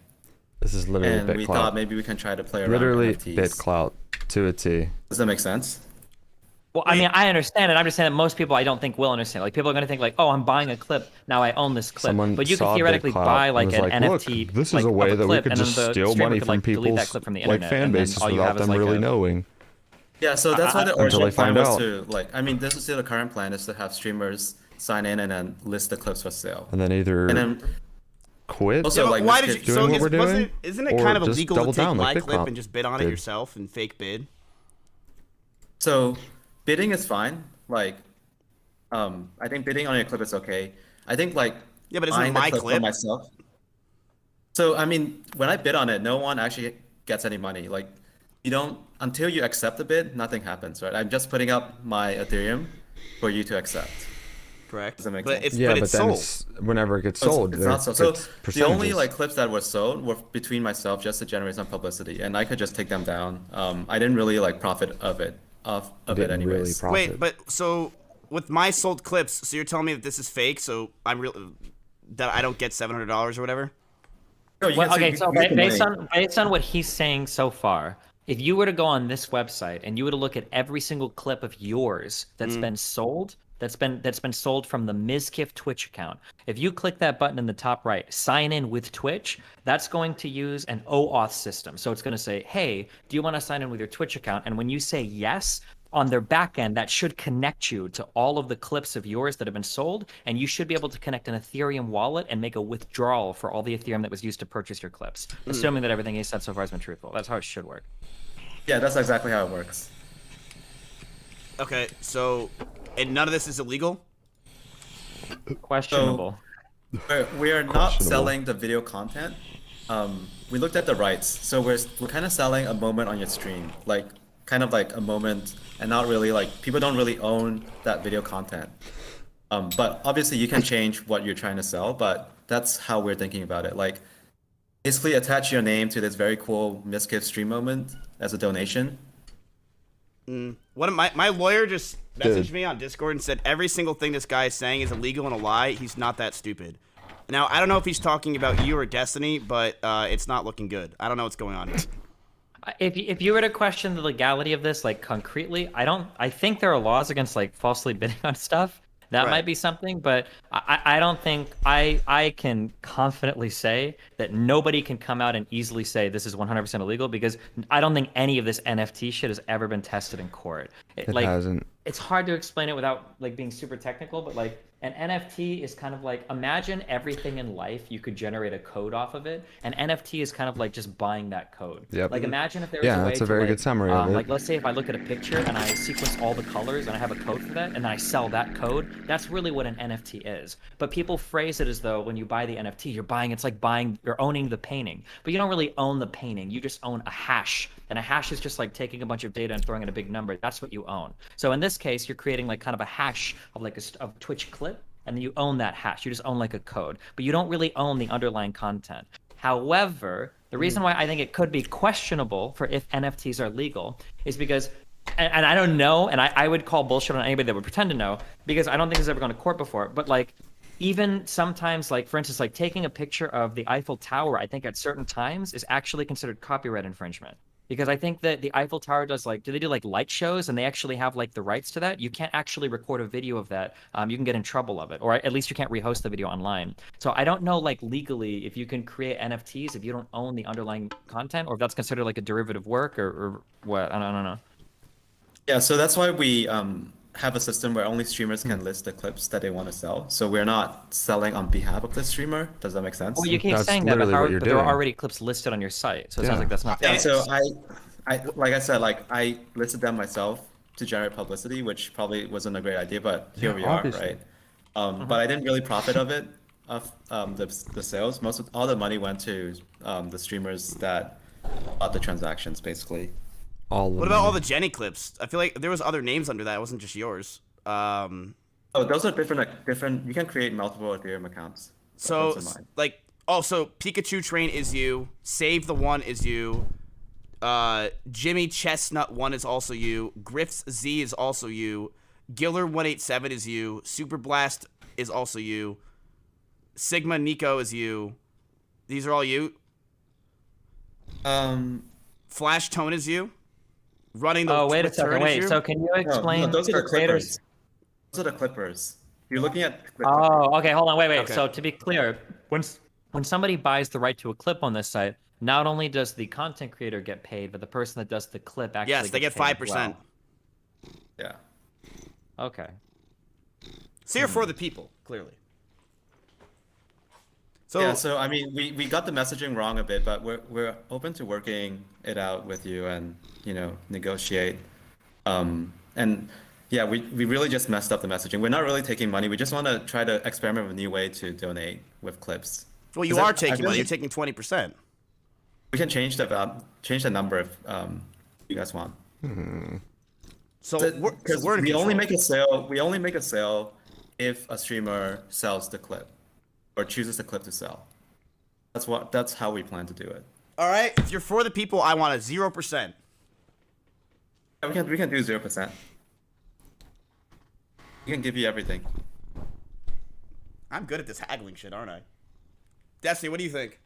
This is literally and we thought maybe we can try to play around literally NFTs. bit clout to a T. Does that make sense? Well, I mean, I understand it. I'm just saying that most people I don't think will understand. Like, people are going to think like, oh, I'm buying a clip, now I own this clip. But you can theoretically buy like an NFT. Look, this is a way that we could just steal money from people's like fan bases without them really knowing. Yeah, so that's why the original plan was to like. I mean, this is still the current plan is to have streamers sign in and then list the clips for sale. And then quit. Also, like, why did you? Doing what we're doing, isn't it kind of illegal to take my like clip and just bid on it yourself and fake bid? So bidding is fine. Like, I think bidding on your clip is okay. I think like Yeah, but isn't it buying the my for clip? myself. So I mean, when I bid on it, no one actually gets any money. Like, you don't until you accept the bid, nothing happens, right? I'm just putting up my Ethereum for you to accept. Correct. Does that make But sense? it's but it's then sold. it's, whenever it gets So sold, it's not sold. So it's the only percentages. like clips that were sold were between myself just to generate some publicity, and I could just take them down. I didn't really like profit of it anyways. Wait, but so with my sold clips, so you're telling me that this is fake? So I'm real that I don't get $700 or whatever? No, you Well, can say okay, you so can make the based money. on what he's saying so far, if you were to go on this website and you were to look at every single clip of yours that's been sold, that's been sold from the Mizkif Twitch account. If you click that button in the top right, sign in with Twitch, that's going to use an OAuth system. So it's going to say, hey, do you want to sign in with your Twitch account? And when you say yes, on their back end, that should connect you to all of the clips of yours that have been sold, and you should be able to connect an Ethereum wallet and make a withdrawal for all the Ethereum that was used to purchase your clips, assuming that everything he said so far has been truthful. That's how it should work. Yeah, that's exactly how it works. Okay, so and none of this is illegal? Questionable. We are not selling the video content. We looked at the rights, so we're kind of selling a moment on your stream, like kind of like a moment, and not really like people don't really own that video content. But obviously you can change what you're trying to sell, but that's how we're thinking about it. Like basically attach your name to this very cool Miskiff stream moment as a donation. What my lawyer just messaged me on Discord and said every single thing this guy is saying is illegal and a lie. He's not that stupid. Now I don't know if he's talking about you or Destiny, but it's not looking good. I don't know what's going on here. If you were to question the legality of this, like concretely, I think there are laws against like falsely bidding on stuff. That might be something, but I don't think I can confidently say that nobody can come out and easily say this is 100% illegal, because I don't think any of this NFT shit has ever been tested in court. It hasn't. It's hard to explain it without like being super technical, but like an NFT is kind of like, imagine everything in life you could generate a code off of it. An NFT is kind of like just buying that code. Yep. Like imagine if there was a way that's a to, very like, good summary of it. like let's say if I look at a picture and I sequence all the colors and I have a code for that and then I sell that code, that's really what an NFT is. But people phrase it as though when you buy the NFT, you're owning the painting. But you don't really own the painting. You just own a hash. And a hash is just like taking a bunch of data and throwing in a big number. That's what you own. So in this case, you're creating like kind of a hash of like a Twitch clip, and then you own that hash. You just own like a code, but you don't really own the underlying content. However, the reason why I think it could be questionable for if NFTs are legal is because, and I don't know, and I would call bullshit on anybody that would pretend to know, because I don't think this has ever gone to court before, but like, even sometimes, like for instance, like taking a picture of the Eiffel Tower, I think at certain times is actually considered copyright infringement. Because I think that the Eiffel Tower does like, do they do like light shows and they actually have like the rights to that? You can't actually record a video of that. You can get in trouble of it, or at least you can't rehost the video online. So I don't know like legally if you can create NFTs if you don't own the underlying content, or if that's considered like a derivative work or what. I don't know. Yeah, so that's why we have a system where only streamers can list the clips that they want to sell. So we're not selling on behalf of the streamer. Does that make sense? Well, you keep saying that, but there are already clips listed on your site, so it sounds like that's not the Yeah, case. so I like I said, like I listed them myself to generate publicity, which probably wasn't a great idea, but here we are, right? But I didn't really profit of it, of the sales. All the money went to the streamers that bought the transactions, basically. What about all the Jenny clips? I feel like there was other names under that. It wasn't just yours. Oh, those are different. You can create multiple Ethereum accounts. So like, also Pikachu Train is you. Save the One is you. Jimmy Chestnut 1 is also you. Griff's Z is also you. Giller 187 is you. Super Blast is also you. Sigma Nico is you. These are all you. Flash Tone is you. Running the wait a second. Wait. So can you explain? No, those are the creators? Those are the clippers. You're looking at. Oh, okay. Hold on. Wait. Okay. So to be clear, when somebody buys the right to a clip on this site, not only does the content creator get paid, but the person that does the clip actually yes, they get 5%. Well. Yeah. Okay. So you're for the people, clearly. So yeah, so I mean, we got the messaging wrong a bit, but we're open to working it out with you and negotiate. And Yeah, we really just messed up the messaging. We're not really taking money. We just want to try to experiment with a new way to donate with clips. Well, you are taking money. You're taking 20%. We can change the number if you guys want. So because we're in we only control. make a sale if a streamer sells the clip or chooses the clip to sell. That's how we plan to do it. All right. If you're for the people, I want a 0%. Yeah, we can do 0%. We can give you everything. I'm good at this haggling shit, aren't I? Destiny, what do you think?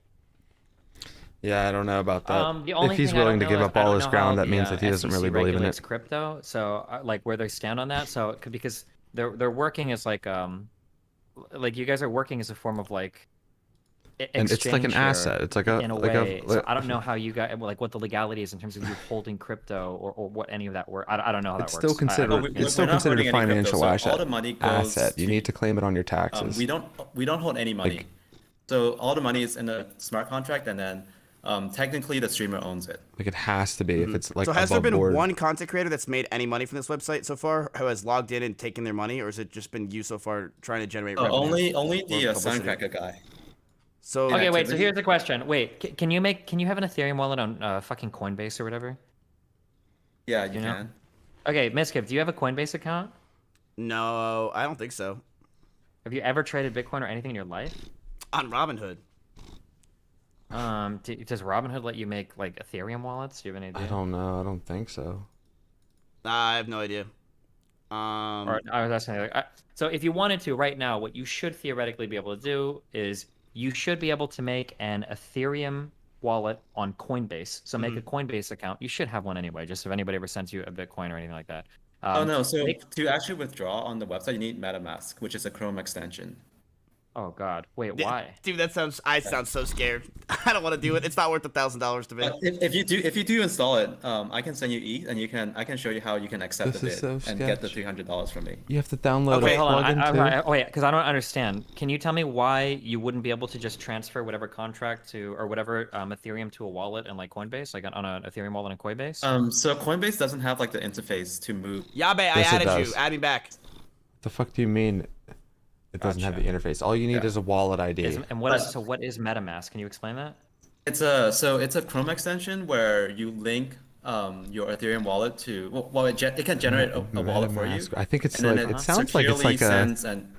Yeah, I don't know about that. The only If he's thing I willing to don't know give is up I all don't his know ground, how that means the, that he doesn't SEC really believe in regulates it. crypto, so like where they stand on that. So because they're working as like you guys are working as a form of like And it's like an exchange here asset. It's like a in a way. So I don't know how you guys like what the legality is in terms of you holding crypto or what any of that work. I don't know how that It's works. still considered it's still considered a financial asset. All the money goes asset. You need to claim it on your taxes. we don't hold any money. So all the money is in a smart contract, and then technically the streamer owns it. Like it has to be if it's like So has there above been board. one content creator that's made any money from this website so far, who has logged in and taken their money, or has it just been you so far trying to generate revenue? Only or the publicity? Suncracker guy. So Okay, wait. So here's the question. Wait, can you have an Ethereum wallet on fucking Coinbase or whatever? Yeah, you can. Okay, Miskip, do you have a Coinbase account? No, I don't think so. Have you ever traded Bitcoin or anything in your life? On Robinhood. Does Robinhood let you make like Ethereum wallets? Do you have any idea? I don't know. I don't think so. I have no idea. Or I was asking, so if you wanted to right now, what you should theoretically be able to do is you should be able to make an Ethereum wallet on Coinbase. So make a Coinbase account. You should have one anyway, just if anybody ever sends you a Bitcoin or anything like that. Oh no! So to actually withdraw on the website, you need MetaMask, which is a Chrome extension. Oh God! Wait, why? Dude, I sound so scared. I don't want to do it. It's not worth $1,000 to me. If you do install it, I can send you ETH, and I can show you how you can accept This the is bid so and get the $300 from me. You have to download Okay, a hold on. plugin too. Wait, because I don't understand. Can you tell me why you wouldn't be able to just transfer whatever contract to or whatever Ethereum to a wallet in like Coinbase, like on an Ethereum wallet in Coinbase? So Coinbase doesn't have like the interface to move. Yabe, I Yes, it added you. does. Add me back. The fuck do you mean? It doesn't have the interface. All you need is a wallet ID. And what is MetaMask? Can you explain that? It's a Chrome extension where you link your Ethereum wallet to it can generate a wallet for you. I think it's and then like it sounds like it's securely like a. sends and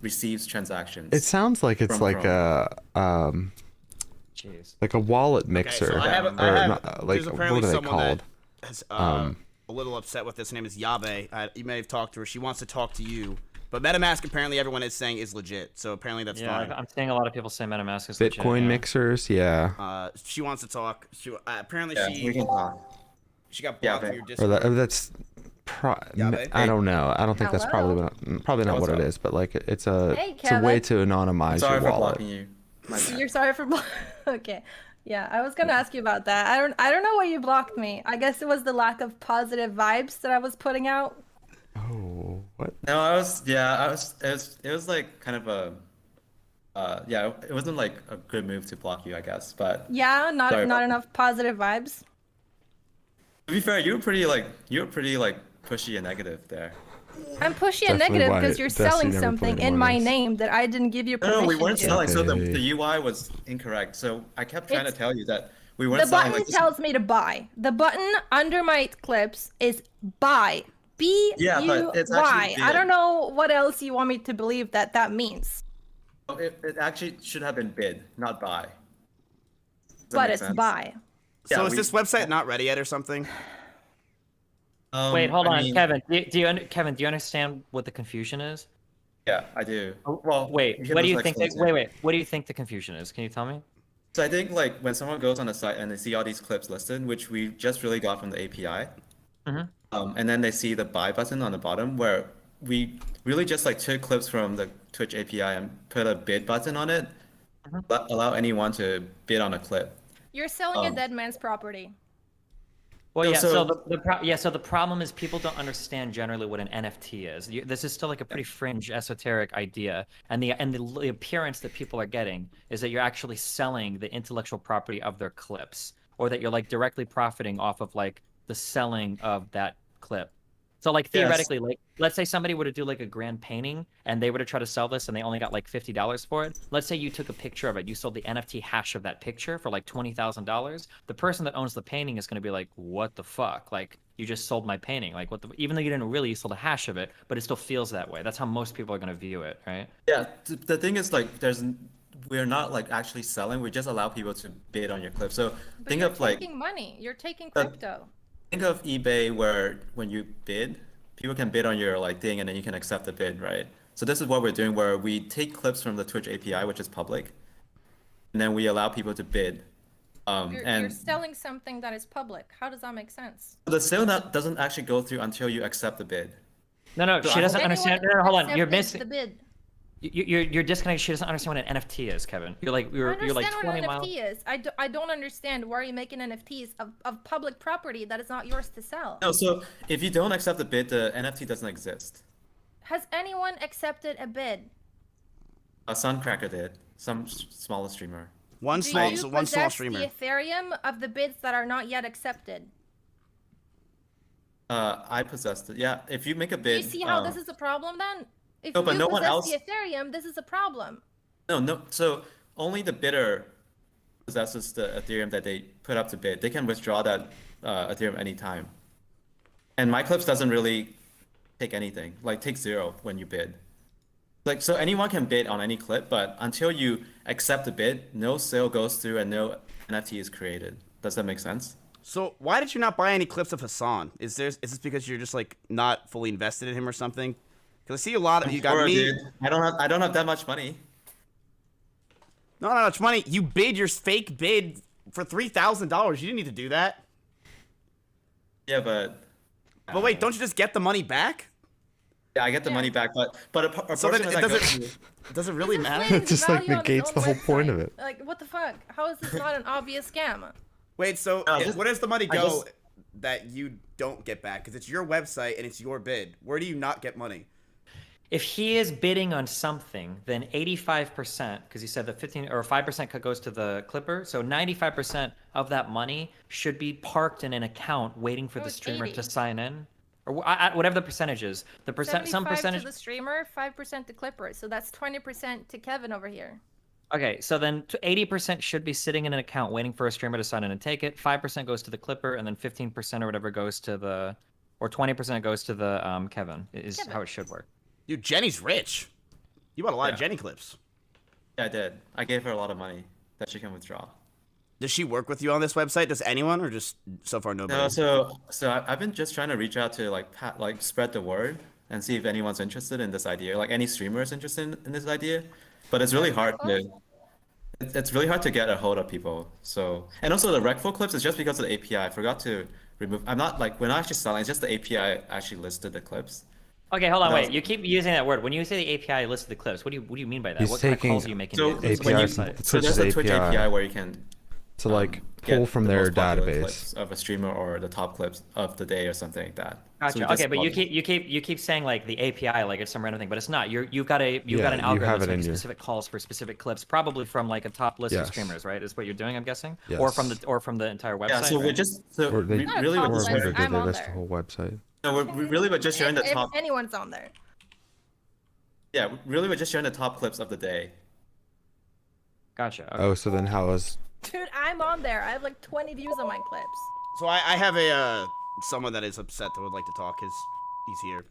receives transactions. It sounds like it's from like Chrome. like a wallet mixer. So I have, or not, like there's what apparently are they someone called? that is a little upset with this. Her name is Yabe. You may have talked to her. She wants to talk to you. But MetaMask, apparently everyone is saying is legit. So apparently that's fine. I'm seeing a lot of people say MetaMask is legit, Bitcoin mixers, yeah. She wants to talk. Apparently we can talk. she got blocked from your Or Discord. that's. Yabe? I don't know. I don't think that's probably not what it is. But like it's a way to anonymize Sorry your for wallet. blocking you. You're sorry for okay. Yeah, I was gonna ask you about that. I don't know why you blocked me. I guess it was the lack of positive vibes that I was putting out. Oh, what? No, it was like kind of a it wasn't like a good move to block you, I guess. But Yeah, not sorry about enough positive vibes. To be fair, you were pretty pushy and negative there. I'm pushy and negative because you're selling something in my name that I didn't give you permission No, we weren't to. selling. So the UI was incorrect. So I kept trying to tell you that we weren't The selling. button tells me to buy. The button under my clips is buy. B Yeah, U but it's Y. actually I bid. don't know what else you want me to believe that means. It actually should have been bid, not buy. Does that But make it's sense? buy. So is this website not ready yet or something? Wait, hold I on, mean- Kevin. Kevin, do you understand what the confusion is? Yeah, I do. Well, wait. you What do can you just think? explain it. What do you think the confusion is? Can you tell me? So I think like when someone goes on the site and they see all these clips listed, which we just really got from the API, and then they see the buy button on the bottom where we really just like took clips from the Twitch API and put a bid button on it, allow anyone to bid on a clip. You're selling a dead man's property. Well, No, yeah. so- So the problem is people don't understand generally what an NFT is. This is still like a pretty fringe, esoteric idea, and the appearance that people are getting is that you're actually selling the intellectual property of their clips, or that you're like directly profiting off of like the selling of that clip. So like theoretically, like let's say somebody were to do like a grand painting and they were to try to sell this and they only got like $50 for it. Let's say you took a picture of it, you sold the NFT hash of that picture for like $20,000. The person that owns the painting is going to be like, what the fuck? Like you just sold my painting. Like what the, even though you didn't really, you sold a hash of it, but it still feels that way. That's how most people are going to view it, right? Yeah, the thing is like we're not like actually selling. We just allow people to bid on your clip. So think of like taking money. You're taking crypto. think of eBay where when you bid, people can bid on your like thing and then you can accept the bid, right? So this is what we're doing where we take clips from the Twitch API, which is public, and then we allow people to bid. You're selling something that is public. How does that make sense? The sale doesn't actually go through until you accept the bid. No, she doesn't understand. No, hold on. You're Accepted missing. the bid. You're disconnected. She doesn't understand what an NFT is, Kevin. You're like I understand 20 what an miles. NFT is. I don't understand why are you making NFTs of public property that is not yours to sell. No, so if you don't accept the bid, the NFT doesn't exist. Has anyone accepted a bid? Suncracker did. Some smaller streamer. One Do small you streamer. possess the Ethereum of the bids that are not yet accepted? I possessed it. Yeah, if you make a bid. Do you see how this is a problem then? If No, but you no one possess else. the Ethereum, this is a problem. No. So only the bidder possesses the Ethereum that they put up to bid. They can withdraw that Ethereum anytime. And my clips doesn't really take anything. Like take 0 when you bid. Like so anyone can bid on any clip, but until you accept the bid, no sale goes through and no NFT is created. Does that make sense? So why did you not buy any clips of Hassan? Is this because you're just like not fully invested in him or something? Because I see a lot of you got me. Dude. I don't have that much money. Not that much money. You bid your fake bid for $3,000. You didn't need to do that. Yeah, but. But wait, don't you just get the money back? Yeah, I get the money back, but a So then portion it doesn't really matter. It just like negates the whole point of it. Like, what the fuck? How is this not an obvious scam? Wait, so where does the money I go just- that you don't get back? Because it's your website and it's your bid. Where do you not get money? If he is bidding on something, then 85%, because he said that 15 or 5% goes to the clipper, so 95% of that money should be parked in an account waiting for the streamer 80. to sign in, or whatever the percentage is. The percent, some 75 percentage. to the streamer, 5% to Clipper. So that's 20% to Kevin over here. Okay, so then 80% should be sitting in an account waiting for a streamer to sign in and take it. 5% goes to the clipper, and then 15% or whatever goes to the, or 20% goes to the Kevin. Is how it should work. Dude, Jenny's rich. You bought a lot of Jenny clips. Yeah, I did. I gave her a lot of money that she can withdraw. Does she work with you on this website? Does anyone, or just so far nobody? No, so I've been just trying to reach out to like spread the word and see if anyone's interested in this idea, like any streamer is interested in this idea, but it's really hard to. It's really hard to get a hold of people. So and also the Recful clips is just because of the API. I forgot to remove. I'm not like we're not actually selling. It's just the API actually listed the clips. Okay, hold on, wait. You keep using that word. When you say the API listed the clips, what do you mean by that? He's What kind of taking calls are you making? So to the when you, website? so there's a Twitch API where you can to like get pull from the their most popular database clips of a streamer or the top clips of the day or something like that. Gotcha. So we just Okay, but plug you keep saying like the API like it's some random thing, but it's not. You've got an you algorithm have that's it in making your- specific calls for specific clips, probably from like a top list of Yes. streamers, right? Is what you're doing, I'm guessing, Yes. or from the entire website. Yeah, so we're right? just or they really or we're just maybe I'm they on list the there. whole website. no, we're really just sharing the If top. anyone's on there. Yeah, really we're just sharing the top clips of the day. Gotcha. Okay. Oh, so then how is Dude, I'm on there. I have like 20 views on my clips. So I have a someone that is upset that would like to talk. He's here.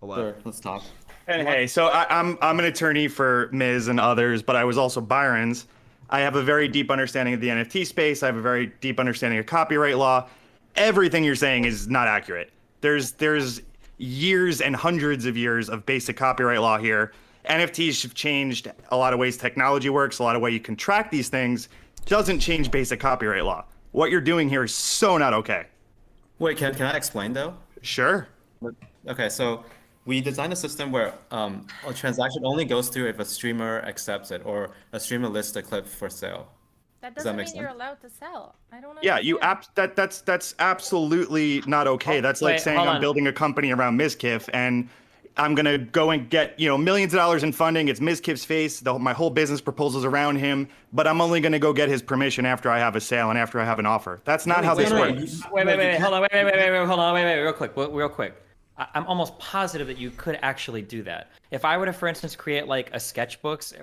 Hello. Sure, let's talk. Hey, so I'm an attorney for Miz and others, but I was also Byron's. I have a very deep understanding of the NFT space. I have a very deep understanding of copyright law. Everything you're saying is not accurate. There's years and hundreds of years of basic copyright law here. NFTs have changed a lot of ways technology works, a lot of way you can track these things. Doesn't change basic copyright law. What you're doing here is so not okay. Wait, can I explain though? Sure. Okay, so we designed a system where a transaction only goes through if a streamer accepts it or a streamer lists a clip for sale. That Does that doesn't make mean you're sense? allowed to sell. I don't know. Yeah, that's absolutely not okay. That's like wait, saying hold I'm on. building a company around Mizkif and I'm gonna go and get millions of dollars in funding. It's Mizkif's face. My whole business proposal's around him, but I'm only gonna go get his permission after I have a sale and after I have an offer. That's not how this works. Wait, hold on, wait, real quick, real quick. I'm almost positive that you could actually do that. If I were to, for instance, create like a sketchbooks,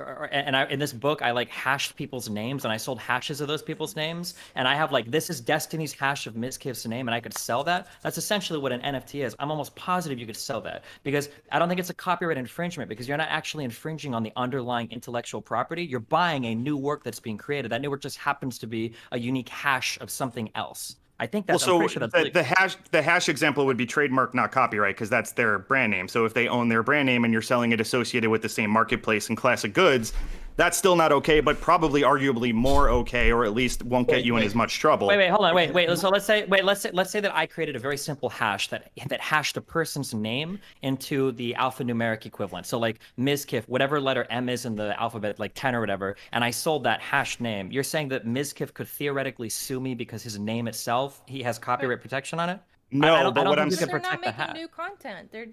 in this book I like hashed people's names and I sold hashes of those people's names, and I have like, this is Destiny's hash of Mizkif's name, and I could sell that. That's essentially what an NFT is. I'm almost positive you could sell that, because I don't think it's a copyright infringement, because you're not actually infringing on the underlying intellectual property. You're buying a new work that's being created. That new work just happens to be a unique hash of something else. I think that's, well, I'm so pretty sure that's the hash example would be trademark, not copyright, because that's their brand name. So if they own their brand name and you're selling it associated with the same marketplace and class of goods, that's still not okay, but probably arguably more okay, or at least won't get you in as much trouble. Wait, hold on, wait. So let's say that I created a very simple hash that hashed a person's name into the alphanumeric equivalent. So like Mizkif, whatever letter M is in the alphabet, like 10 or whatever, and I sold that hashed name. You're saying that Mizkif could theoretically sue me because his name itself, he has copyright protection on it? No, but what I'm saying, they're not making new content. They're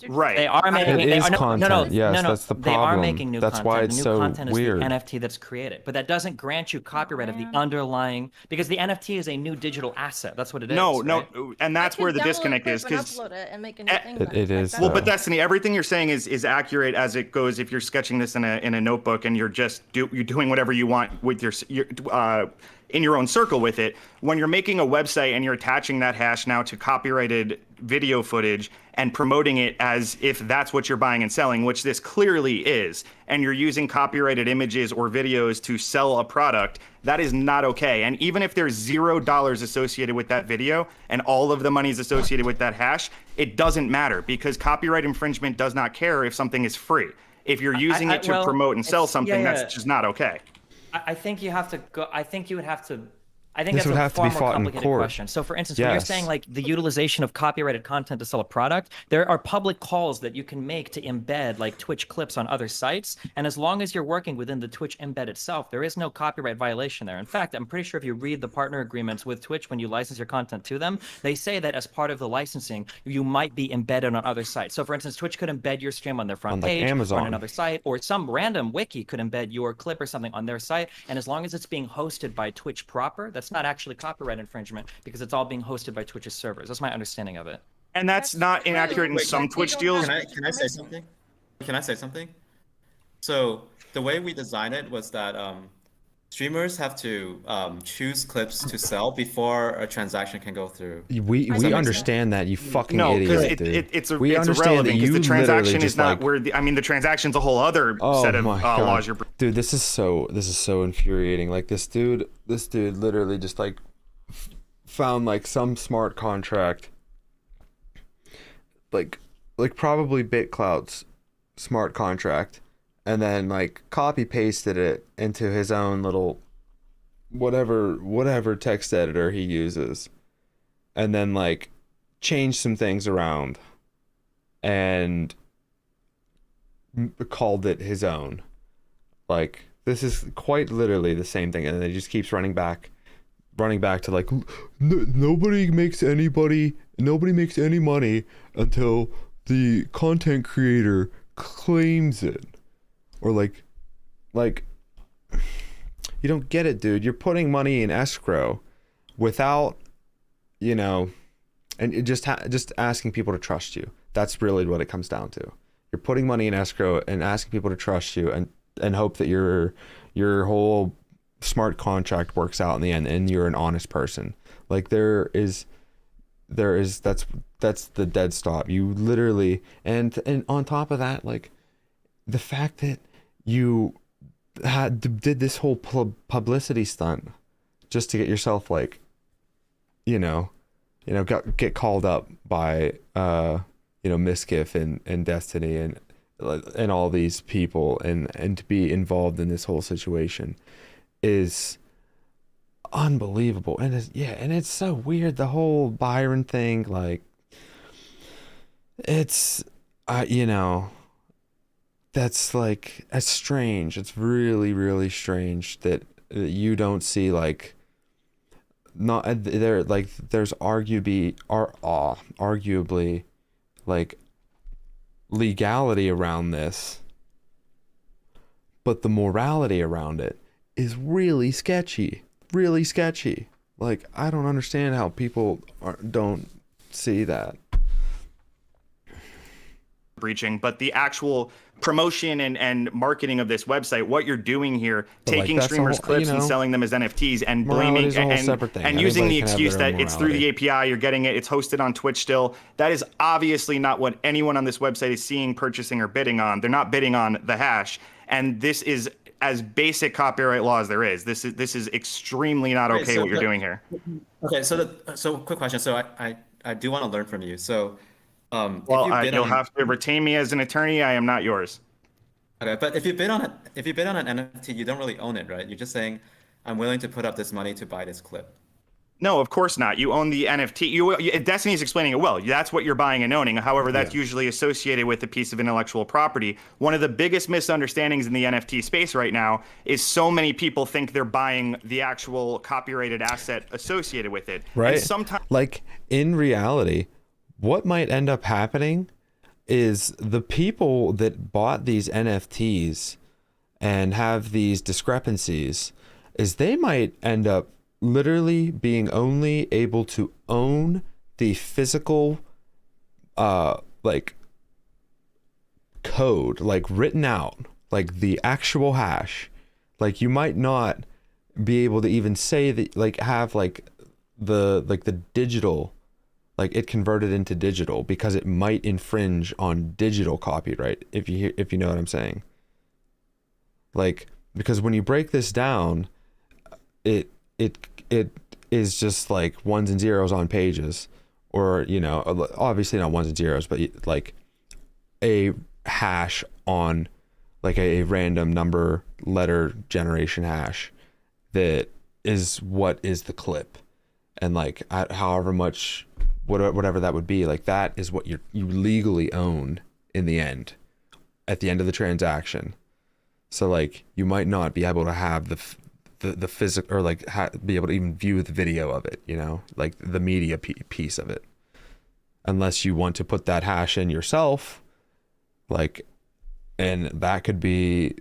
right. They are making. It is content. Yes, that's the problem. They are making new that's content. why it's the new so content weird. is the NFT that's created, but that doesn't grant you copyright of the underlying, because the NFT is a new digital asset. That's what it is. No, right? and that's where the disconnect is, because it is. Well, but Destiny, everything you're saying is accurate as it goes. If you're sketching this in a notebook and you're just you're doing whatever you want with your in your own circle with it. When you're making a website and you're attaching that hash now to copyrighted video footage and promoting it as if that's what you're buying and selling, which this clearly is, and you're using copyrighted images or videos to sell a product, that is not okay. And even if there's $0 associated with that video and all of the money is associated with that hash, it doesn't matter, because copyright infringement does not care if something is free. If you're using it to promote and sell something, that's just not okay. I think you have to go. I think you would have to. I think This that's would a have to far be more fought in complicated court. question. So, for instance, when you're Yes. saying like the utilization of copyrighted content to sell a product, there are public calls that you can make to embed like Twitch clips on other sites, and as long as you're working within the Twitch embed itself, there is no copyright violation there. In fact, I'm pretty sure if you read the partner agreements with Twitch when you license your content to them, they say that as part of the licensing, you might be embedded on other sites. So, for instance, Twitch could embed your stream on their front On, like, page, or Amazon. on another site, or some random wiki could embed your clip or something on their site, and as long as it's being hosted by Twitch proper, that's not actually copyright infringement, because it's all being hosted by Twitch's servers. That's my understanding of it. And that's not inaccurate in some Twitch deals. Can I say something? Can I say something? So the way we designed it was that streamers have to choose clips to sell before a transaction can go through. We understand that, you fucking No, because idiot, dude. it's we understand irrelevant, that because you the transaction literally is just, not like, where the transaction's a whole other set of my God. laws you're. Dude, this is so infuriating. Like this dude literally just like found like some smart contract, like probably BitClout's smart contract, and then like copy pasted it into his own little whatever text editor he uses, and then like changed some things around and called it his own. Like this is quite literally the same thing, and then it just keeps running back to like nobody makes any money until the content creator claims it, or like you don't get it, dude. You're putting money in escrow without, and it just asking people to trust you. That's really what it comes down to. You're putting money in escrow and asking people to trust you and hope that your whole smart contract works out in the end and you're an honest person. Like that's the dead stop. You literally, and on top of that, like the fact that you did this whole publicity stunt just to get yourself like get called up by Mizkif and Destiny and all these people and to be involved in this whole situation is unbelievable. And it's so weird, the whole Byron thing. Like it's that's strange. It's really, really strange that you don't see like not there, like there's arguably like legality around this, but the morality around it is really sketchy. Like I don't understand how people don't see that. breaching, but the actual promotion and marketing of this website, what you're doing here, But, like, taking that's a streamers' whole- clips you and know, selling them as NFTs and morality blaming is a whole separate thing. and using Anybody the can have excuse their that own it's through the API, you're getting it, it's hosted on Twitch still. That is obviously not what anyone on this website is seeing, purchasing, or bidding on. They're not bidding on the hash, and this is as basic copyright law as there is. This is extremely not Wait, okay so what you're the- doing here. Okay, so quick question. So I do want to learn from you. So, if Well, you bid you'll on, have to retain me as an attorney. I am not yours. okay, but if you bid on an NFT, you don't really own it, right? You're just saying, I'm willing to put up this money to buy this clip. No, of course not. You own the NFT. Destiny's explaining it well. That's what you're buying and owning. However, that's usually associated with a piece of intellectual property. One of the biggest misunderstandings in the NFT space right now is so many people think they're buying the actual copyrighted asset associated with it. Right. And sometimes, like in reality, what might end up happening is the people that bought these NFTs and have these discrepancies is they might end up literally being only able to own the physical like code, like written out, like the actual hash. Like you might not be able to even say that, like have like the digital, like it converted into digital, because it might infringe on digital copyright, if you know what I'm saying. Like, because when you break this down, it is just like ones and zeros on pages, or, you know, obviously not ones and zeros, but like a hash on like a random number letter generation hash that is what is the clip. And like at however much, whatever that would be, like that is what you legally own in the end, at the end of the transaction. So like you might not be able to have the physical, or like be able to even view the video of it, you know, like the media piece of it, unless you want to put that hash in yourself. Like, and that could be,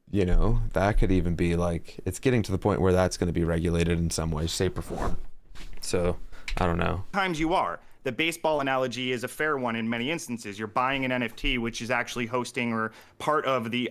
you know, that could even be like, it's getting to the point where that's going to be regulated in some way, shape, or form. So I don't know. times you are. The baseball analogy is a fair one in many instances. You're buying an NFT, which is actually hosting or part of the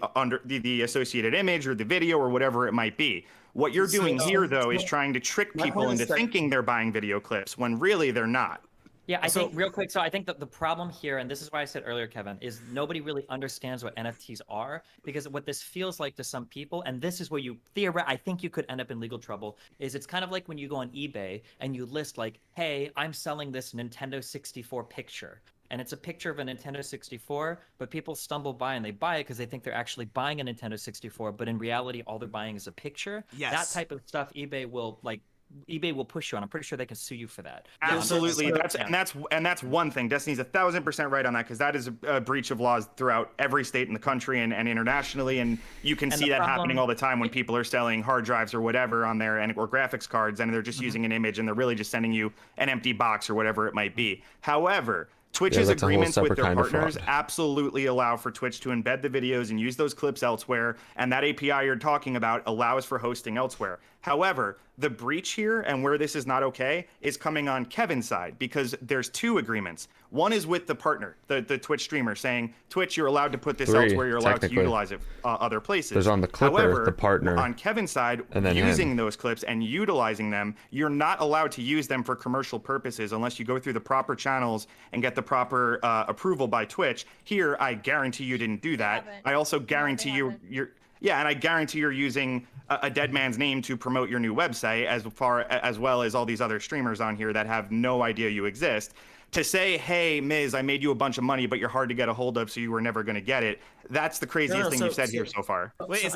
associated image or the video or whatever it might be. What you're doing here, though, is trying to trick My people point is into that- thinking they're buying video clips when really they're not. Yeah, I think real quick. So I think that the problem here, and this is why I said earlier, Kevin, is nobody really understands what NFTs are, because what this feels like to some people, and this is where you I think you could end up in legal trouble, is it's kind of like when you go on eBay and you list like, hey, I'm selling this Nintendo 64 picture. And it's a picture of a Nintendo 64, but people stumble by and they buy it because they think they're actually buying a Nintendo 64, but in reality, all they're buying is a picture. Yes. That type of stuff, eBay will push you on. I'm pretty sure they can sue you for that. Absolutely. That's one thing. Destiny's 1,000% right on that, because that is a breach of laws throughout every state in the country and internationally. And you can see that happening all the time when people are selling hard drives or whatever on there, or graphics cards, and they're just using an image and they're really just sending you an empty box or whatever it might be. However, Twitch's that's a whole agreements with separate their kind of partners fraud. absolutely allow for Twitch to embed the videos and use those clips elsewhere, and that API you're talking about allows for hosting elsewhere. However, the breach here, and where this is not okay, is coming on Kevin's side, because there's two agreements. One is with the partner, the Twitch streamer, saying, Twitch, you're allowed to put this 3, elsewhere, you're allowed to technically. utilize it other places. There's on the clipper, However, the partner, on Kevin's side, and then using him. those clips and utilizing them, you're not allowed to use them for commercial purposes unless you go through the proper channels and get the proper approval by Twitch. Here, I guarantee you didn't do that. I also guarantee you're and I guarantee you're using a dead man's name to promote your new website, as well as all these other streamers on here that have no idea you exist. To say, hey, Miz, I made you a bunch of money, but you're hard to get a hold of, so you were never going to get it. That's the craziest thing you've said here so far. Wait, is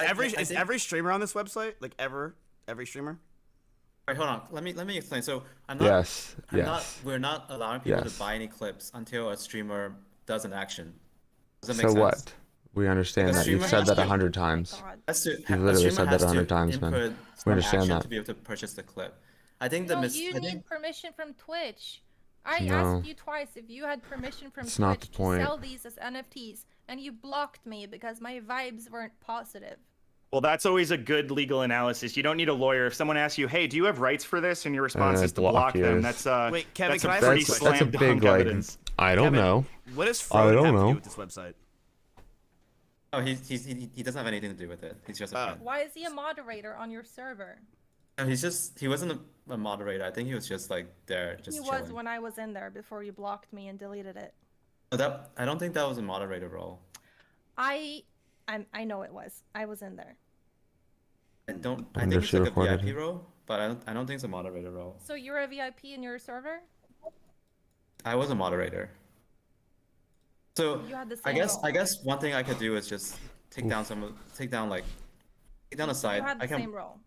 every streamer on this website? Like every streamer? Wait, hold on. Let me explain. So I'm not. Yes. We're not allowing people Yes. to buy any clips until a streamer does an action. Does that make So sense? what? We understand that. You've said that 100 times. You've literally said that 100 times, man. We understand that. To be able to purchase the clip. I think the No, you need permission from Twitch. I No. asked you twice if you had permission from That's Twitch not the point. to sell these as NFTs, and you blocked me because my vibes weren't positive. Well, that's always a good legal analysis. You don't need a lawyer. If someone asks you, hey, do you have rights for this? And your response is to block them. That's Wait, Kevin, that's can a I ask pretty you a slam That's a big, dunk like, evidence. I don't Kevin, know. What does I Froden don't have to know. do with this website? Oh, he doesn't have anything to do with it. He's just a friend. Why is he a moderator on your server? No, he wasn't a moderator. I think he was just like there, just He chilling. was when I was in there before you blocked me and deleted it. I don't think that was a moderator role. I know it was. I was in there. I think wonder if it's she like a recorded VIP it. role, but I don't think it's a moderator role. So you're a VIP in your server? I was a moderator. So You had the I same guess role. I guess one thing I could do is just take down a side. You had the same role.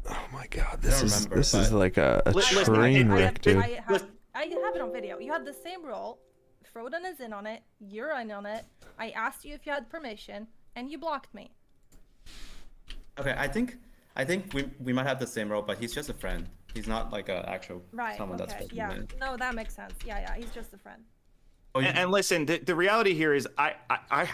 Oh my god, this is like a Listen, train I wreck, dude. have it on video. You had the same role. Froden is in on it. You're in on it. I asked you if you had permission, and you blocked me. Okay, I think we might have the same role, but he's just a friend. He's not like an actual Right. someone Okay. that's Yeah. No, that makes sense. Yeah. He's just a friend. And listen, the reality here is I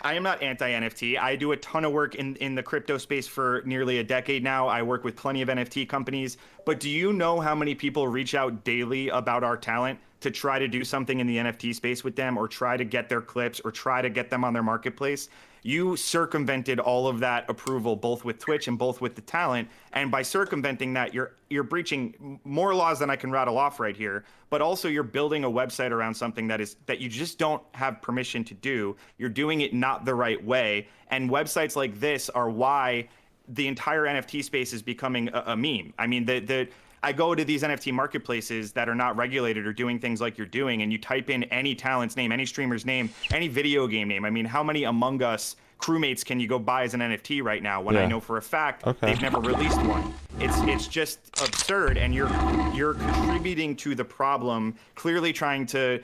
am not anti-NFT. I do a ton of work in the crypto space for nearly a decade now. I work with plenty of NFT companies. But do you know how many people reach out daily about our talent to try to do something in the NFT space with them, or try to get their clips, or try to get them on their marketplace? You circumvented all of that approval, both with Twitch and both with the talent. And by circumventing that, you're breaching more laws than I can rattle off right here. But also, you're building a website around something that you just don't have permission to do. You're doing it not the right way. And websites like this are why the entire NFT space is becoming a meme. I mean, I go to these NFT marketplaces that are not regulated or doing things like you're doing, and you type in any talent's name, any streamer's name, any video game name. I mean, how many Among Us crewmates can you go buy as an NFT right now when I know for a fact they've never released one? It's just absurd, and you're contributing to the problem, clearly trying to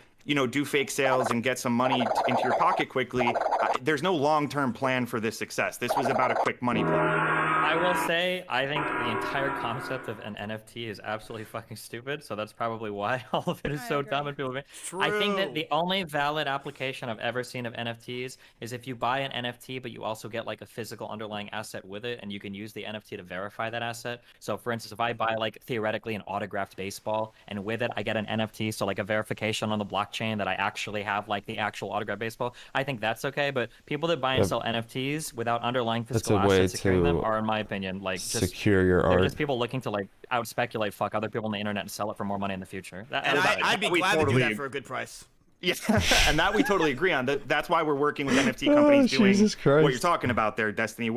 do fake sales and get some money into your pocket quickly. There's no long-term plan for this success. This was about a quick money play. I will say, I think the entire concept of an NFT is absolutely fucking stupid, so that's probably why all of it is so dumb and people. I think that the only valid application I've ever seen of NFTs is if you buy an NFT, but you also get like a physical underlying asset with it, and you can use the NFT to verify that asset. So for instance, if I buy like theoretically an autographed baseball, and with it I get an NFT, so like a verification on the blockchain that I actually have like the actual autographed baseball, I think that's okay. But people that buy and sell NFTs without underlying physical assets securing them are, in my opinion, like just secure your they're art. just people looking to like out speculate fuck other people on the internet and sell it for more money in the future. I'd be glad to do that for a good price. Yeah, and that we totally agree on. That's why we're working with NFT companies doing Jesus Christ. what you're talking about there, Destiny.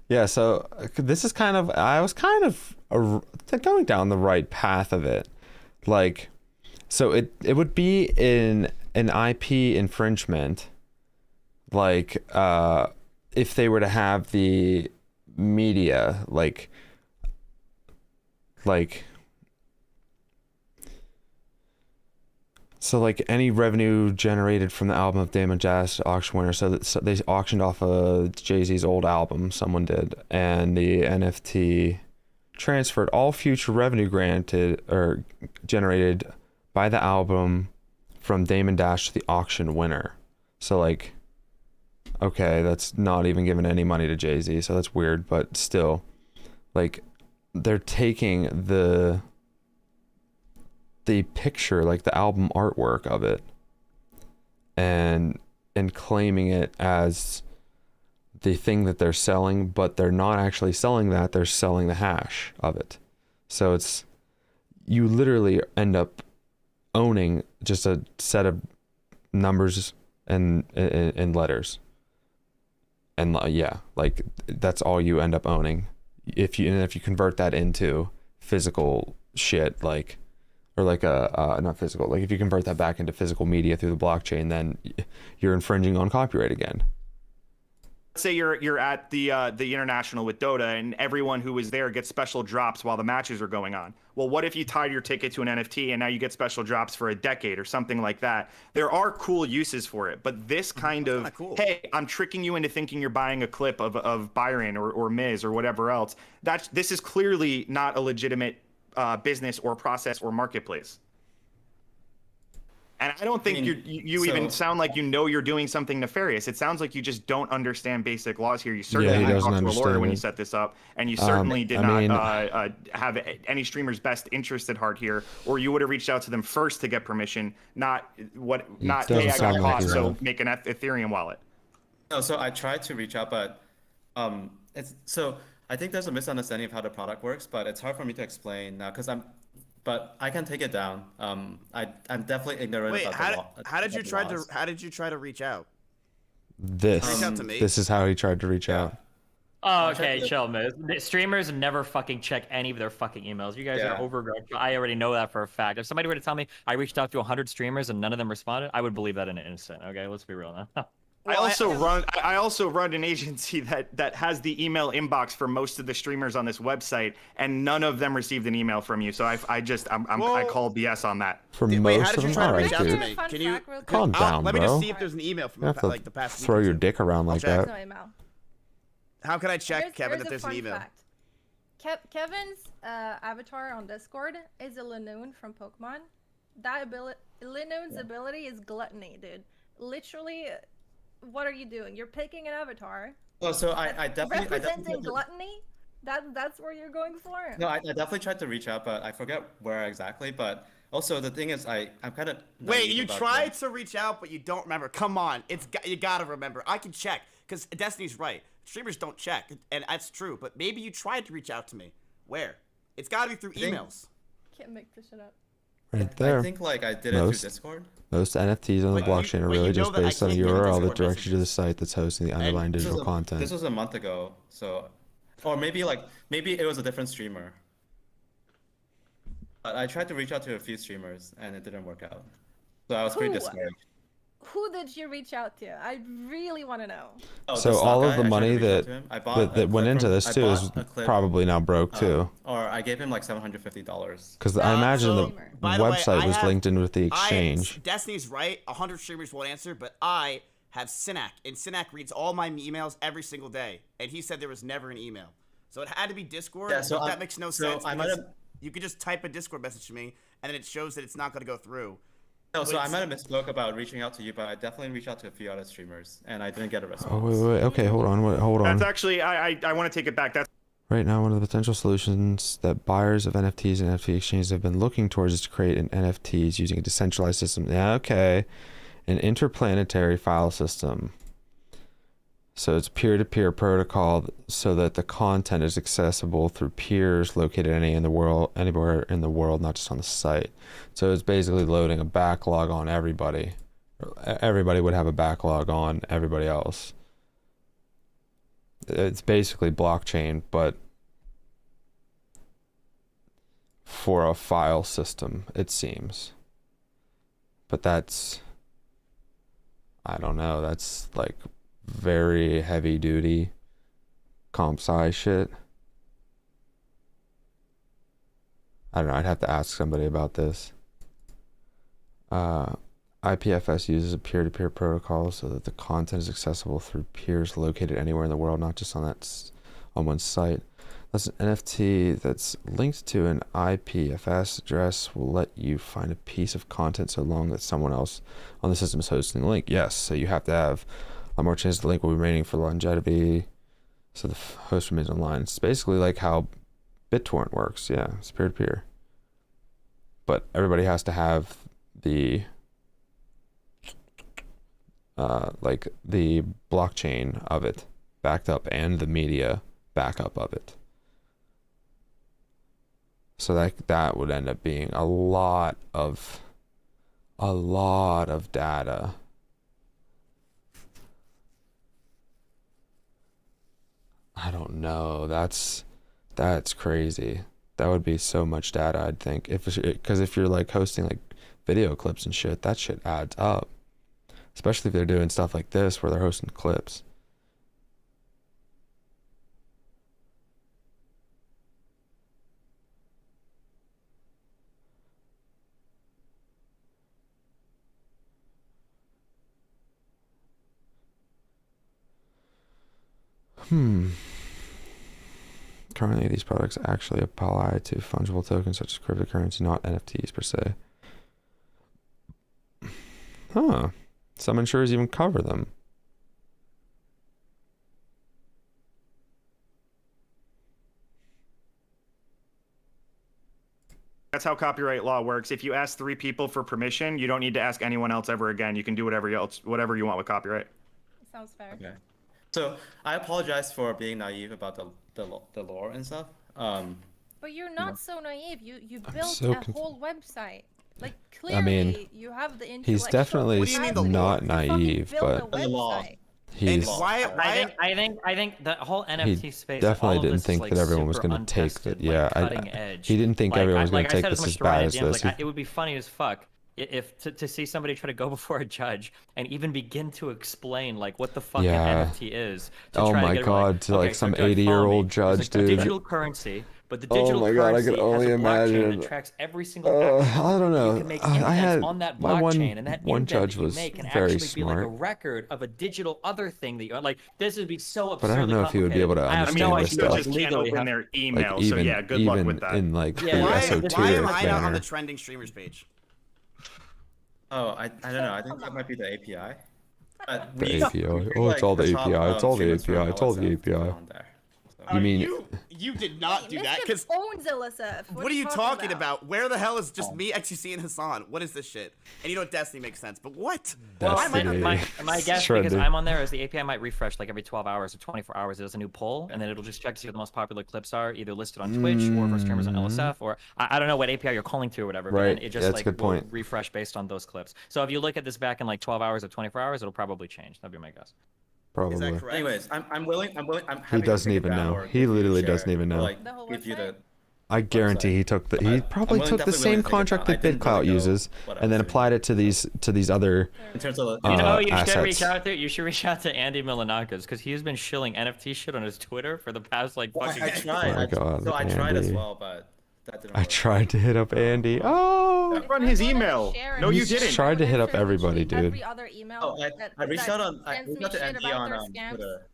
Yeah, so this is kind of, I was kind of going down the right path of it. Like, so it would be in an IP infringement, like if they were to have the media like so like any revenue generated from the album of Damon Jazz auction winner, so they auctioned off Jay-Z's old album, someone did, and the NFT transferred all future revenue granted or generated by the album from Damon Dash to the auction winner. So like, okay, that's not even giving any money to Jay-Z, so that's weird, but still, like, they're taking the picture, like the album artwork of it, and claiming it as the thing that they're selling, but they're not actually selling that, they're selling the hash of it. So you literally end up owning just a set of numbers and letters. And yeah, like that's all you end up owning. If you convert that into physical shit, like, or like not physical, like if you convert that back into physical media through the blockchain, then you're infringing on copyright again. Let's say you're at the International with Dota, and everyone who was there gets special drops while the matches are going on. Well, what if you tied your ticket to an NFT and now you get special drops for a decade or something like that? There are cool uses for it, but this kind of, hey, I'm tricking you into thinking you're buying a clip of Byron or Miz or whatever else. This is clearly not a legitimate business or process or marketplace. And I don't think you even sound like you know you're doing something nefarious. It sounds like you just don't understand basic laws here. You certainly he didn't doesn't talk to a lawyer when you understand set this up, and you certainly did I not mean- have any streamer's best interest at heart here, or you would have reached out to them first to get permission, not hey, doesn't I got sound like caught, you so have. make an Ethereum wallet. No, so I tried to reach out, but I think there's a misunderstanding of how the product works, but it's hard for me to explain now but I can take it down. I'm definitely ignorant Wait, about the law. how did you try to reach out? This Reach out to me? this is how he tried to reach out. Oh, okay, chill, man. Streamers never fucking check any of their fucking emails. You guys are overgrown. I already know that for a fact. If somebody were to tell me I reached out to 100 streamers and none of them responded, I would believe that in an instant. Okay, let's be real now. I also run an agency that has the email inbox for most of the streamers on this website, and none of them received an email from you. So I call BS on that. For Wait, most how did of you them, try to all reach right, out to dude. me? Can you Calm down, let me bro. just see if there's an email from You have to like the past week throw or your two. dick around like check. that. No email. How can I check, Kevin, Here's if there's a an fun email? fact. Kevin's avatar on Discord is a Linoon from Pokemon. Linoon's ability is gluttony, dude. Literally, what are you doing? You're picking an avatar. Oh, so I definitely representing gluttony. That's where you're going for. No, I definitely tried to reach out, but I forget where exactly. But also the thing is, I'm kind of Wait, you tried to reach out, but you don't remember. Come on, you gotta remember. I can check because Destiny's right. Streamers don't check, and that's true. But maybe you tried to reach out to me. Where? It's gotta be through emails. Can't make this shit up. Right there. I think like I did it through Discord. Most NFTs on the blockchain are really just based on a URL that directs you to the site that's hosting the underlying digital content. This was a month ago, so, or maybe it was a different streamer. But I tried to reach out to a few streamers and it didn't work out, so I was pretty discouraged. Who did you reach out to? I really want to know. Oh, So all of the money that went into this too is a clip, probably now broke too. Or I gave him like $750. Because I imagine the By the way, website was linked in with the exchange. Destiny's right. 100 streamers won't answer, but I have Synac, and Synac reads all my emails every single day, and he said there was never an email. So it had to be Discord. Yeah, so that makes no sense. You could just type a Discord message to me, and then it shows that it's not going to go through. No, so I might have misspoke about reaching out to you, but I definitely reached out to a few other streamers, and I didn't get a response. Oh wait. Okay, hold on. That's actually I want to take it back. That's Right now, one of the potential solutions that buyers of NFTs and NFT exchanges have been looking towards is to create an NFTs using a decentralized system. Yeah, okay. An interplanetary file system. So it's peer-to-peer protocol so that the content is accessible through peers located anywhere in the world, not just on the site. So it's basically loading a backlog on everybody. Everybody would have a backlog on everybody else. It's basically blockchain, but for a file system, it seems. But that's, I don't know, that's like very heavy duty comp sci shit. I don't know, I'd have to ask somebody about this. IPFS uses a peer-to-peer protocol so that the content is accessible through peers located anywhere in the world, not just on one site. Thus, an NFT that's linked to an IPFS address will let you find a piece of content so long that someone else on the system is hosting the link. Yes, so you have to have a lot more chance the link will be remaining for longevity, so the host remains online. It's basically like how BitTorrent works. Yeah, it's peer-to-peer. But everybody has to have the like the blockchain of it backed up and the media backup of it. So that would end up being a lot of data. I don't know. That's crazy. That would be so much data, I'd think. Because if you're like hosting like video clips and shit, that shit adds up. Especially if they're doing stuff like this where they're hosting clips. Currently, these products actually apply to fungible tokens such as cryptocurrency, not NFTs per se. Huh. Some insurers even cover them. That's how copyright law works. If you ask 3 people for permission, you don't need to ask anyone else ever again. You can do whatever you want with copyright. Sounds fair. Okay. So I apologize for being naive about the lore and stuff. But you're not so naive. You built so a whole website. Like I clearly, mean, you have the intellectual. he's definitely not naive, but he's. I think the whole NFT space. Definitely all of didn't this think is, that like, everyone was super going to take untested, that. Yeah, cutting edge. he didn't think Like, everyone was going like to I take said this much as to Ryan bad at as the end, this. like, it would be funny as fuck if to see somebody try to go before a judge and even begin to explain like what the fuck Yeah. an NFT is. To Oh try my to get God, like, to okay, like so some judge, 80-year-old follow me. judge, There's, like, dude. the digital currency, but the Oh digital my God, I currency could only has a blockchain imagine. that tracks every single action. I don't know. You can make I indents had on that my blockchain, and that one indent judge that you was make can very actually be like a smart. record of a digital other thing that you like. This would be so absurd. But I don't know if he would be able to understand this stuff. Just can't open their email, Like, so even, yeah, good luck even with that. in like Yeah, the why- esoteric Why am I not on manner. the trending streamers page? Oh, I don't know. I think that might be the API. But The we- API. we Oh, it's all the top, API. It's all the streamers from API. It's all the LSF API. on there. You mean You did not do that because owns LSF. what are you talking about? Where the hell is just me, XQC, and Hassan? What is this shit? And you know, Destiny makes sense, but what? Well, Destiny. my guess, Shredded. because I'm on there, is the API might refresh like every 12 hours or 24 hours. It does a new poll, and then it'll just check to see what the most popular clips are, either listed on Twitch or for streamers on LSF, or I don't know what API you're calling to or whatever. But Right. then it just Yeah, that's a like good will point. refresh based on those clips. So if you look at this back in like 12 hours or 24 hours, it'll probably change. That'd be my guess. Probably. Anyways, I'm willing. I'm He happy to doesn't take it even down know. or He give you a literally share, doesn't even or, know. like, give you the I guarantee he took the. He probably willing- took the definitely willing same to take it contract down. I that didn't BitClout really know uses, what I and then was applied it to these other. in terms of You know, you should assets. reach out to. You should reach out to Andy Milanakis because he has been shilling NFT shit on his Twitter for the past like Well, fucking. I tried. Oh my God, So I tried as Andy. well, but that didn't I work. tried to hit up Andy. Oh, Run his email. No, you He's didn't. tried to hit up everybody, dude. Every other email. Oh, I reached out on. I sends reached me out to shit Andy about on their scams. Twitter.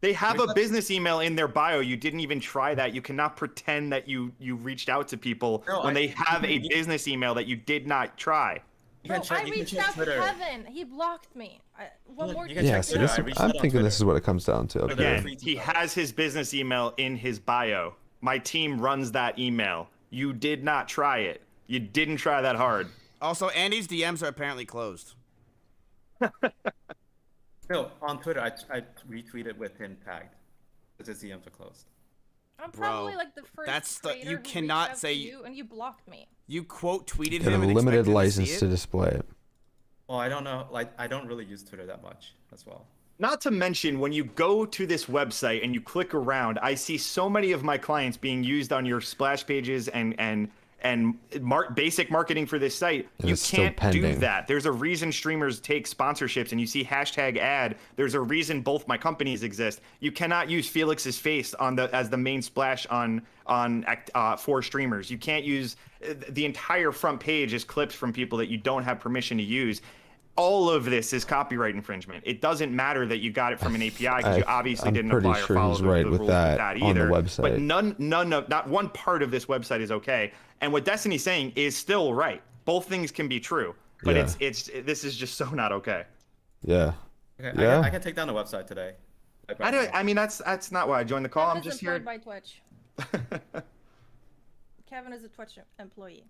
They have a business email in their bio. You didn't even try that. You cannot pretend that you reached out to people when they have a business email that you did not try. You can Bro, check. I You can reached check out Twitter. to Kevin. He blocked me. What more? You can Yeah, check so Twitter. this, I reached I'm out on thinking this is Twitter. what it comes down to. Okay. Again, he has his business email in his bio. My team runs that email. You did not try it. You didn't try that hard. Also, Andy's DMs are apparently closed. No, on Twitter, I retweeted with him tagged. Because his DMs are closed. I'm probably like the first that's the- creator you who reached cannot out to say- you, and you blocked me. You quote tweeted Get him a and limited expected license to, see to it? display it. Well, I don't know. Like, I don't really use Twitter that much as well. Not to mention, when you go to this website and you click around, I see so many of my clients being used on your splash pages and basic marketing for this site. And You it's still can't do pending. that. There's a reason streamers take sponsorships, and you see #ad. There's a reason both my companies exist. You cannot use Felix's face as the main splash for streamers. You can't use the entire front page as clips from people that you don't have permission to use. All of this is copyright infringement. It doesn't matter that you got it from an API because you obviously I'm didn't pretty apply or sure follow he's the right rules with with that that on the either. website. But not one part of this website is okay. And what Destiny's saying is still right. Both things can be true, but Yeah. this is just so not okay. Yeah. Okay, Yeah. I can take down the website today. I mean that's not why I joined the call. I'm Kevin is just here. employed by Twitch. Kevin is a Twitch employee.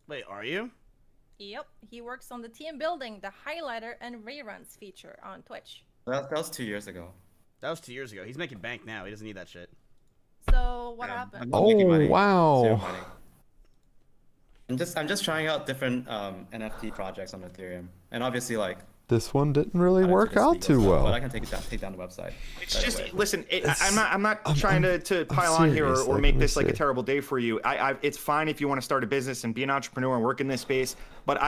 Wait, are you? Yep, he works on the team building, the highlighter, and reruns feature on Twitch. That was 2 years ago. That was 2 years ago. He's making bank now. He doesn't need that shit. So what happened? I'm not making Oh money. Zero wow. money. I'm just trying out different NFT projects on Ethereum, and obviously like This one didn't really work out too but I well. can take down the website. It's right just away. listen. I'm not trying to pile on here serious, or like, make let me this like a see. terrible day for you. It's fine if you want to start a business and be an entrepreneur and work in this space, but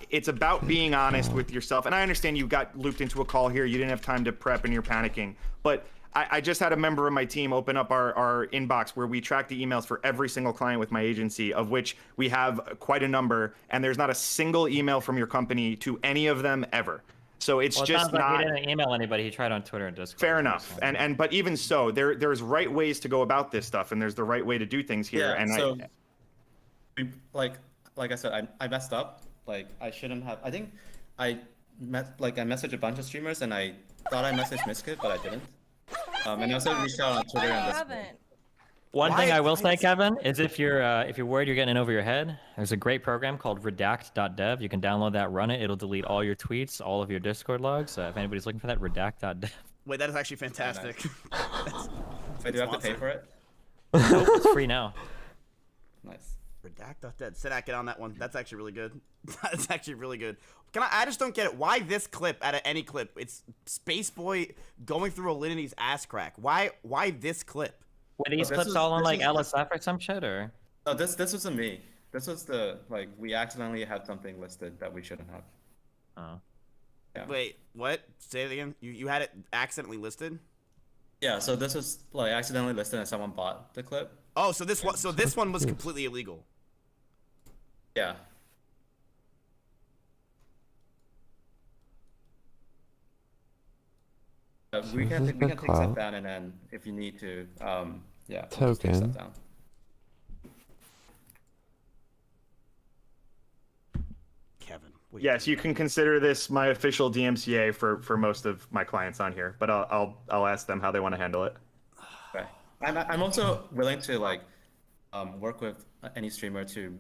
it's about being honest with yourself. And I understand you got looped into a call here. You didn't have time to prep and you're panicking, but I just had a member of my team open up our inbox where we track the emails for every single client with my agency, of which we have quite a number, and there's not a single email from your company to any of them ever. So it's Well, it just sounds like not. he didn't email anybody. He tried on Twitter and Discord. Fair enough, but even so, there's right ways to go about this stuff, and there's the right way to do things here. Yeah, And so like I said, I messed up, like I shouldn't have. I think I messaged a bunch of streamers and I thought I messaged Miskit, but I didn't. And I also reached out on Twitter and Discord. One thing I will say, Kevin, is if you're worried you're getting in over your head, there's a great program called redact.dev. You can download that, run it. It'll delete all your tweets, all of your Discord logs. If anybody's looking for that, redact.dev. Wait, that is actually fantastic. Wait, do I have to pay for it? Nope, it's free now. Nice. Redact.dead. Sidak, get on that one. That's actually really good. That's actually really good. I just don't get it. Why this clip out of any clip? It's Spaceboy going through Olinity's ass crack. Why this clip? Were these clips all on like LSF or some shit, or? No, this wasn't me. This was we accidentally had something listed that we shouldn't have. Oh. Yeah. Wait, what? Say it again. You had it accidentally listed? Yeah, so this was like accidentally listed and someone bought the clip. Oh, so this one was completely illegal. Yeah. We can take stuff down, and then if you need to, yeah, we'll just take stuff down. Kevin. Yes, you can consider this my official DMCA for most of my clients on here, but I'll ask them how they want to handle it. Okay. I'm also willing to work with any streamer to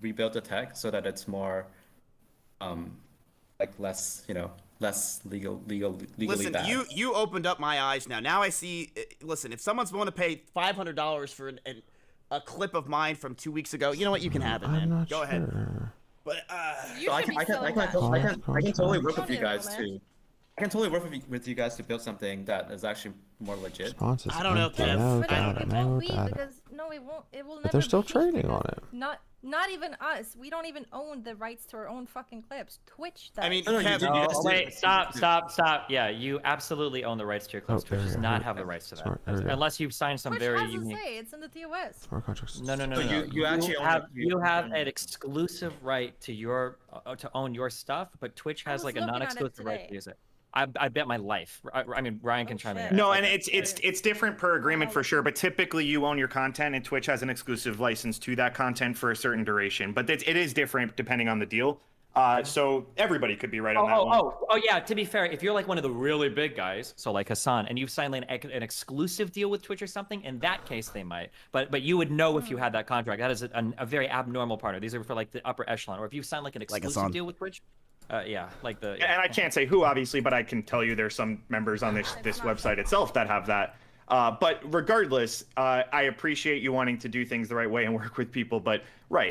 rebuild the tech so that it's more less legally listen, bad. you opened up my eyes now. Now I see. Listen, if someone's willing to pay $500 for a clip of mine from 2 weeks ago, you know what? You can have it, man. Go ahead. But so I can totally work with you guys to. I can totally work with you guys to build something that is actually more legit. I don't know, Kev. No, it won't. It will never. But they're still be, trading on it. Not even us. We don't even own the rights to our own fucking clips. Twitch does. I mean, wait, stop. Yeah, you absolutely own the rights to your clips. Twitch does not have the rights to that, unless you've signed some Twitch very has unique. to say it's in the TOS. Smart contracts. No. You actually have an exclusive right to to own your stuff, but Twitch has like a non-exclusive right to use it. I bet my life. I mean, Ryan can chime in. No, and it's different per agreement for sure, but typically you own your content and Twitch has an exclusive license to that content for a certain duration. But it is different depending on the deal. So everybody could be right on that one. Oh, yeah. To be fair, if you're like one of the really big guys, so like Hassan, and you've signed like an exclusive deal with Twitch or something, in that case they might. But you would know if you had that contract. That is a very abnormal partner. These are for like the upper echelon. Or if you've signed like an exclusive deal with Twitch. Yeah, like the. And I can't say who, obviously, but I can tell you there's some members on this website itself that have that. But regardless, I appreciate you wanting to do things the right way and work with people. But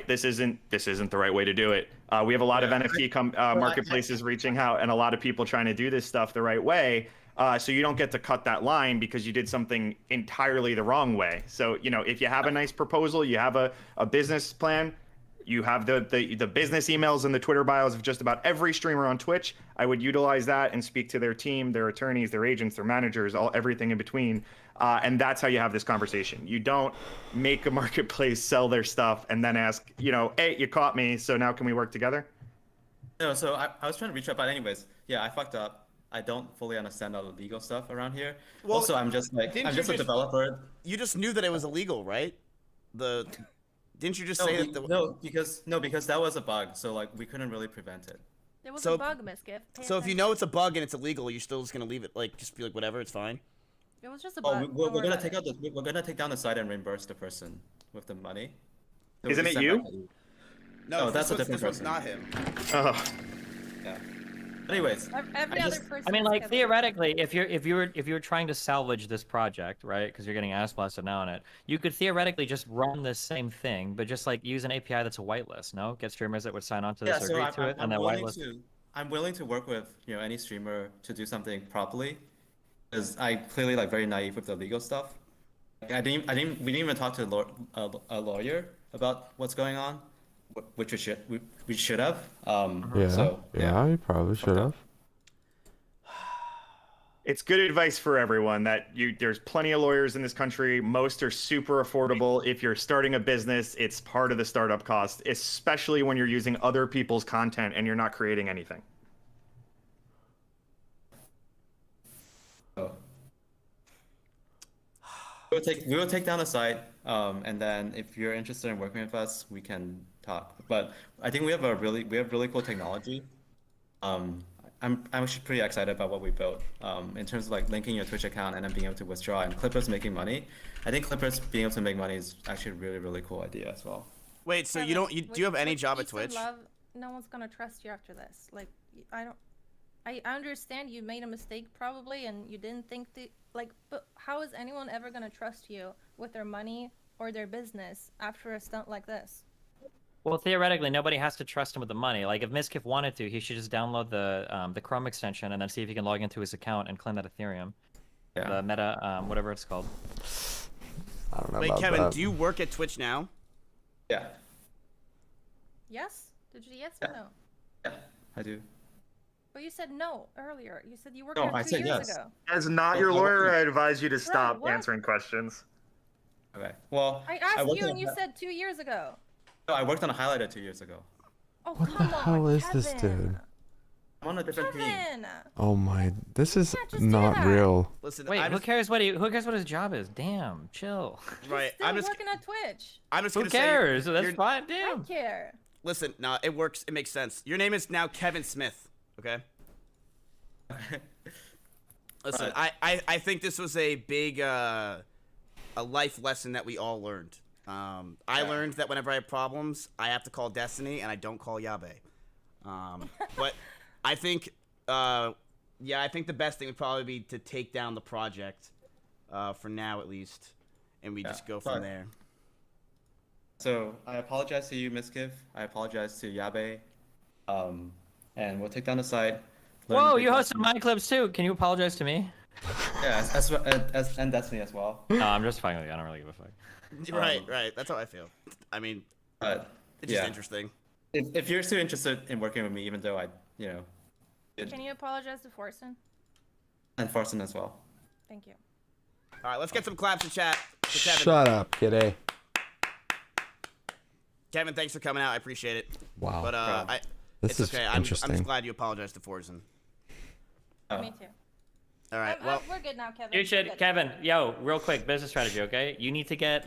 this isn't the right way to do it. We have a lot of NFT marketplaces reaching out and a lot of people trying to do this stuff the right way. So you don't get to cut that line because you did something entirely the wrong way. So if you have a nice proposal, you have a business plan. You have the business emails and the Twitter bios of just about every streamer on Twitch. I would utilize that and speak to their team, their attorneys, their agents, their managers, everything in between. And that's how you have this conversation. You don't make a marketplace sell their stuff and then ask, hey, you caught me, so now can we work together? No, so I was trying to reach out, but anyways, yeah, I fucked up. I don't fully understand all the legal stuff around here. Well, also, I'm just a developer. You just knew that it was illegal, right? Didn't you just say that? Because that was a bug, so we couldn't really prevent it. There was a bug, Miskif. So if you know it's a bug and it's illegal, you're still just gonna leave it, just be like, whatever, it's fine. It was just a bug. We're gonna take down the site and reimburse the person with the money. Isn't it you? No, that's a different person. person. Not him. Oh. Yeah. Anyways, I mean, like theoretically, if you're trying to salvage this project, right? Because you're getting ass blasted now on it, you could theoretically just run this same thing, but just use an API that's a whitelist. No, get streamers that would sign on to this or agree to it, and then whitelist. I'm willing to work with any streamer to do something properly, because I clearly very naive with the legal stuff. We didn't even talk to a lawyer about what's going on, which we should have. You probably should have. It's good advice for everyone that there's plenty of lawyers in this country. Most are super affordable. If you're starting a business, it's part of the startup cost, especially when you're using other people's content and you're not creating anything. we will take down the site, and then if you're interested in working with us, we can talk. But I think we have really cool technology. I'm actually pretty excited about what we built. In terms of like linking your Twitch account and then being able to withdraw and Clippers making money. I think Clippers being able to make money is actually a really cool idea as well. Wait, so do you have any job at Twitch? No one's gonna trust you after this. Like, I understand you made a mistake probably, and you didn't think but how is anyone ever gonna trust you with their money or their business after a stunt like this? Well, theoretically, nobody has to trust him with the money. Like, if Mizkif wanted to, he should just download the Chrome extension and then see if he can log into his account and claim that Ethereum. Yeah. The Meta, whatever it's called. I don't know. Wait, about Kevin, that. do you work at Twitch now? Yeah. Yes? Did you yes or no? Yeah, I do. But you said no earlier. You said you worked No, there I 2 said years yes. ago. As not your lawyer, I advise you to stop answering questions. Okay. Well, I asked worked you on and you said 2 years ago. No, I worked on a highlighter 2 years ago. Oh, What come the on, hell is this Kevin. dude? I'm on a different team. Kevin! Oh my, this is just do not that. real. Listen, Wait, who cares what his job is? Damn, chill. Right, Still I'm just working at Twitch. Who gonna cares? say That's fine. I Damn. care. Listen, no, it works. It makes sense. Your name is now Kevin Smith. Okay. Listen, I think this was a big a life lesson that we all learned. I learned that whenever I have problems, I have to call Destiny and I don't call Yabe. But I think, I think the best thing would probably be to take down the project, for now at least, and we just go from there. So I apologize to you, Mizkif. I apologize to Yabe. And we'll take down the site. Whoa, you hosted my clips too. Can you apologize to me? Yeah, and Destiny as well. No, I'm just fucking with you. I don't really give a fuck. Right. That's how I feel. I mean, it's just interesting. If you're still interested in working with me, even though Can you apologize to Forsen? and Farson as well. Thank you. All right, let's get some claps in chat for Kevin. Shut up, kiddo. Kevin, thanks for coming out. I appreciate it. Wow. But This it's is okay. I'm interesting. just glad you apologized to Forsen. Me too. All right. Well, we're good now, Kevin. You We're should, good. Kevin. Yo, real quick, business strategy, okay? You need to get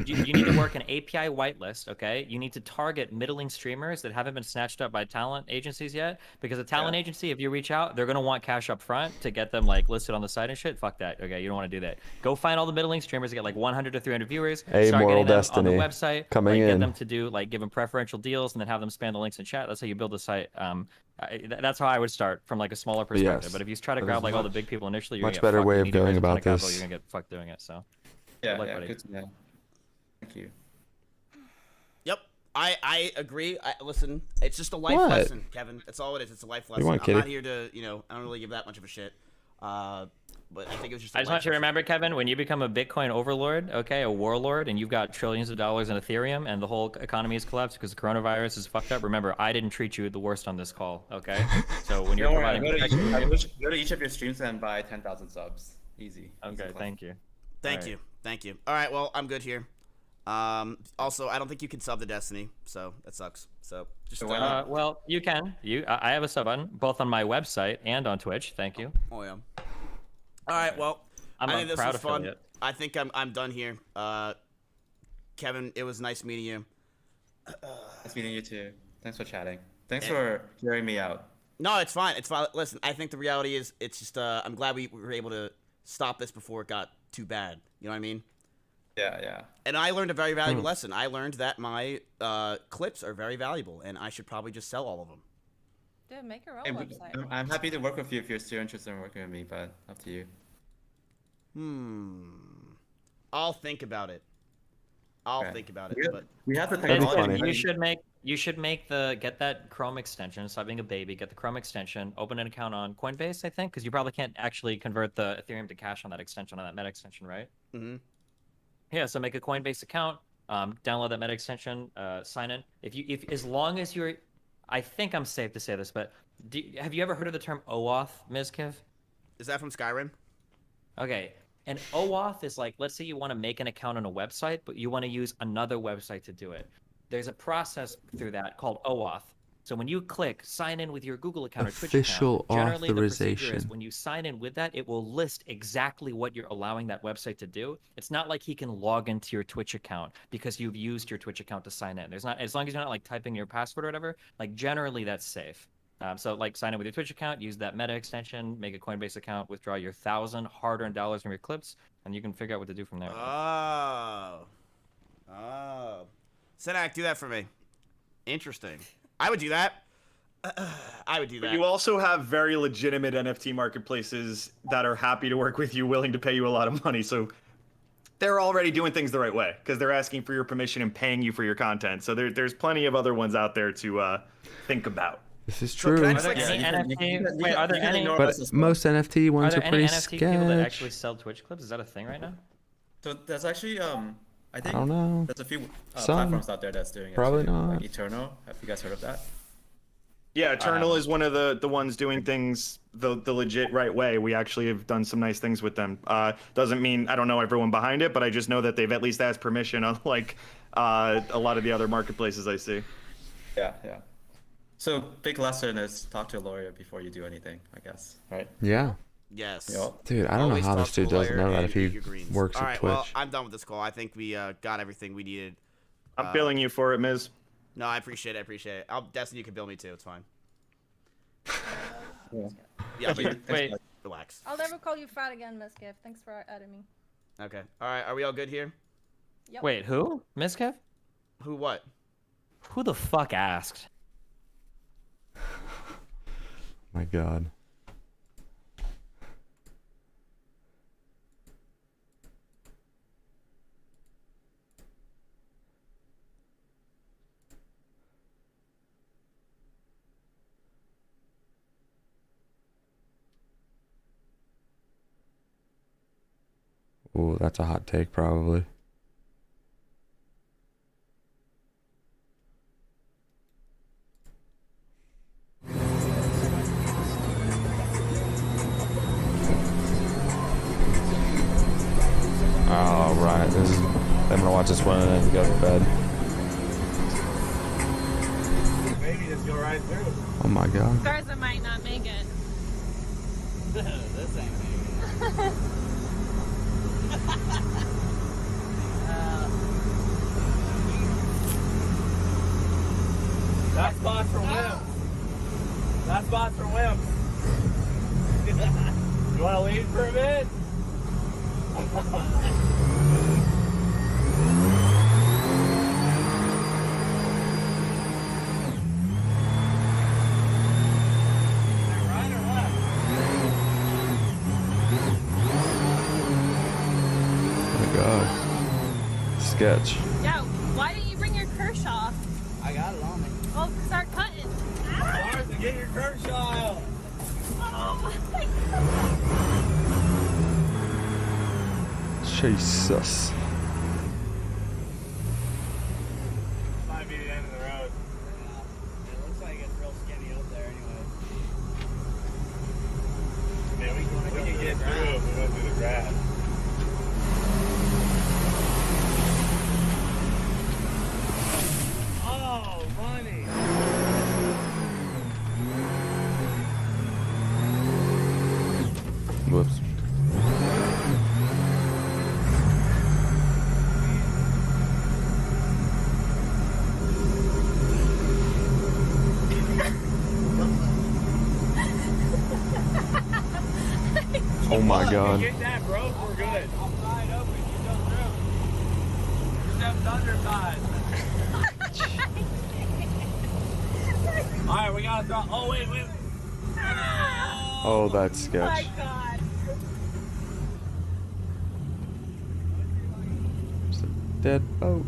you need to work an API whitelist, okay? You need to target middling streamers that haven't been snatched up by talent agencies yet, because a talent agency, if you reach out, they're gonna want cash up front to get them listed on the site and shit. Fuck that, okay? You don't want to do that. Go find all the middling streamers that get 100 to 300 viewers. Start Amoral getting them Destiny on the website. coming Get in. them to do give them preferential deals and then have them spam the links in chat. That's how you build the site. That's how I would start from a smaller perspective. Yes. But if you try to That grab is all the big people initially, you're much gonna get better fucked. way You of need to raise going a ton about of capital, this. You're gonna get fucked doing it. So. Yeah, Good luck, yeah, buddy. good to know. Thank you. Yep, I agree. Listen, it's just a life What? lesson, Kevin. That's all it is. It's a life lesson. want, I'm kitty? not here to, I don't really give that much of a shit. But I think it was just. I just want you to remember, Kevin, when you become a Bitcoin overlord, okay, a warlord, and you've got trillions of dollars in Ethereum, and the whole economy is collapsed because the coronavirus is fucked up. Remember, I didn't treat you the worst on this call, okay? So when you're Don't worry, providing, go to each of your streams and buy 10,000 subs. Easy. okay, thank you. Thank you. All right, well, I'm good here. Also, I don't think you can sub to Destiny, so that sucks. So just. Well, you can. I have a sub button both on my website and on Twitch. Thank you. Oh yeah. All right, well, I'm I a think this proud was fun. affiliate. I think I'm done here. Kevin, it was nice meeting you. Nice meeting you too. Thanks for chatting. Thanks for hearing me out. No, it's fine. It's fine. Listen, I think the reality is, it's just I'm glad we were able to stop this before it got too bad. You know what I mean? Yeah. And I learned a very valuable lesson. I learned that my clips are very valuable, and I should probably just sell all of them. Dude, make your own Hey, website. I'm happy to work with you if you're still interested in working with me, but up to you. I'll think about it. Okay. Think about it. But We have the It's technology. good. You should get that Chrome extension. Stop being a baby. Get the Chrome extension. Open an account on Coinbase, I think, because you probably can't actually convert the Ethereum to cash on that extension, on that Meta extension, right? Mm-hmm. Yeah. So make a Coinbase account. Download that Meta extension. Sign in. If as long as you're, I think I'm safe to say this, but have you ever heard of the term OAuth, Mizkif? Is that from Skyrim? Okay. And OAuth is let's say you want to make an account on a website, but you want to use another website to do it. There's a process through that called OAuth. So when you click sign in with your Google account or Twitch Official account, generally the procedure is authorization. when you sign in with that, it will list exactly what you're allowing that website to do. It's not like he can log into your Twitch account because you've used your Twitch account to sign in. There's not, as long as you're not like typing your password or whatever, like generally that's safe. So like sign in with your Twitch account, use that Meta extension, make a Coinbase account, withdraw your 1,000 hard-earned dollars from your clips, and you can figure out what to do from there. Oh. Senak, do that for me. Interesting. I would do that. I would do But that. you also have very legitimate NFT marketplaces that are happy to work with you, willing to pay you a lot of money. So they're already doing things the right way because they're asking for your permission and paying you for your content. So there's plenty of other ones out there to think about. This is So true. can I Are there any NFT? Wait, are there any? But most NFT ones Are are there pretty any NFT people that sketch. actually sell Twitch clips? Is that a thing right now? So there's actually I think don't know. there's a few Some. platforms out there that's doing it. Probably too, not. Like Eternal. Have you guys heard of that? Yeah, Eternal is one of the ones doing things the legit right way. We actually have done some nice things with them. Doesn't mean I don't know everyone behind it, but I just know that they've at least asked permission, unlike a lot of the other marketplaces I see. Yeah. So big lesson is talk to a lawyer before you do anything, I guess, right? Yeah. Yes. Dude, I don't know Always how talk this to a dude doesn't lawyer know that and if he eat your greens. works All at right, Twitch. well, I'm done with this call. I think we got everything we needed. I'm billing you for it, Miz. No, I appreciate it. Destiny, you can bill me too. It's fine. Yeah, but Wait. relax. I'll never call you fat again, Miss Gift. Thanks for adding me. Okay. All right. Are we all good here? Yep. Wait, who? Miss Kev? Who? What? Who the fuck asked? My God. Ooh, that's a hot take, probably. All right, I'm gonna watch this one and then go to bed. Maybe just go right through. Oh my God. Garza might not make it. This ain't me. That spot's for wimps. That spot's for wimps. You want to leave for a bit? Right or left? Oh my God. Sketch. Yeah, why didn't you bring your Kershaw? I got it on me. Oh, start cutting. Martha, get your Kershaw. Oh my God. Jesus. Might be the end of the road. Yeah. It looks like it's real skinny up there anyway. Man, we can get through if we went through the grass. Oh, money. Whoops. Oh my God. Get that, bro. We're good. I'll fly it open. You go through. There's them thunder thighs. All right, we gotta throw. Oh wait. Oh, that's Oh sketch. my God. It's a dead boat.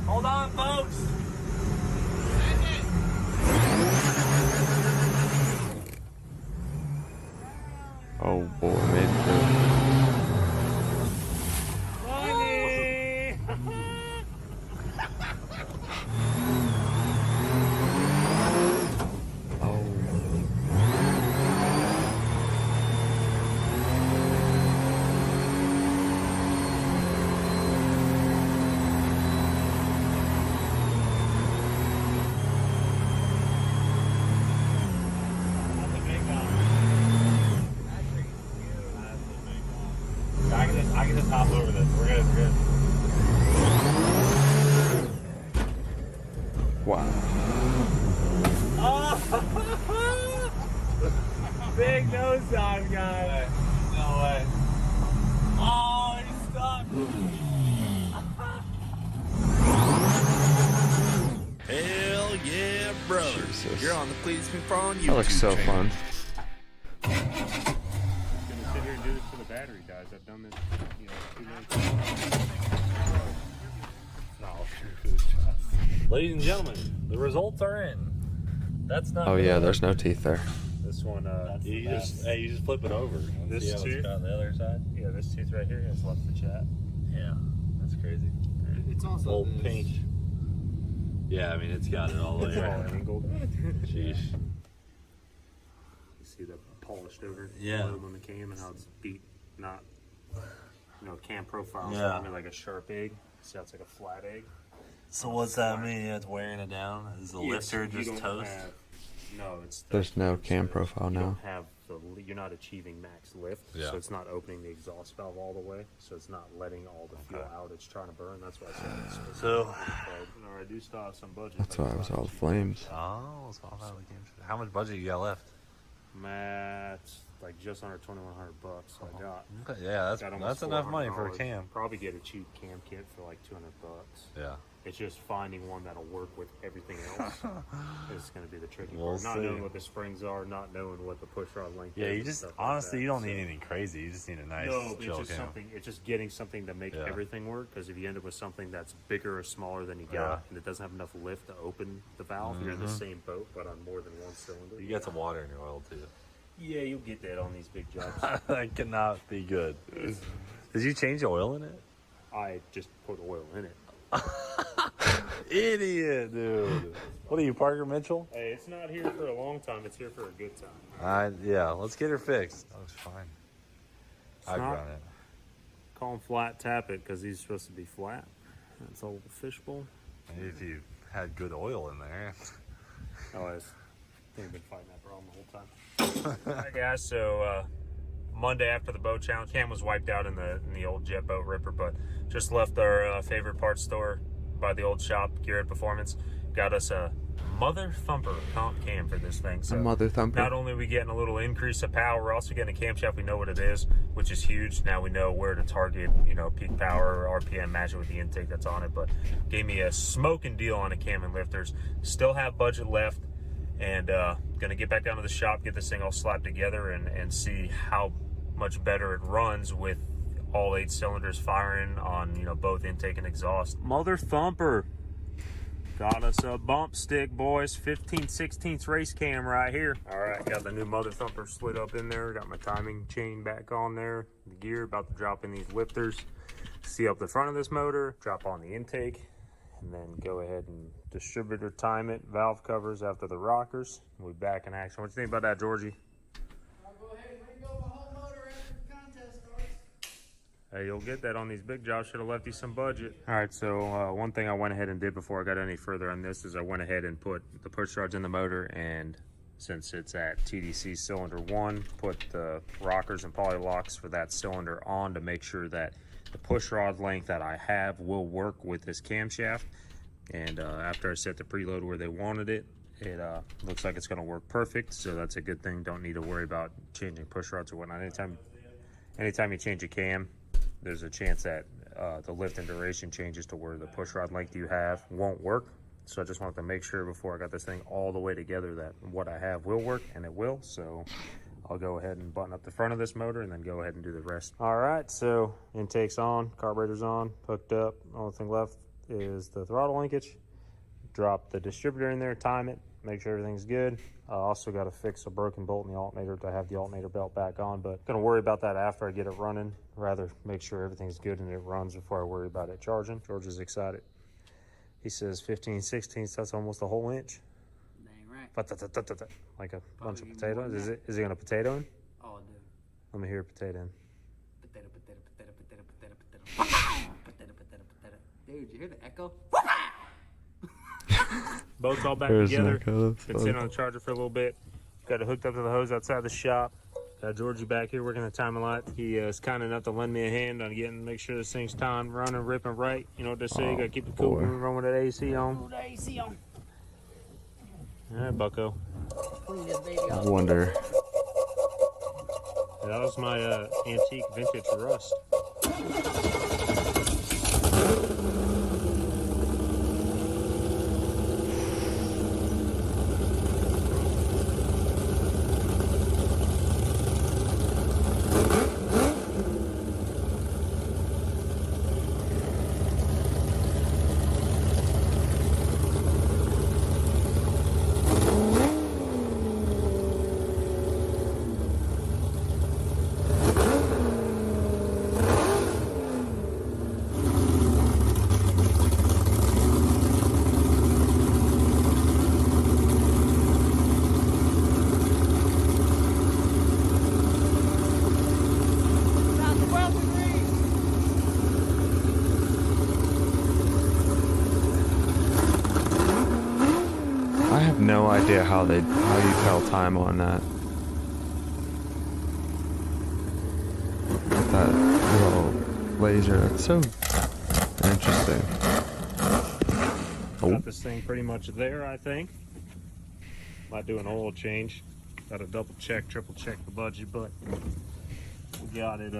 Hold on, folks. Oh boy, made it through. Money. big nose dive guy. No way. Oh, he's stuck. Hell yeah, brother. Jesus. You're on the Please Me Prawn YouTube That looks so channel. fun. I'm gonna sit here and do this for the battery guys. I've done this, you know, too many times. Ladies and gentlemen, the results are in. That's not. Oh good. yeah, there's no teeth there. This one, You just flip it over. And This see how it's tooth? got on the other side. yeah, this tooth right here has left the chat. Yeah, that's crazy. It's also Old this. pink. Yeah, I mean it's got it all the way It's all around. angled. Sheesh. You see the polished over Yeah. lobe on the cam and how it's beat, not, you know, cam profile. Yeah. So like a sharp egg. See how it's like a flat egg. So what's that mean? It's wearing it down? Is the Yes, lifter you just don't toast? have- no, it's There's no cam profile you now. don't have you're not achieving max lift, Yeah. so it's not opening the exhaust valve all the way, so it's not letting all the fuel out it's trying to burn. That's why I said it's So- no, I do still have some budget. That's why it was all the flames. Oh, it's all out of the game. How much budget you got left? Matt, like just under $2,100 I got. Okay, yeah, Got almost that's enough money for a $400. cam. Probably get a cheap cam kit for like $200. Yeah. It's just finding one that'll work with everything else. Is going to be the tricky We'll part. Not see. knowing what the springs are, not knowing what the push rod length Yeah, is. you and just stuff like honestly that. you don't So- need anything crazy. You just need a nice No, it's chill just cam. something. It's just getting something to make Yeah. everything work. Because if you end up with something that's bigger or smaller than you got, Yeah. and it doesn't have enough lift to open the valve, you're in the same boat, but on more than one cylinder. You got some water in your oil too. Yeah, you'll get that on these big jobs. That cannot be good. Did you change the oil in it? I just put oil in it. Idiot, dude. What are you, Parker Mitchell? Hey, it's not here for a long time. It's here for a good time. Yeah, let's get her fixed. That looks fine. I've not- run it. Call him flat tap it because he's supposed to be flat. That's old fishbowl. Maybe if you had good oil in there. Oh, I think I've been fighting that problem the whole time. All right, guys. So Monday after the boat challenge, cam was wiped out in the old jet boat ripper, but just left our favorite parts store by the old shop, Gearhead Performance. Got us a mother thumper comp cam for this thing. So A mother thumper. not only are we getting a little increase of power, we're also getting a camshaft. We know what it is, which is huge. Now we know where to target, you know, peak power, RPM, match it with the intake that's on it. But gave me a smoking deal on a cam and lifters. Still have budget left, and gonna get back down to the shop, get this thing all slapped together, and see how much better it runs with all 8 cylinders firing on, you know, both intake and exhaust. Mother thumper. Got us a bump stick, boys. 15/16 race cam right here. All right, got the new Mother Thumper slid up in there. Got my timing chain back on there. The gear about to drop in these lifters. See up the front of this motor, drop on the intake, and then go ahead and distributor time it. Valve covers after the rockers. We'll be back in action. What do you think about that, Georgie? Hey, you'll get that on these big jobs. Should have left you some budget. All right, so one thing I went ahead and did before I got any further on this is I went ahead and put the push rods in the motor, and since it's at TDC cylinder 1, put the rockers and poly locks for that cylinder on to make sure that the push rod length that I have will work with this camshaft. And after I set the preload where they wanted it, it looks like it's going to work perfect, so that's a good thing. Don't need to worry about changing push rods or whatnot. Anytime you change a cam, there's a chance that the lift and duration changes to where the push rod length you have won't work. So I just wanted to make sure before I got this thing all the way together that what I have will work, and it will. So I'll go ahead and button up the front of this motor and then go ahead and do the rest. All right, so intake's on, carburetor's on, hooked up. Only thing left is the throttle linkage. Drop the distributor in there, time it, make sure everything's good. I also got to fix a broken bolt in the alternator to have the alternator belt back on, but gonna worry about that after I get it running. Rather make sure everything's good and it runs before I worry about it charging. George is excited. He says 15/16, that's almost a whole inch. Dang right. Like a bunch of potatoes. Is it gonna potato in? Oh, dude. Let me hear a potato in. Potato. Dude, you hear the echo? Boats all back There's an together. echo, that's Been funny. sitting on the charger for a little bit. Got it hooked up to the hose outside the shop. Got Georgie back here working the time a lot. He is kind enough to lend me a hand on make sure this thing's timed, running, ripping right. You know what they say, gotta keep the cool boy. run with that AC on. Put the AC on. All right, bucko. Clean this baby I off. wonder That was my antique vintage rust. I have no idea how you tell time on that. With that little laser, that's so interesting. Got this thing pretty much there, I think. Might do an oil change. Got to double check, triple check the budget, but we got it.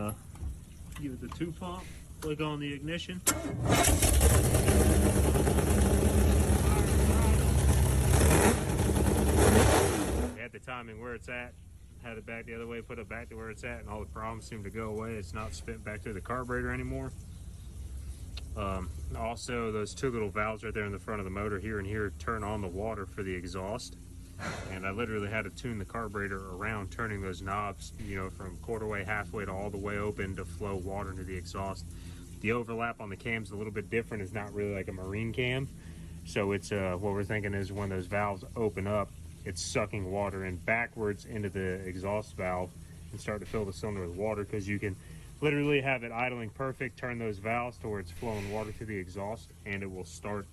Give it the 2 pump. Click on the ignition. At the timing where it's at, had it back the other way, put it back to where it's at, and all the problems seem to go away. It's not spent back through the carburetor anymore. Also, those 2 little valves right there in the front of the motor, here and here, turn on the water for the exhaust. And I literally had to tune the carburetor around, turning those knobs, you know, from quarter way, halfway to all the way open to flow water into the exhaust. The overlap on the cam's a little bit different. It's not really like a marine cam. So it's what we're thinking is when those valves open up, it's sucking water in backwards into the exhaust valve and start to fill the cylinder with water, because you can literally have it idling perfect, turn those valves to where it's flowing water to the exhaust, and it will start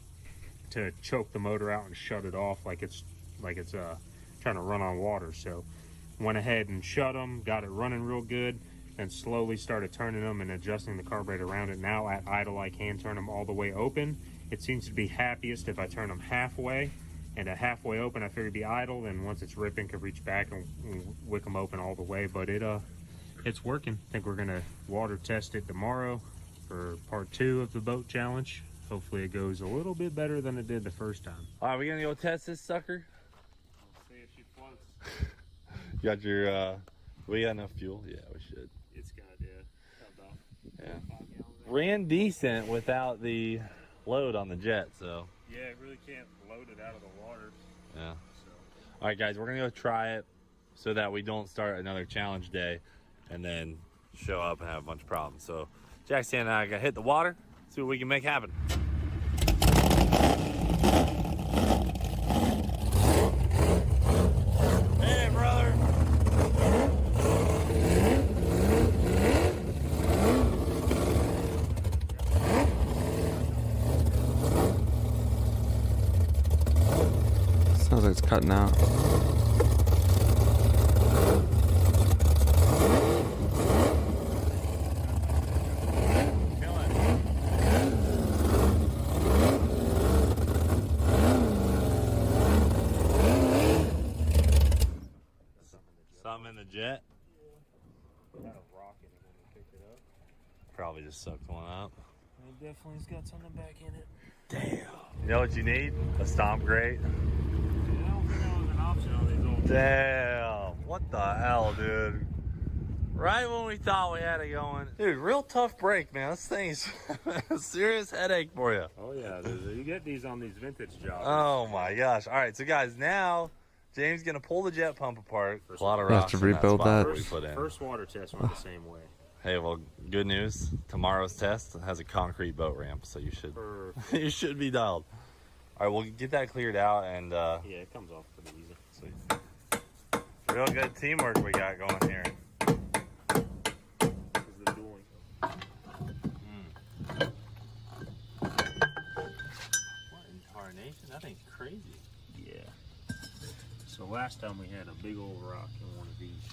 to choke the motor out and shut it off like it's trying to run on water. So went ahead and shut them, got it running real good, then slowly started turning them and adjusting the carburetor around it. Now at idle I can turn them all the way open. It seems to be happiest if I turn them halfway, and at halfway open I figure it'd be idle, then once it's ripping could reach back and wick them open all the way. But it's working. I think we're gonna water test it tomorrow for part 2 of the boat challenge. Hopefully it goes a little bit better than it did the first time. All right, we gonna go test this sucker? See if she floats. You got your, we got enough fuel? Yeah, we should. It's got, about Yeah. Ran decent without the load on the jet, so. Yeah, it really can't load it out of the water. Yeah. All right, guys, we're gonna go try it so that we don't start another challenge day and then show up and have a bunch of problems. So Jackson and I gotta hit the water, see what we can make happen. Hey, brother. Sounds like it's cutting out. Something in the jet? Got a rock in it when we picked it up. Probably just sucked one up. It definitely's got something back in it. Damn. You know what you need? A stomp grate. I don't think that was an option on these old. Damn. What the hell, dude? Right when we thought we had it going. Dude, real tough break, man. This thing's a serious headache for you. Oh, yeah. You get these on these vintage jobs. Oh, my gosh. All right, so, guys, now James is going to pull the jet pump apart. First a lot of We have rocks to in rebuild spot that. we put in. First water test went the same way. Hey, well, good news. Tomorrow's test has a concrete boat ramp, so you should you should be dialed. All right, we'll get that cleared out, and Yeah, it comes off pretty easy. Sweet. Real good teamwork we got going here. This is the dueling. What in tarnation? That thing's crazy. Yeah. So last time we had a big old rock in one of these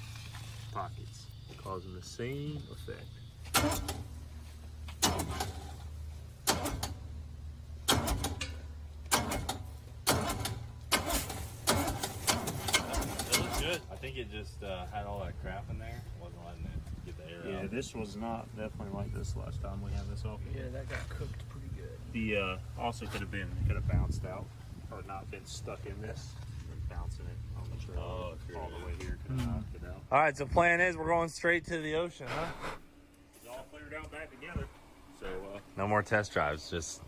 pockets, causing the same effect. It looks good. I think it just had all that crap in there. Wasn't letting it get the air out. Yeah, this was not definitely like this last time we had this off. Yeah, that got cooked pretty good. The also could have bounced out or not been stuck in this and bouncing it on the trail all the way here could have knocked it out. All right, so plan is we're going straight to the ocean, huh? It's all cleared out back together. So No more test drives. Just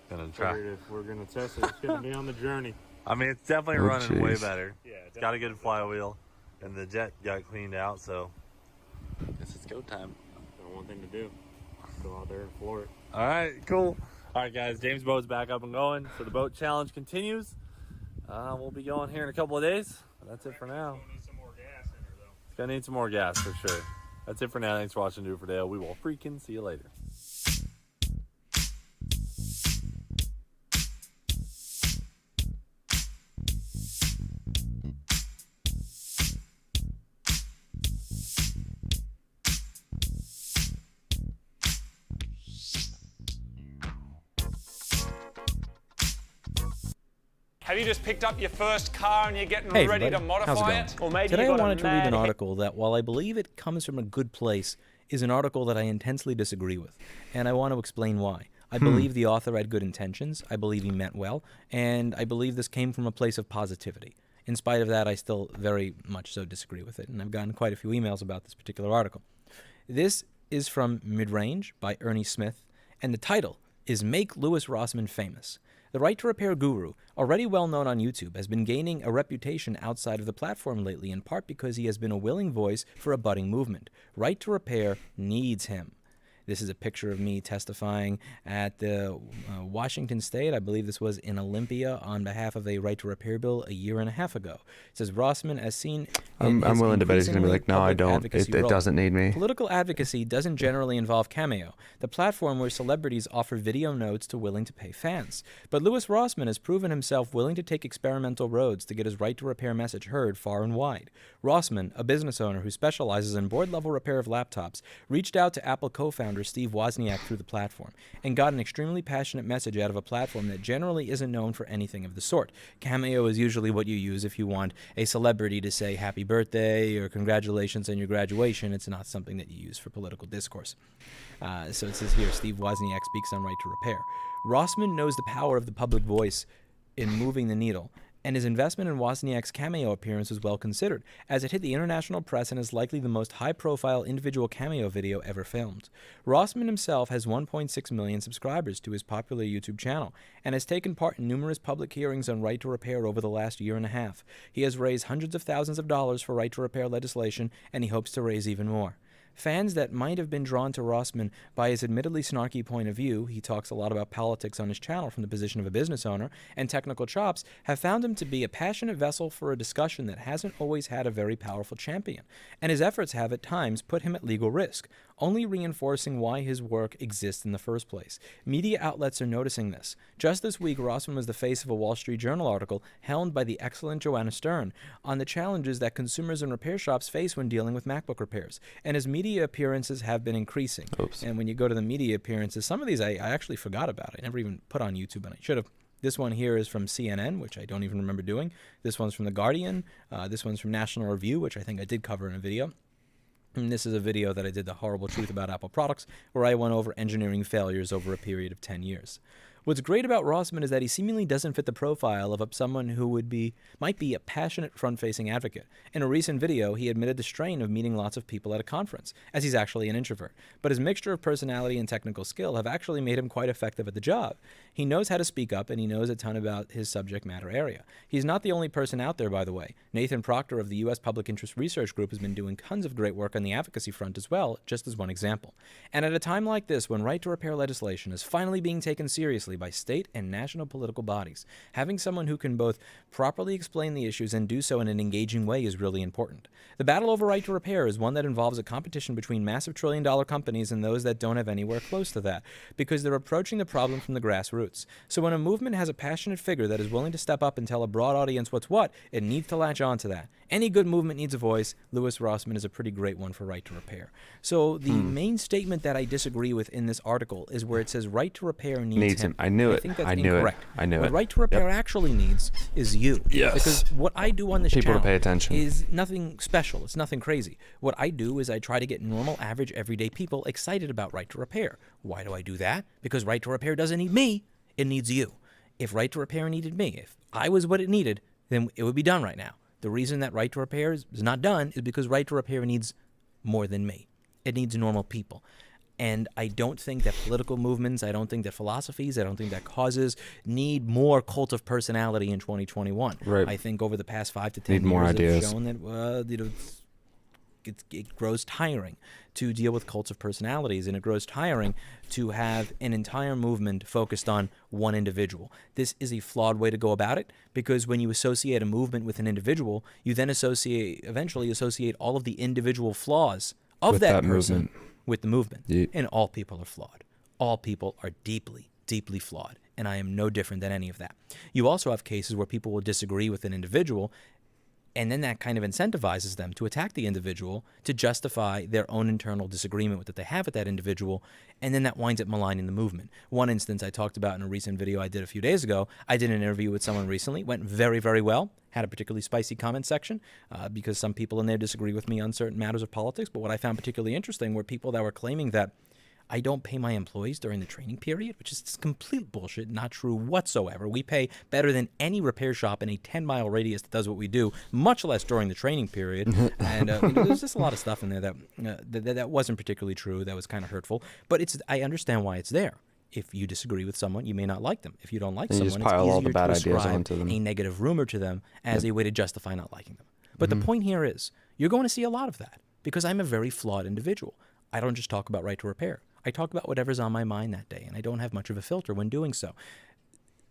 gonna try. if we're gonna test it, it's gonna be on the journey. I mean, it's definitely running way jeez. better. Yeah, It's got a good flywheel, and the jet got cleaned out. So guess it's go time. Got one thing to do. Go out there and floor it. All right, cool. All right, guys, James' boat's back up and going, so the boat challenge continues. We'll be going here in a couple of days. But that's it for now. It's gonna need some more gas for sure. That's it for now. Thanks for watching Do It For Dale. We will freaking see you later. Have you just picked up your first car and you're getting Hey ready to everybody, how's it modify going? it? Or maybe Today you I got wanted to read an mad article that, while I believe it comes from a good place, is an article that I intensely disagree with, and I want to explain why. I believe the author had good intentions, I believe he meant well, and I believe this came from a place of positivity. In spite of that, I still very much so disagree with it, and I've gotten quite a few emails about this particular article. This is from Midrange by Ernie Smith, and the title is Make Louis Rossmann Famous. The Right to Repair guru, already well known on YouTube, has been gaining a reputation outside of the platform lately, in part because he has been a willing voice for a budding movement. Right to Repair needs him. This is a picture of me testifying at the Washington State. I believe this was in Olympia on behalf of a Right to Repair bill a year and a half ago. It says Rossmann, as seen in I'm his willing to bet he's going to be like, no, I public don't. advocacy It role. doesn't need me. Political advocacy doesn't generally involve Cameo, the platform where celebrities offer video notes to willing to pay fans. But Louis Rossmann has proven himself willing to take experimental roads to get his Right to Repair message heard far and wide. Rossmann, a business owner who specializes in board-level repair of laptops, reached out to Apple co-founder Steve Wozniak through the platform and got an extremely passionate message out of a platform that generally isn't known for anything of the sort. Cameo is usually what you use if you want a celebrity to say happy birthday or congratulations on your graduation. It's not something that you use for political discourse. So it says here, Steve Wozniak speaks on Right to Repair. Rossmann knows the power of the public voice in moving the needle, and his investment in Wozniak's Cameo appearance was well considered, as it hit the international press and is likely the most high-profile individual Cameo video ever filmed. Rossmann himself has 1.6 million subscribers to his popular YouTube channel, and has taken part in numerous public hearings on Right to Repair over the last year and a half. He has raised hundreds of thousands of dollars for Right to Repair legislation, and he hopes to raise even more. Fans that might have been drawn to Rossmann by his admittedly snarky point of view — he talks a lot about politics on his channel from the position of a business owner — and technical chops, have found him to be a passionate vessel for a discussion that hasn't always had a very powerful champion, and his efforts have at times put him at legal risk, only reinforcing why his work exists in the first place. Media outlets are noticing this. Just this week, Rossmann was the face of a Wall Street Journal article helmed by the excellent Joanna Stern on the challenges that consumers and repair shops face when dealing with MacBook repairs, and his media appearances have been increasing. And when you go to the media appearances, some of these I actually forgot about. I never even put on YouTube, and I should have. This one here is from CNN, which I don't even remember doing. This one's from The Guardian. This one's from National Review, which I think I did cover in a video. And this is a video that I did, The Horrible Truth About Apple Products, where I went over engineering failures over a period of 10 years. What's great about Rossmann is that he seemingly doesn't fit the profile of someone who might be a passionate front-facing advocate. In a recent video, he admitted the strain of meeting lots of people at a conference, as he's actually an introvert. But his mixture of personality and technical skill have actually made him quite effective at the job. He knows how to speak up, and he knows a ton about his subject matter area. He's not the only person out there, by the way. Nathan Proctor of the U.S. Public Interest Research Group has been doing tons of great work on the advocacy front as well, just as one example. And at a time like this, when Right to Repair legislation is finally being taken seriously by state and national political bodies, having someone who can both properly explain the issues and do so in an engaging way is really important. The battle over Right to Repair is one that involves a competition between massive trillion-dollar companies and those that don't have anywhere close to that, because they're approaching the problem from the grassroots. So when a movement has a passionate figure that is willing to step up and tell a broad audience what's what, it needs to latch on to that. Any good movement needs a voice. Louis Rossmann is a pretty great one for Right to Repair. So the main statement that I disagree with in this article is where it says Right to Repair needs him. I knew it. I think that's I knew incorrect. it. I knew what it. Right to Repair Yep. actually needs is you. Yes. Because what I do on this People to channel pay attention. is nothing special. It's nothing crazy. What I do is I try to get normal, average, everyday people excited about Right to Repair. Why do I do that? Because Right to Repair doesn't need me. It needs you. If Right to Repair needed me, if I was what it needed, then it would be done right now. The reason that Right to Repair is not done is because Right to Repair needs more than me. It needs normal people. And I don't think that political movements, I don't think that philosophies, I don't think that causes need more cult of personality in 2021. Right. I think over the past 5 to 10 Need more years ideas. have shown that it grows tiring to deal with cults of personalities, and it grows tiring to have an entire movement focused on one individual. This is a flawed way to go about it, because when you associate a movement with an individual, you then eventually associate all of the individual flaws of With that that person movement. with the movement. Ye- And all people are flawed. All people are deeply, deeply flawed. And I am no different than any of that. You also have cases where people will disagree with an individual, and then that kind of incentivizes them to attack the individual to justify their own internal disagreement that they have with that individual, and then that winds up maligning the movement. One instance I talked about in a recent video I did a few days ago, I did an interview with someone recently, went very, very well, had a particularly spicy comment section, because some people in there disagree with me on certain matters of politics, but what I found particularly interesting were people that were claiming that I don't pay my employees during the training period, which is just complete bullshit, not true whatsoever. We pay better than any repair shop in a 10-mile radius that does what we do, much less during the training period. And there's just a lot of stuff in there that wasn't particularly true, that was kind of hurtful. But I understand why it's there. If you disagree with someone, you may not like them. If you don't like And you someone, just pile it's all easier the bad to ideas ascribe onto them. a negative rumor to them as Yep. a way to justify not liking them. But the Mhm. point here is, you're going to see a lot of that, because I'm a very flawed individual. I don't just talk about Right to Repair. I talk about whatever's on my mind that day, and I don't have much of a filter when doing so.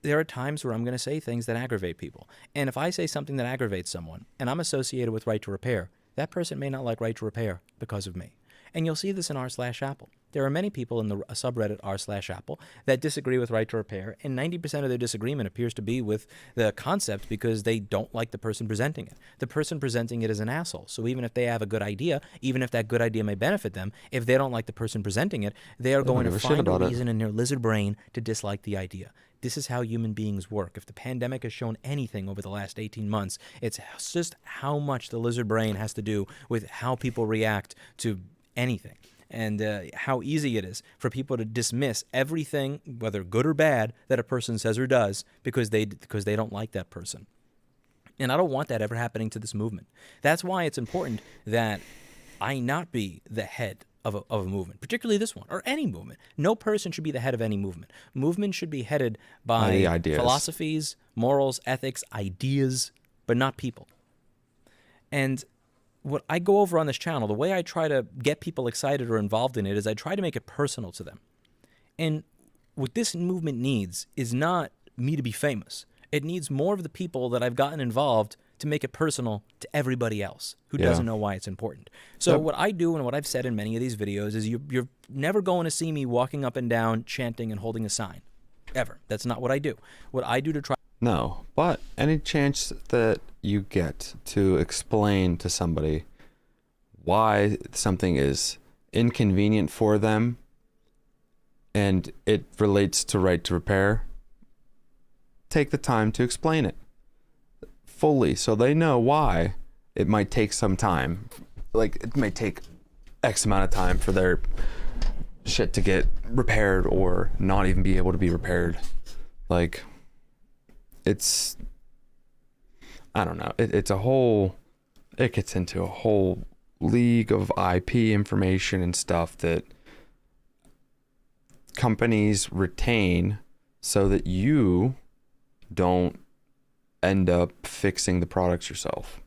There are times where I'm going to say things that aggravate people. And if I say something that aggravates someone, and I'm associated with Right to Repair, that person may not like Right to Repair because of me. And you'll see this in r/Apple. There are many people in the subreddit r/Apple that disagree with Right to Repair, and 90% of their disagreement appears to be with the concept because they don't like the person presenting it. The person presenting it is an asshole. So even if they have a good idea, even if that good idea may benefit them, if they don't like the person presenting it, they are They don't going to give a shit find a about it. reason in their lizard brain to dislike the idea. This is how human beings work. If the pandemic has shown anything over the last 18 months, it's just how much the lizard brain has to do with how people react to anything. And how easy it is for people to dismiss everything, whether good or bad, that a person says or does because they don't like that person. And I don't want that ever happening to this movement. That's why it's important that I not be the head of a movement, particularly this one, or any movement. No person should be the head of any movement. Movement should be headed By the by ideas. philosophies, morals, ethics, ideas, but not people. And what I go over on this channel, the way I try to get people excited or involved in it is I try to make it personal to them. And what this movement needs is not me to be famous. It needs more of the people that I've gotten involved to make it personal to everybody else who Yeah. doesn't know why it's important. So Yep. what I do and what I've said in many of these videos is you're never going to see me walking up and down chanting and holding a sign. Ever. That's not what I do. What I do to try No, but any chance that you get to explain to somebody why something is inconvenient for them and it relates to Right to Repair, take the time to explain it fully so they know why it might take some time. Like, it may take X amount of time for their shit to get repaired or not even be able to be repaired. Like, it's, I don't know, it's a whole, it gets into a whole league of IP information and stuff that companies retain so that you don't end up fixing the products yourself.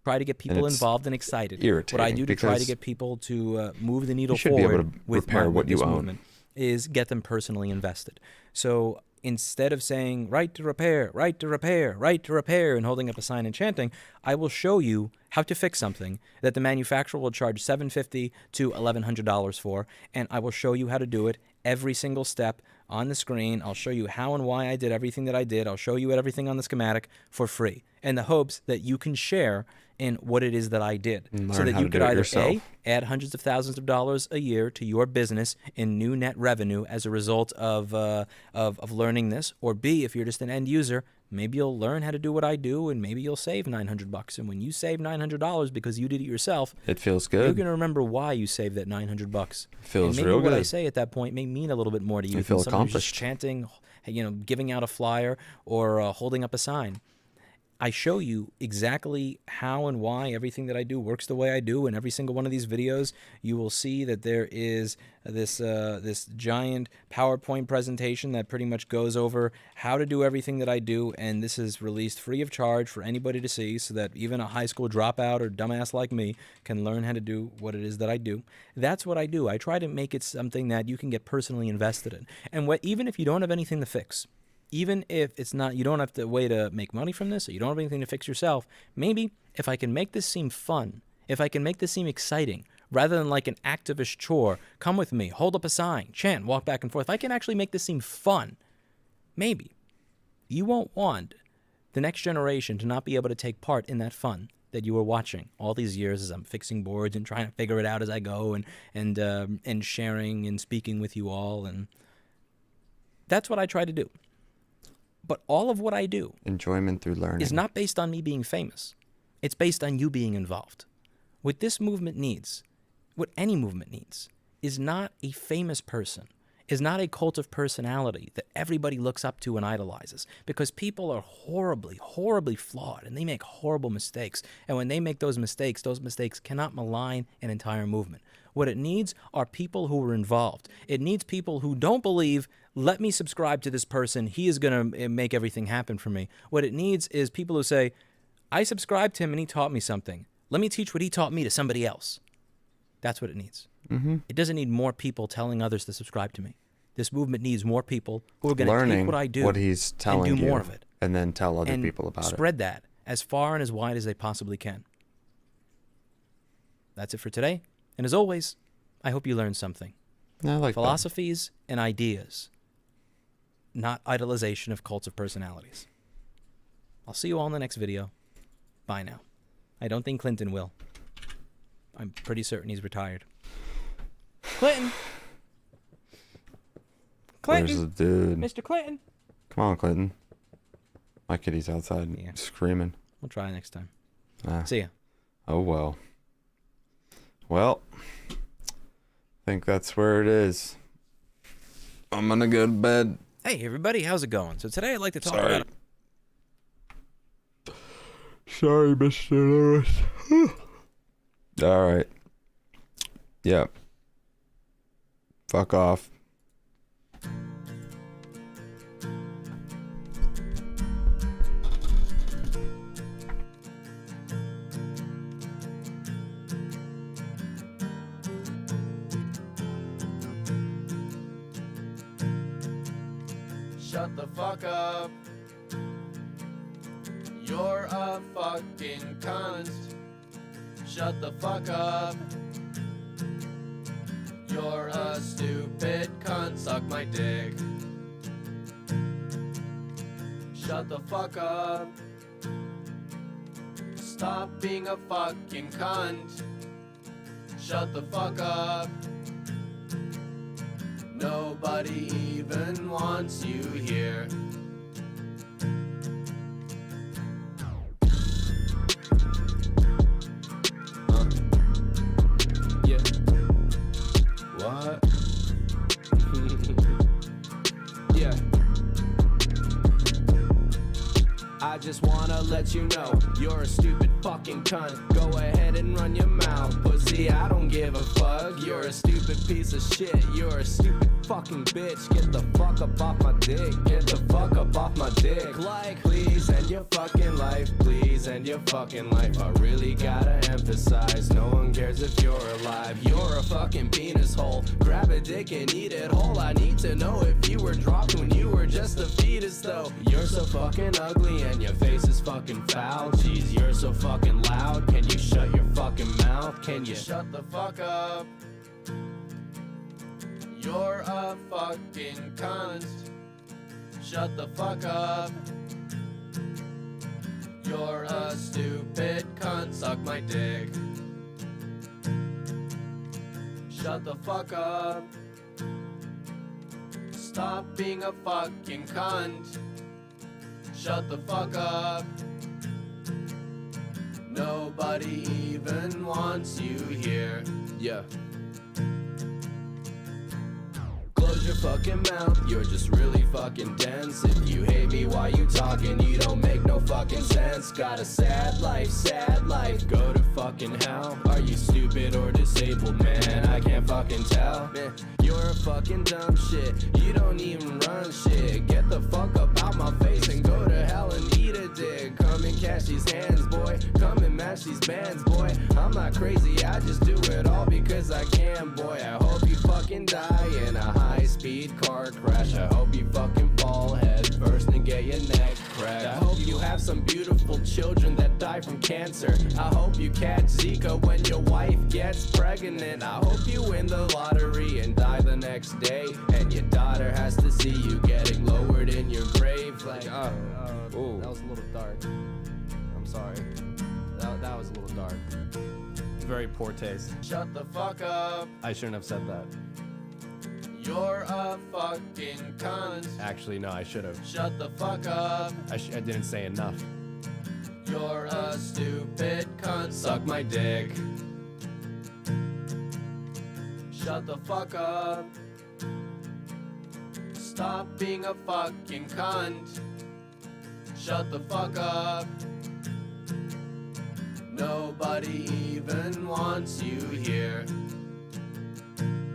try to get people it's involved and excited. What I irritating do to try to because get people to move the needle you should be able forward to with repair what you this own. movement is get them personally invested. So instead of saying right to repair, right to repair, right to repair, and holding up a sign and chanting, I will show you how to fix something that the manufacturer will charge $750 to $1,100 for, and I will show you how to do it every single step on the screen. I'll show you how and why I did everything that I did. I'll show you everything on the schematic for free, in the hopes that you can share in what it is that I did, And so learn that how you to could do it either yourself. A, add hundreds of thousands of dollars a year to your business in new net revenue as a result of learning this, or B, if you're just an end user, maybe you'll learn how to do what I do, and maybe you'll save $900. And when you save $900 because you did it yourself, It feels you're good. going to remember why you saved that $900. Feels and maybe real what I good. say at that point may mean a little bit more to you You feel than someone who's just accomplished. chanting, giving out a flyer or holding up a sign. I show you exactly how and why everything that I do works the way I do. In every single one of these videos, you will see that there is this giant PowerPoint presentation that pretty much goes over how to do everything that I do, and this is released free of charge for anybody to see, so that even a high school dropout or dumbass like me can learn how to do what it is that I do. That's what I do. I try to make it something that you can get personally invested in, and even if you don't have anything to fix, even if it's not, you don't have to way to make money from this, or you don't have anything to fix yourself, maybe if I can make this seem fun, if I can make this seem exciting, rather than like an activist chore, come with me, hold up a sign, chant, walk back and forth, if I can actually make this seem fun, maybe you won't want the next generation to not be able to take part in that fun that you were watching all these years as I'm fixing boards and trying to figure it out as I go, and sharing and speaking with you all, and that's what I try to do. But all of what I do Enjoyment through learning. is not based on me being famous. It's based on you being involved. What this movement needs, what any movement needs, is not a famous person, is not a cult of personality that everybody looks up to and idolizes, because people are horribly, horribly flawed, and they make horrible mistakes. And when they make those mistakes cannot malign an entire movement. What it needs are people who are involved. It needs people who don't believe, let me subscribe to this person, he is going to make everything happen for me. What it needs is people who say, I subscribed to him and he taught me something. Let me teach what he taught me to somebody else. That's what it needs. Mm-hmm. It doesn't need more people telling others to subscribe to me. This movement needs more people who are going to Learning take what I do what he's telling and do you, more of it. and then tell other And people about it. spread that as far and as wide as they possibly can. That's it for today. And as always, I hope you learned something. I like that. Philosophies and ideas, not idolization of cults of personalities. I'll see you all in the next video. Bye now. I don't think Clinton will. I'm pretty certain he's retired. Clinton! There's a dude. Mr. Clinton! Come on, Clinton. My kitty's outside screaming. We'll try next time. Ah. See ya. Oh, well. Well, I think that's where it is. I'm gonna go to bed. Hey, everybody, how's it going? So today I'd like to talk Sorry. about... Sorry, Mr. Lewis. All right. Yep. Fuck off. Shut the fuck up. You're a fucking cunt. Shut the fuck up. You're a stupid cunt. Suck my dick. Shut the fuck up. Stop being a fucking cunt. Shut the fuck up. Nobody even wants you here. Yeah. What? Yeah. I just wanna let you know you're a stupid fucking cunt. Go ahead and run your mouth, pussy. I don't give a fuck. You're a stupid piece of shit. You're a stupid fucking bitch. Get the fuck up off my dick. Get the fuck up off my dick. Like, please end your fucking life. Please end your fucking life. I really gotta emphasize, no one cares if you're alive. You're a fucking penis hole. Grab a dick and eat it whole. I need to know if you were dropped when you were just a fetus though. You're so fucking ugly and your face is fucking foul. Jeez, you're so fucking loud. Can you shut your fucking mouth? Can you shut the fuck up? You're a fucking cunt. Shut the fuck up. You're a stupid cunt. suck my dick. Shut the fuck up. Stop being a fucking cunt. Shut the fuck up. Nobody even wants you here. Yeah. Close your fucking mouth, you're just really fucking dense. If you hate me while you talking, you don't make no fucking sense. Got a sad life, go to fucking hell. Are you stupid or disabled, man? I can't fucking tell. Man, you're a fucking dumb shit, you don't even run shit. Get the fuck up out my face and go to hell and eat a dick. Come and catch these hands, boy, come and match these bands, boy. I'm not crazy, I just do it all because I can, boy. I hope you fucking die in a high-speed car crash. I hope you fucking fall head first and get your neck cracked. I hope you have some beautiful children that die from cancer. I hope you catch Zika when your wife gets pregnant. I hope you win the lottery and die the next day, and your daughter has to see you getting lowered in your grave. Like, that was a little dark. I'm sorry. That was a little dark. Very poor taste. Shut the fuck up. I shouldn't have said that. You're a fucking cunt. Actually, no, I should have. Shut the fuck up. I didn't say enough. You're a stupid cunt. Suck my dick. Shut the fuck up. Stop being a fucking cunt. Shut the fuck up. Nobody even wants you here.